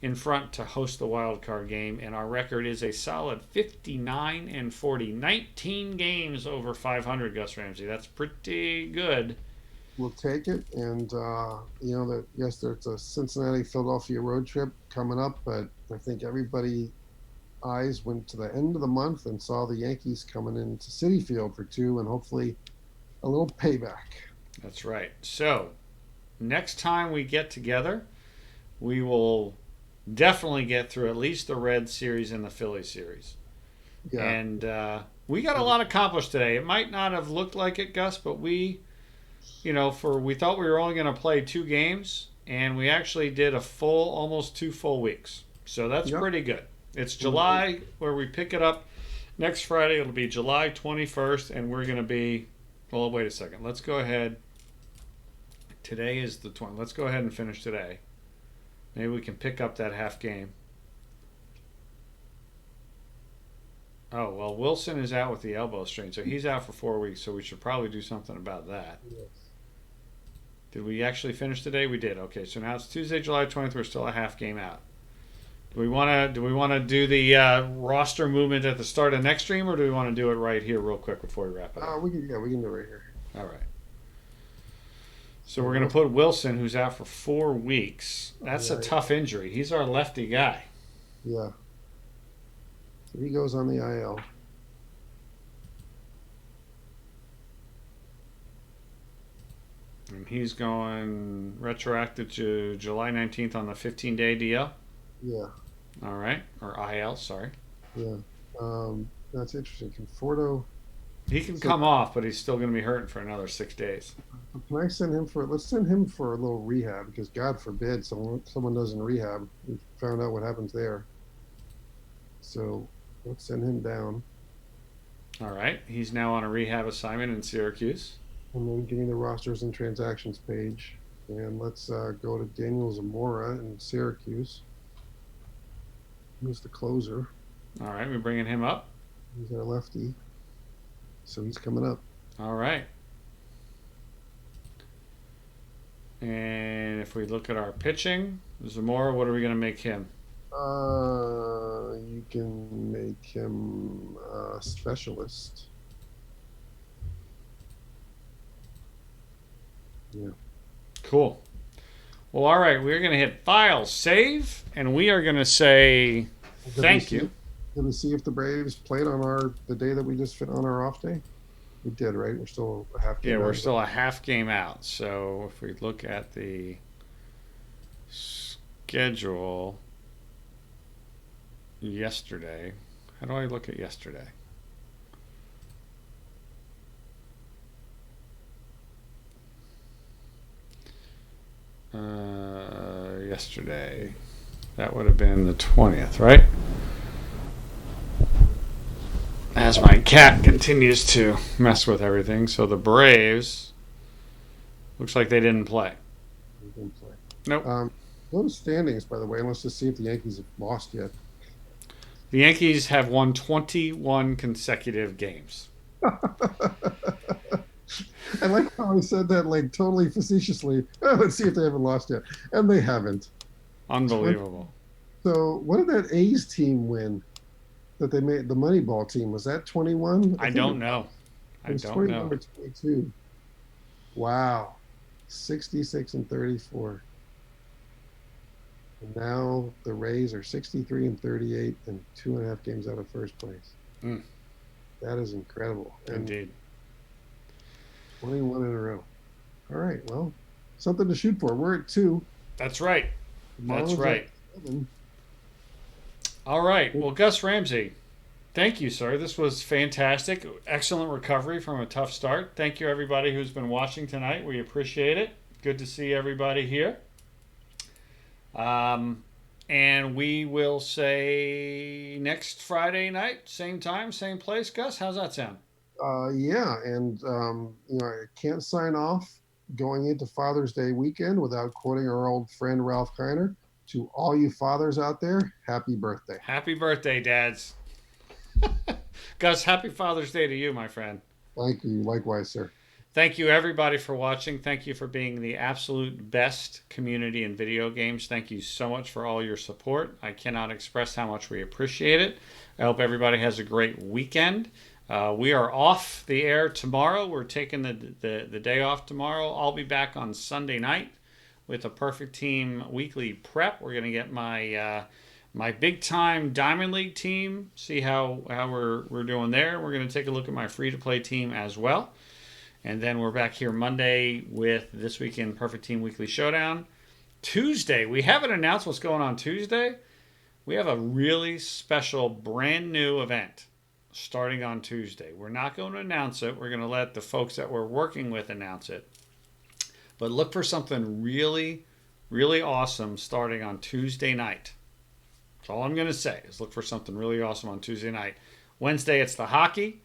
in front to host the wild card game. And our record is a solid 59-40. 19 games over 500, Gus Ramsey. That's pretty good. We'll take it. And, there's a Cincinnati-Philadelphia road trip coming up, but I think everybody eyes went to the end of the month and saw the Yankees coming into Citi Field for 2 and hopefully a little payback. That's right. So next time we get together, we will definitely get through at least the Red series and the Philly series. Yeah. And we got a lot accomplished today. It might not have looked like it, Gus, but we thought we were only going to play 2 games, and we actually did almost 2 full weeks. So that's pretty good. It's July where we pick it up next Friday. It'll be July 21st, and we're going to be, well, wait a second. Let's go ahead. Today is the 20th. Let's go ahead and finish today. Maybe we can pick up that half game. Oh, well, Wilson is out with the elbow strain, so he's out for 4 weeks, so we should probably do something about that. Yes. Did we actually finish today? We did. Okay, so now it's Tuesday, July 20th. We're still a half game out. Do we want to do the roster movement at the start of next stream, or do we want to do it right here real quick before we wrap it up? We can do it right here. All right. So we're going to put Wilson, who's out for 4 weeks. That's a tough injury. He's our lefty guy. Yeah. So he goes on the IL. And he's going retroactive to July 19th on the 15-day DL? Yeah. All right. Or IL, sorry. Yeah. That's interesting. Conforto. He can come off, but he's still going to be hurting for another 6 days. Can I let's send him for a little rehab, because God forbid someone does in rehab. We found out what happens there. So let's send him down. All right. He's now on a rehab assignment in Syracuse. And then give me the rosters and transactions page. And let's go to Daniel Zamora in Syracuse. He's the closer. All right. We're bringing him up. He's our lefty. So he's coming up. All right. And if we look at our pitching, Zamora, what are we going to make him? You can make him a specialist. Yeah. Cool. Well, all right. We're going to hit File, Save, and we are going to say thank you. Did we see if the Braves played on the day that we just fit on our off day? We did, right? We're still a half game out. Yeah, we're still a half game out. So if we look at the schedule yesterday. How do I look at yesterday? Yesterday. That would have been the 20th, right? As my cat continues to mess with everything. So the Braves, looks like they didn't play. They didn't play. Nope. Go to standings, by the way, and let's just see if the Yankees have lost yet. The Yankees have won 21 consecutive games. I like how I said that, like, totally facetiously. Oh, let's see if they haven't lost yet. And they haven't. Unbelievable. So what did that A's team win that they made, the Moneyball team? Was that 21? I don't know. It was 21 or 22. Wow. 66 and 34. And now the Rays are 63 and 38 and 2.5 games out of first place. Mm. That is incredible. And Indeed. 21 in a row. All right. Well, something to shoot for. We're at 2. That's right. That's Marlins right. at 7. All right. Well, Gus Ramsey, thank you, sir. This was fantastic. Excellent recovery from a tough start. Thank you, everybody who's been watching tonight. We appreciate it. Good to see everybody here. And we will say next Friday night, same time, same place. Gus, how's that sound? Yeah, and I can't sign off going into Father's Day weekend without quoting our old friend Ralph Kiner. To all you fathers out there, happy birthday. Happy birthday, dads. Gus, happy Father's Day to you, my friend. Thank you. Likewise, sir. Thank you, everybody, for watching. Thank you for being the absolute best community in video games. Thank you so much for all your support. I cannot express how much we appreciate it. I hope everybody has a great weekend. We are off the air tomorrow. We're taking the day off tomorrow. I'll be back on Sunday night with a Perfect Team weekly prep. We're going to get my my big time Diamond League team, see how we're doing there. We're going to take a look at my free to play team as well. And then we're back here Monday with This Week in Perfect Team Weekly Showdown. Tuesday, we haven't announced what's going on Tuesday. We have a really special brand new event starting on Tuesday. We're not going to announce it. We're going to let the folks that we're working with announce it. But look for something really, really awesome starting on Tuesday night. That's all I'm going to say is look for something really awesome on Tuesday night. Wednesday, it's the hockey.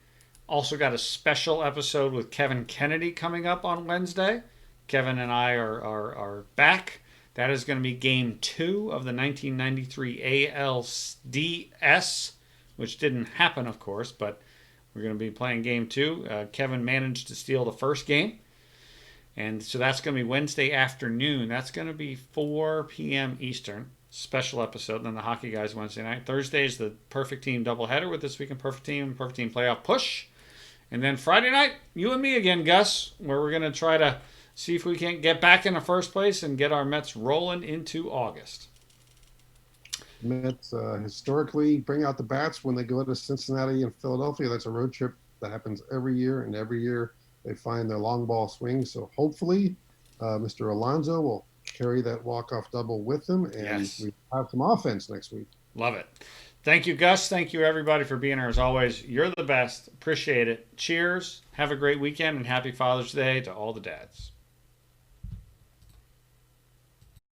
Also got a special episode with Kevin Kennedy coming up on Wednesday. Kevin and I are back. That is going to be Game 2 of the 1993 ALDS, which didn't happen, of course, but we're going to be playing Game 2. Kevin managed to steal the first game. And so that's going to be Wednesday afternoon. That's going to be 4 p.m. Eastern. Special episode. And then the hockey guys Wednesday night. Thursday is the Perfect Team doubleheader with This Week in Perfect Team Playoff Push. And then Friday night, you and me again, Gus, where we're going to try to see if we can't get back in the first place and get our Mets rolling into August. Mets historically bring out the bats when they go to Cincinnati and Philadelphia. That's a road trip that happens every year, and every year they find their long ball swing. So hopefully Mr. Alonso will carry that walk-off double with him, and we have some offense next week. Love it. Thank you, Gus. Thank you, everybody, for being here as always. You're the best. Appreciate it. Cheers. Have a great weekend, and happy Father's Day to all the dads.